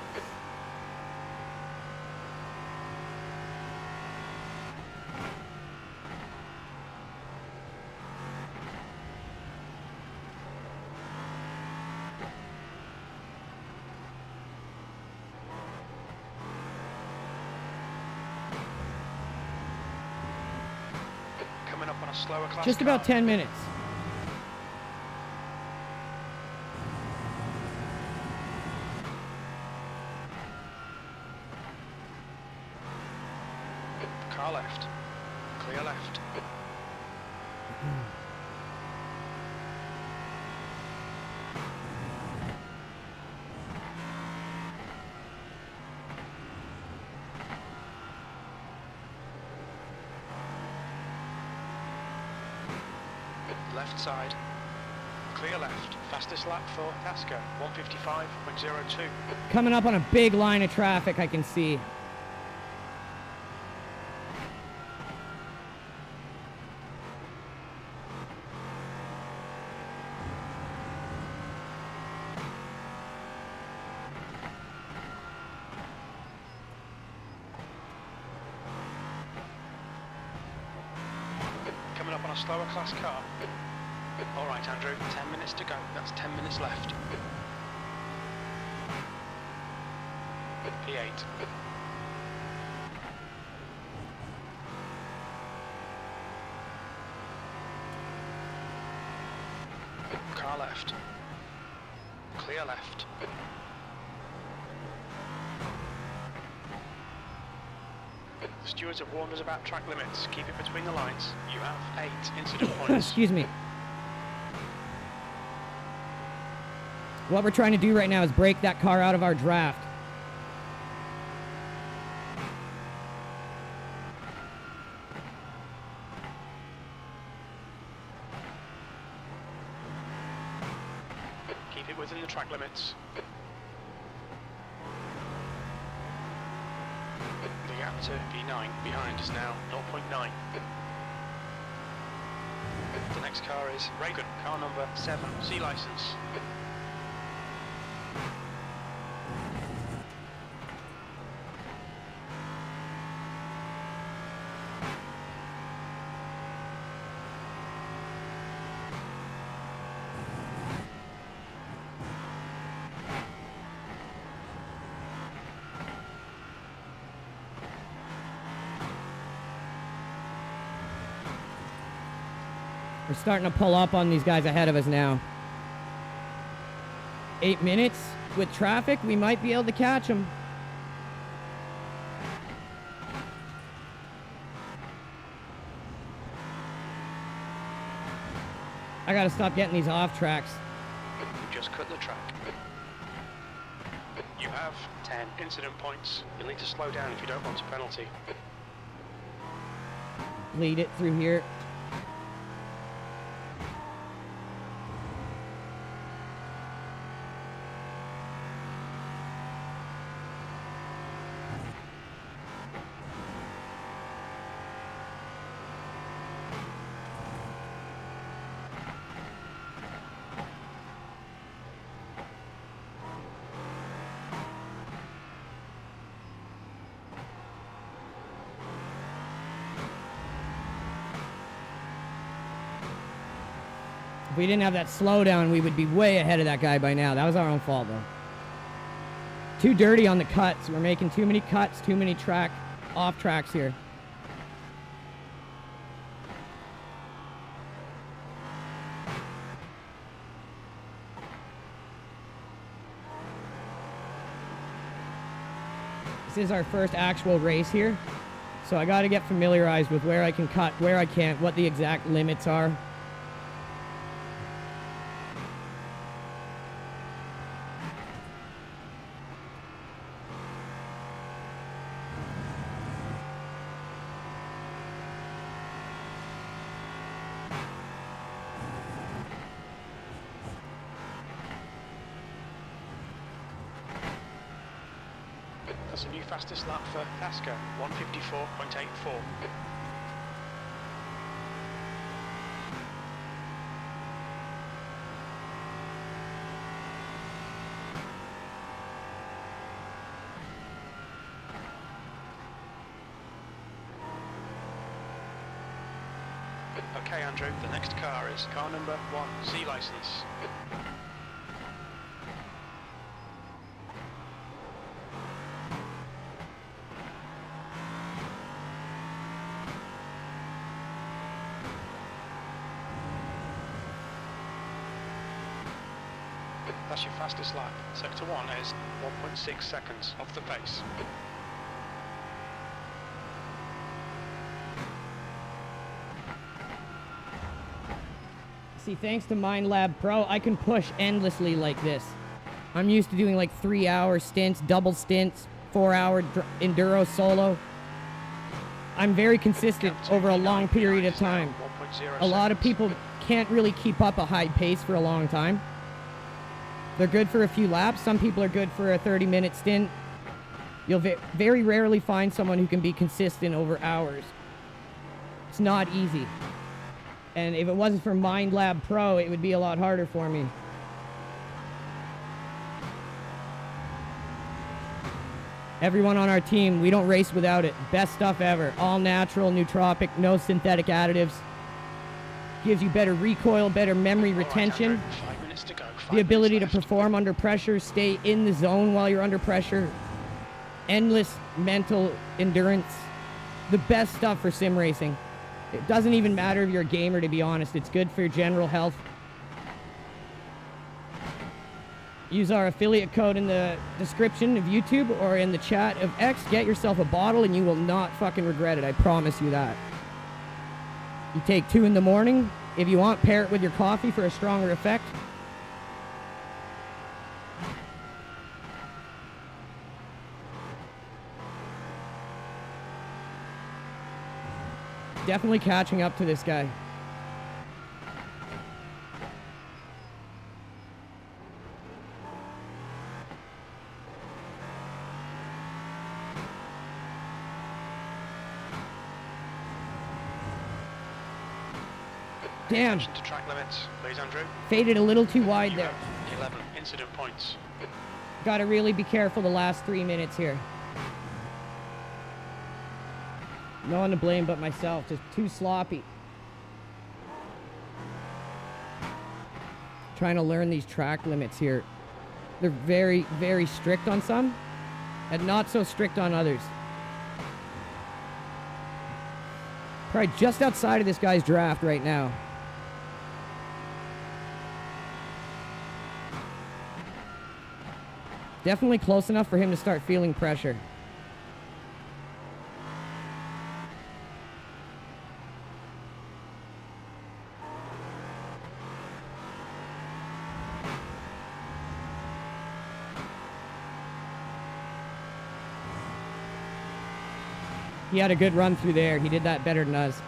Coming up on a slower class Just car. about 10 minutes. Car left. Clear left. Left side. Clear left. Fastest lap for Casco. 155.02. Coming up on a big line of traffic, I can see. Coming up on a slower class car. All right, Andrew, 10 minutes to go. That's 10 minutes left. P8. Car left. Clear left. The stewards have warned us about track limits. Keep it between the lines. You have 8 incident points. Excuse me. What we're trying to do right now is break that car out of our draft. Keep it within the track limits. The gap to P9 behind is now 0.9. The next car is Reagan, car number 7, C license. We're starting to pull up on these guys ahead of us now. 8 minutes with traffic, we might be able to catch them. I gotta stop getting these off tracks. You just cut the track. You have 10 incident points. You'll need to slow down if you don't want a penalty. Bleed it through here. If we didn't have that slowdown, we would be way ahead of that guy by now. That was our own fault, though. Too dirty on the cuts. We're making too many cuts, too many off tracks here. This is our first actual race here, so I got to get familiarized with where I can cut, where I can't, what the exact limits are. That's a new fastest lap for Casco, 154.84. Okay, Andrew, the next car is car number 1, C license. That's your fastest lap. Sector 1 is 1.6 seconds off the pace. See, thanks to MindLab-Pro, I can push endlessly like this. I'm used to doing like 3-hour stints, double stints, 4-hour enduro solo. I'm very consistent over a long period of time. A lot of people can't really keep up a high pace for a long time. They're good for a few laps. Some people are good for a 30-minute stint. You'll very rarely find someone who can be consistent over hours. It's not easy. And if it wasn't for MindLab-Pro, it would be a lot harder for me. Everyone on our team, we don't race without it. Best stuff ever. All natural, nootropic, no synthetic additives. Gives you better recoil, better memory retention. Right, Andrew, 5 minutes to go. The ability to perform under pressure, stay in the zone while you're under pressure. Endless mental endurance. The best stuff for sim racing. It doesn't even matter if you're a gamer, to be honest. It's good for your general health. Use our affiliate code in the description of YouTube or in the chat of X. Get yourself a bottle and you will not fucking regret it. I promise you that. You take 2 in the morning. If you want, pair it with your coffee for a stronger effect. Definitely catching up to this guy. Damn. Attention to track limits, please, Andrew. Faded a little too wide You there. have 11 incident points. Gotta really be careful the last 3 minutes here. No one to blame but myself, just too sloppy. Trying to learn these track limits here. They're very, very strict on some, and not so strict on others. Probably just outside of this guy's draft right now. Definitely close enough for him to start feeling pressure. He had a good run through there. He did that better than us.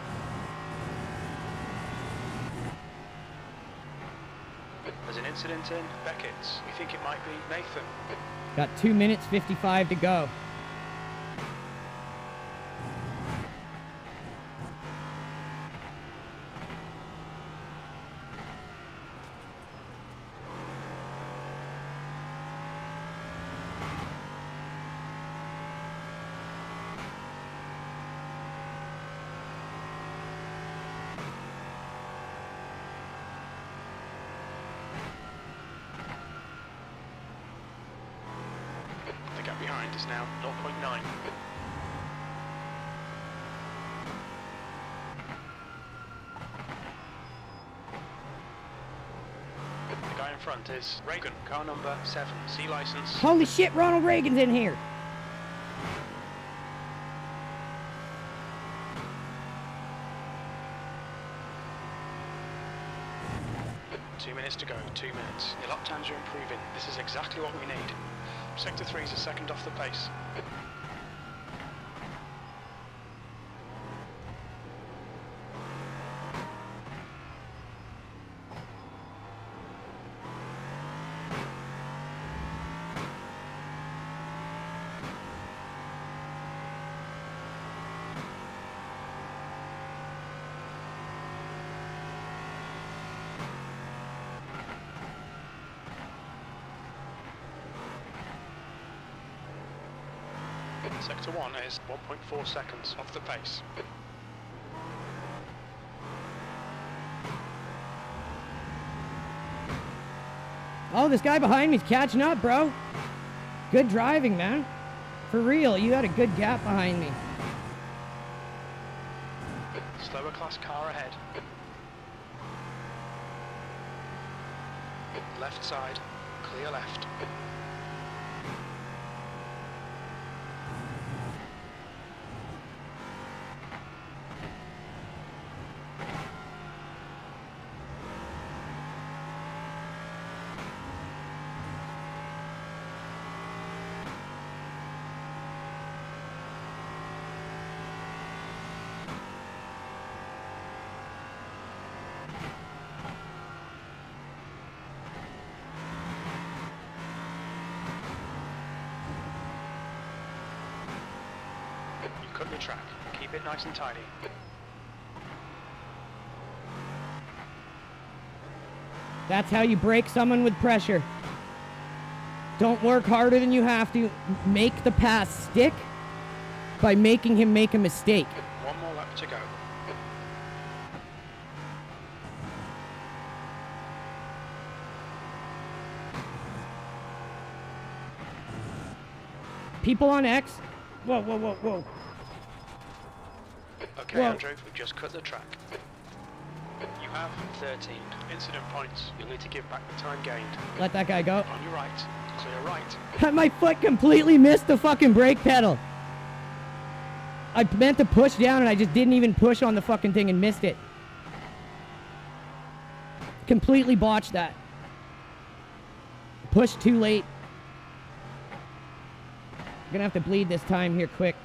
There's an incident in Beckett's. We think it might be Nathan. Got 2 minutes 55 to go. The gap behind is now 0.9. The guy in front is Reagan, car number 7, C license. Holy shit, Ronald Reagan's in here. 2 minutes to go, 2 minutes. Your lap times are improving. This is exactly what we need. Sector 3 is a second off the pace. Sector 1 is 1.4 seconds off the pace. Oh, this guy behind me's catching up, bro. Good driving, man. For real, you had a good gap behind me. Slower class car ahead. Left side, clear left. Cut the track. Keep it nice and tidy. That's how you break someone with pressure. Don't work harder than you have to. Make the pass stick by making him make a mistake. One more lap to go. People on X. Whoa, whoa, whoa, whoa. Okay, Whoa. Andrew, we've just cut the track. You have 13 incident points. You'll need to give back the time gained. Let that guy go. On your right, clear right. My foot completely missed the fucking brake pedal. I meant to push down and I just didn't even push on the fucking thing and missed it. Completely botched that. Pushed too late. Gonna have to bleed this time here quick.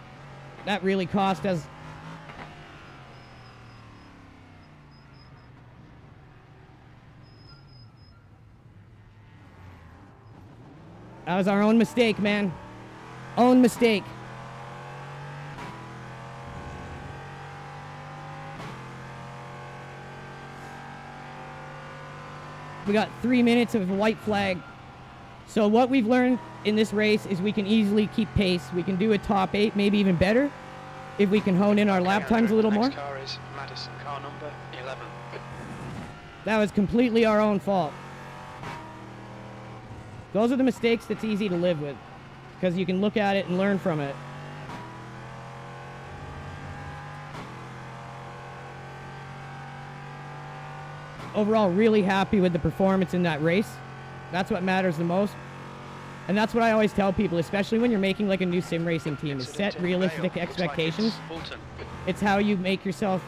That really cost us. That was our own mistake, man. Own mistake. We got 3 minutes of a white flag. So what we've learned in this race is we can easily keep pace. We can do a top 8, maybe even better, if we can hone in our lap times a little more. Next car is Madison, car number 11. That was completely our own fault. Those are the mistakes that's easy to live with, because you can look at it and learn from it. Overall, really happy with the performance in that race. That's what matters the most. And that's what I always tell people, especially when you're making like a new sim racing team, is set realistic expectations. It's how you make yourself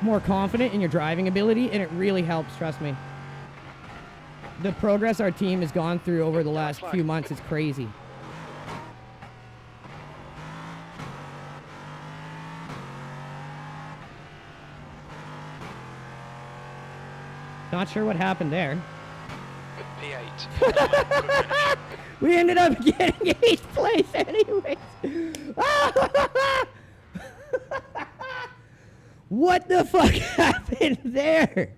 more confident in your driving ability, and it really helps, trust me. The progress our team has gone through over the last few months is crazy. Not sure what happened there. P8. We ended up getting 8th place anyways. What the fuck happened there?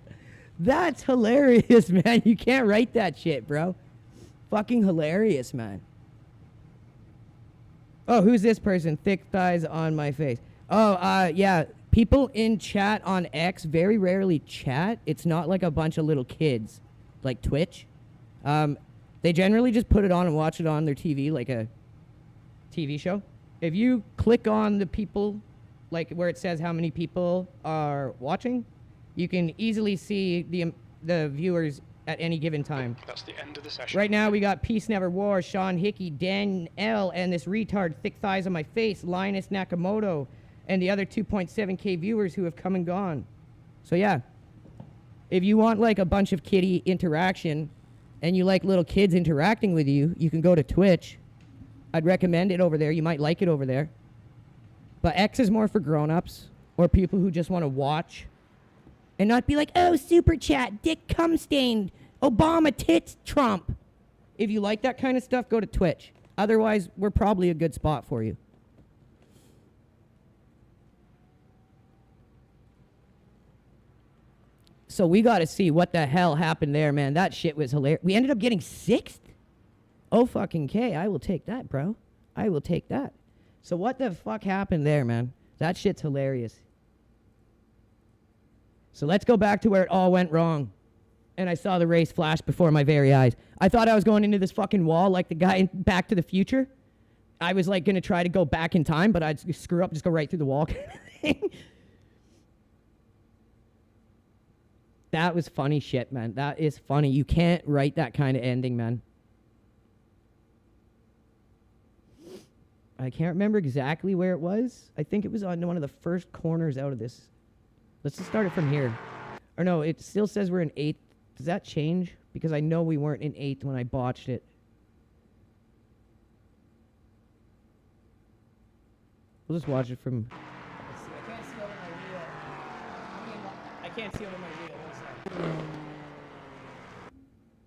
That's hilarious, man. You can't write that shit, bro. Fucking hilarious, man. Oh, who's this person? Thick thighs on my face. Oh, yeah. People in chat on X very rarely chat. It's not like a bunch of little kids, like Twitch. They generally just put it on and watch it on their TV, like a TV show. If you click on the people, like where it says how many people are watching, you can easily see the viewers at any given time. That's the end of the session. Right now we got Peace Never War, Sean Hickey, Dan L, and this retard Thick Thighs on my face, Linus Nakamoto, and the other 2.7K viewers who have come and gone. So yeah, If you want like a bunch of kitty interaction and you like little kids interacting with you, you can go to Twitch. I'd recommend it over there. You might like it over there. But X is more for grown-ups or people who just want to watch and not be like, oh, super chat, dick cum stained, Obama tits Trump. If you like that kind of stuff, go to Twitch. Otherwise, we're probably a good spot for you. So we got to see what the hell happened there, man. That shit was hilarious. We ended up getting 6th? Oh, fucking K. I will take that, bro. I will take that. So what the fuck happened there, man? That shit's hilarious. So let's go back to where it all went wrong. And I saw the race flash before my very eyes. I thought I was going into this fucking wall like the guy in Back to the Future. I was like going to try to go back in time, but I'd screw up, just go right through the wall. That was funny shit, man. That is funny. You can't write that kind of ending, man. I can't remember exactly where it was. I think it was on one of the first corners out of this. Let's just start it from here. Or no, it still says we're in 8th. Does that change? Because I know we weren't in 8th when I botched it. We'll just watch it from... I can't see over my wheel. I can't see over my wheel.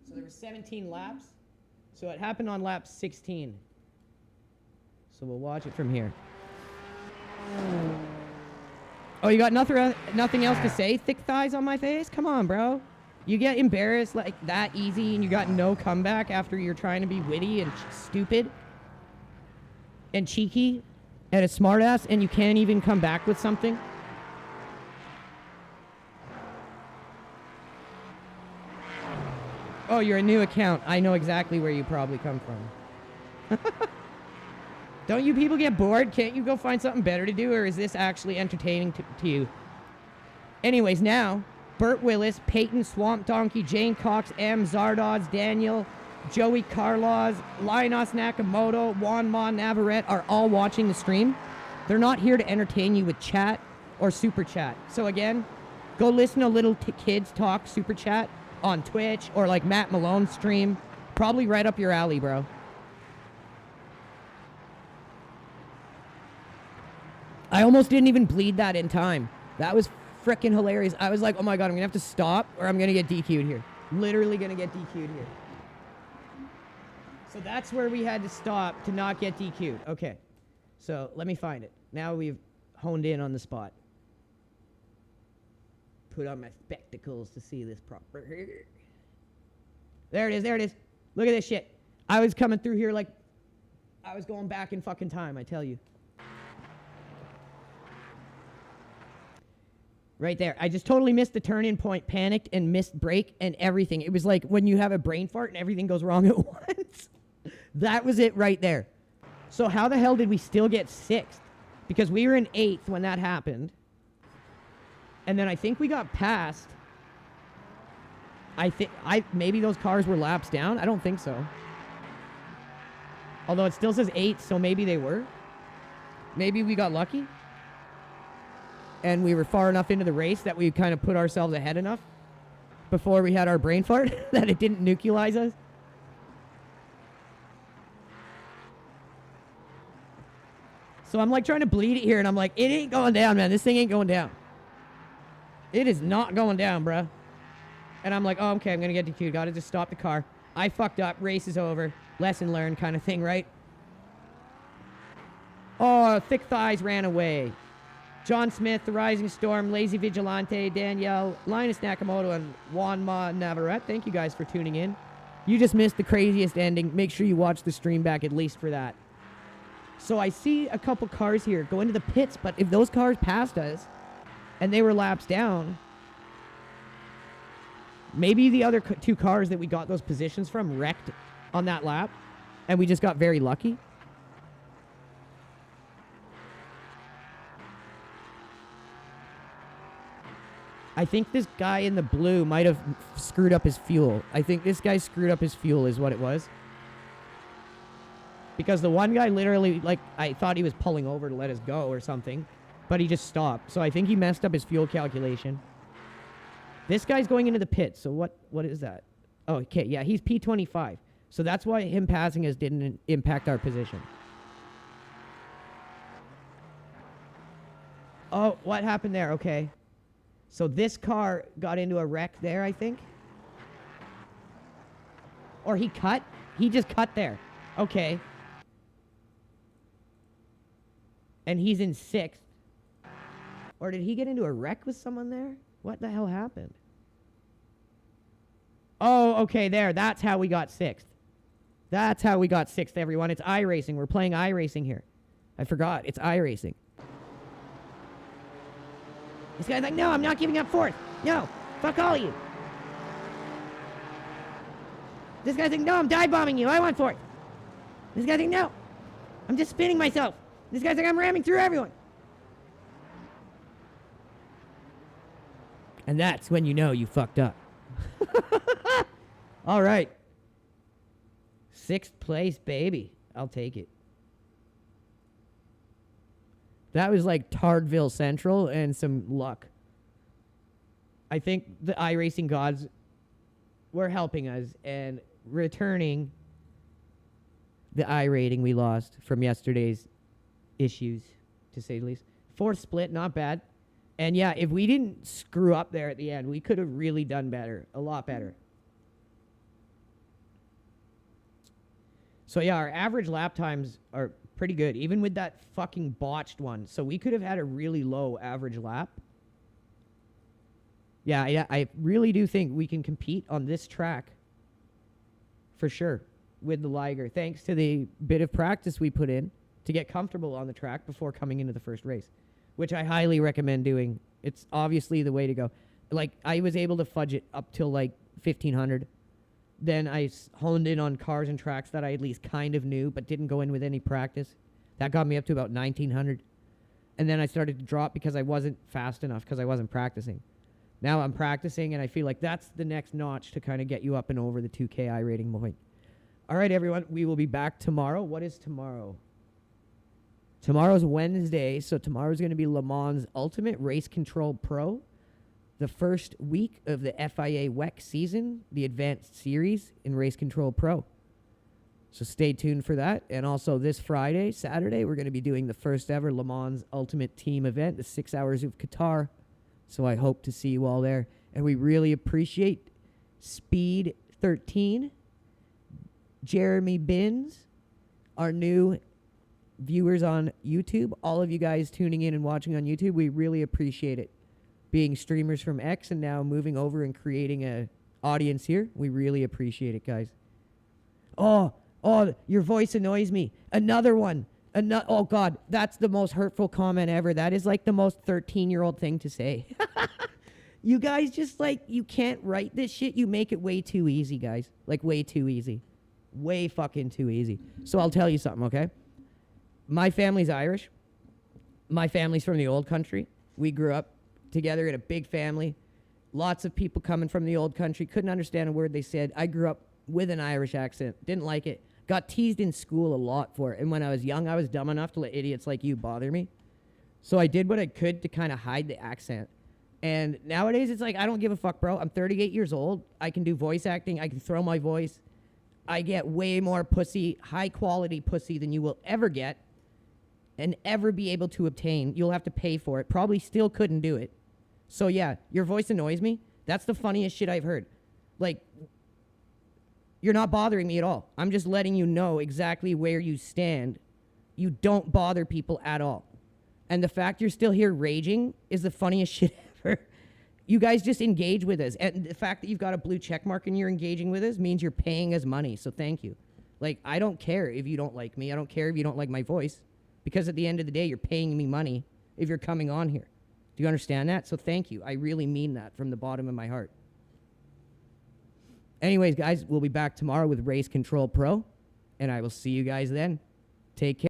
So there were 17 laps. So it happened on lap 16. So we'll watch it from here. Oh, you got nothing else to say? Thick thighs on my face? Come on, bro. You get embarrassed like that easy and you got no comeback after you're trying to be witty and stupid and cheeky and a smartass and you can't even come back with something? Oh, you're a new account. I know exactly where you probably come from. Don't you people get bored? Can't you go find something better to do, or is this actually entertaining to you? Anyways, now, Burt Willis, Peyton, Swamp Donkey, Jane Cox, M, Zardoz, Daniel, Joey Carlaws, Linus Nakamoto, Juan Ma Navarrete are all watching the stream. They're not here to entertain you with chat or super chat. So again, go listen to little kids talk super chat on Twitch or like Matt Malone's stream. Probably right up your alley, bro. I almost didn't even bleed that in time. That was freaking hilarious. I was like, oh my God, I'm going to have to stop or I'm going to get DQ'd here. Literally going to get DQ'd here. So that's where we had to stop to not get DQ'd. Okay. So let me find it. Now we've honed in on the spot. Put on my spectacles to see this proper. There it is. There it is. Look at this shit. I was coming through here like I was going back in fucking time, I tell you. Right there. I just totally missed the turn-in point, panicked, and missed brake and everything. It was like when you have a brain fart and everything goes wrong at once. That was it right there. So how the hell did we still get 6th? Because we were in 8th when that happened. And then I think we got past. Maybe those cars were laps down. I don't think so. Although it still says 8th, so maybe they were. Maybe we got lucky. And we were far enough into the race that we kind of put ourselves ahead enough before we had our brain fart that it didn't nucleize us. So I'm like trying to bleed it here and I'm like, it ain't going down, man. This thing ain't going down. It is not going down, bruh. And I'm like, oh, okay, I'm going to get DQ'd. Got to just stop the car. I fucked up. Race is over. Lesson learned kind of thing, right? Oh, Thick Thighs ran away. John Smith, The Rising Storm, Lazy Vigilante, Danielle, Linus Nakamoto, and Juan Ma Navarrete. Thank you guys for tuning in. You just missed the craziest ending. Make sure you watch the stream back at least for that. So I see a couple cars here go into the pits, but if those cars passed us and they were laps down, maybe the other two cars that we got those positions from wrecked on that lap, and we just got very lucky. I think this guy in the blue might have screwed up his fuel. I think this guy screwed up his fuel is what it was. Because the one guy literally, like, I thought he was pulling over to let us go or something, but he just stopped. So I think he messed up his fuel calculation. This guy's going into the pit. So what is that? Oh, okay. Yeah, he's P25. So that's why him passing us didn't impact our position. Oh, what happened there? Okay. So this car got into a wreck there, I think. Or he cut? He just cut there. Okay. And he's in 6th. Or did he get into a wreck with someone there? What the hell happened? Oh, okay, there. That's how we got 6th. That's how we got 6th, everyone. It's iRacing. We're playing iRacing here. I forgot. It's iRacing. This guy's like, no, I'm not giving up 4th. No, fuck all of you. This guy's like, no, I'm dive bombing you. I want 4th. This guy's like, no, I'm just spinning myself. This guy's like, I'm ramming through everyone. And that's when you know you fucked up. All right. 6th place, baby. I'll take it. That was like Tardville Central and some luck. I think the iRacing gods were helping us and returning the I rating we lost from yesterday's issues, to say the least. 4th split, not bad. And yeah, if we didn't screw up there at the end, we could have really done better. A lot better. So yeah, our average lap times are pretty good, even with that fucking botched one. So we could have had a really low average lap. Yeah, I really do think we can compete on this track for sure with the Liger, thanks to the bit of practice we put in to get comfortable on the track before coming into the first race, which I highly recommend doing. It's obviously the way to go. Like, I was able to fudge it up till like 1500. Then I honed in on cars and tracks that I at least kind of knew, but didn't go in with any practice. That got me up to about 1900. And then I started to drop because I wasn't fast enough because I wasn't practicing. Now I'm practicing, and I feel like that's the next notch to kind of get you up and over the 2K I rating point. All right, everyone, we will be back tomorrow. What is tomorrow? Tomorrow's Wednesday, so tomorrow's going to be Le Mans Ultimate Race Control Pro. The first week of the FIA WEC season, the Advanced Series in Race Control Pro. So stay tuned for that. And also this Friday, Saturday, we're going to be doing the first ever Le Mans Ultimate Team event, the 6 Hours of Qatar. So I hope to see you all there. And we really appreciate Speed 13, Jeremy Binns, our new viewers on YouTube, all of you guys tuning in and watching on YouTube. We really appreciate it. Being streamers from X and now moving over and creating a audience here. We really appreciate it, guys. Oh, your voice annoys me. Another one. Oh, God, that's the most hurtful comment ever. That is like the most 13-year-old thing to say. You guys just like, you can't write this shit. You make it way too easy, guys. Like, way too easy. Way fucking too easy. So I'll tell you something, okay? My family's Irish. My family's from the old country. We grew up together in a big family. Lots of people coming from the old country. Couldn't understand a word they said. I grew up with an Irish accent. Didn't like it. Got teased in school a lot for it. And when I was young, I was dumb enough to let idiots like you bother me. So I did what I could to kind of hide the accent. And nowadays, it's like, I don't give a fuck, bro. I'm 38 years old. I can do voice acting. I can throw my voice. I get way more pussy, high-quality pussy than you will ever get and ever be able to obtain. You'll have to pay for it. Probably still couldn't do it. So, yeah, your voice annoys me. That's the funniest shit I've heard. Like, you're not bothering me at all. I'm just letting you know exactly where you stand. You don't bother people at all. And the fact you're still here raging is the funniest shit ever. You guys just engage with us. And the fact that you've got a blue check mark and you're engaging with us means you're paying us money. So thank you. Like, I don't care if you don't like me. I don't care if you don't like my voice. Because at the end of the day, you're paying me money if you're coming on here. Do you understand that? So thank you. I really mean that from the bottom of my heart. Anyways, guys, we'll be back tomorrow with Race Control Pro. And I will see you guys then. Take care.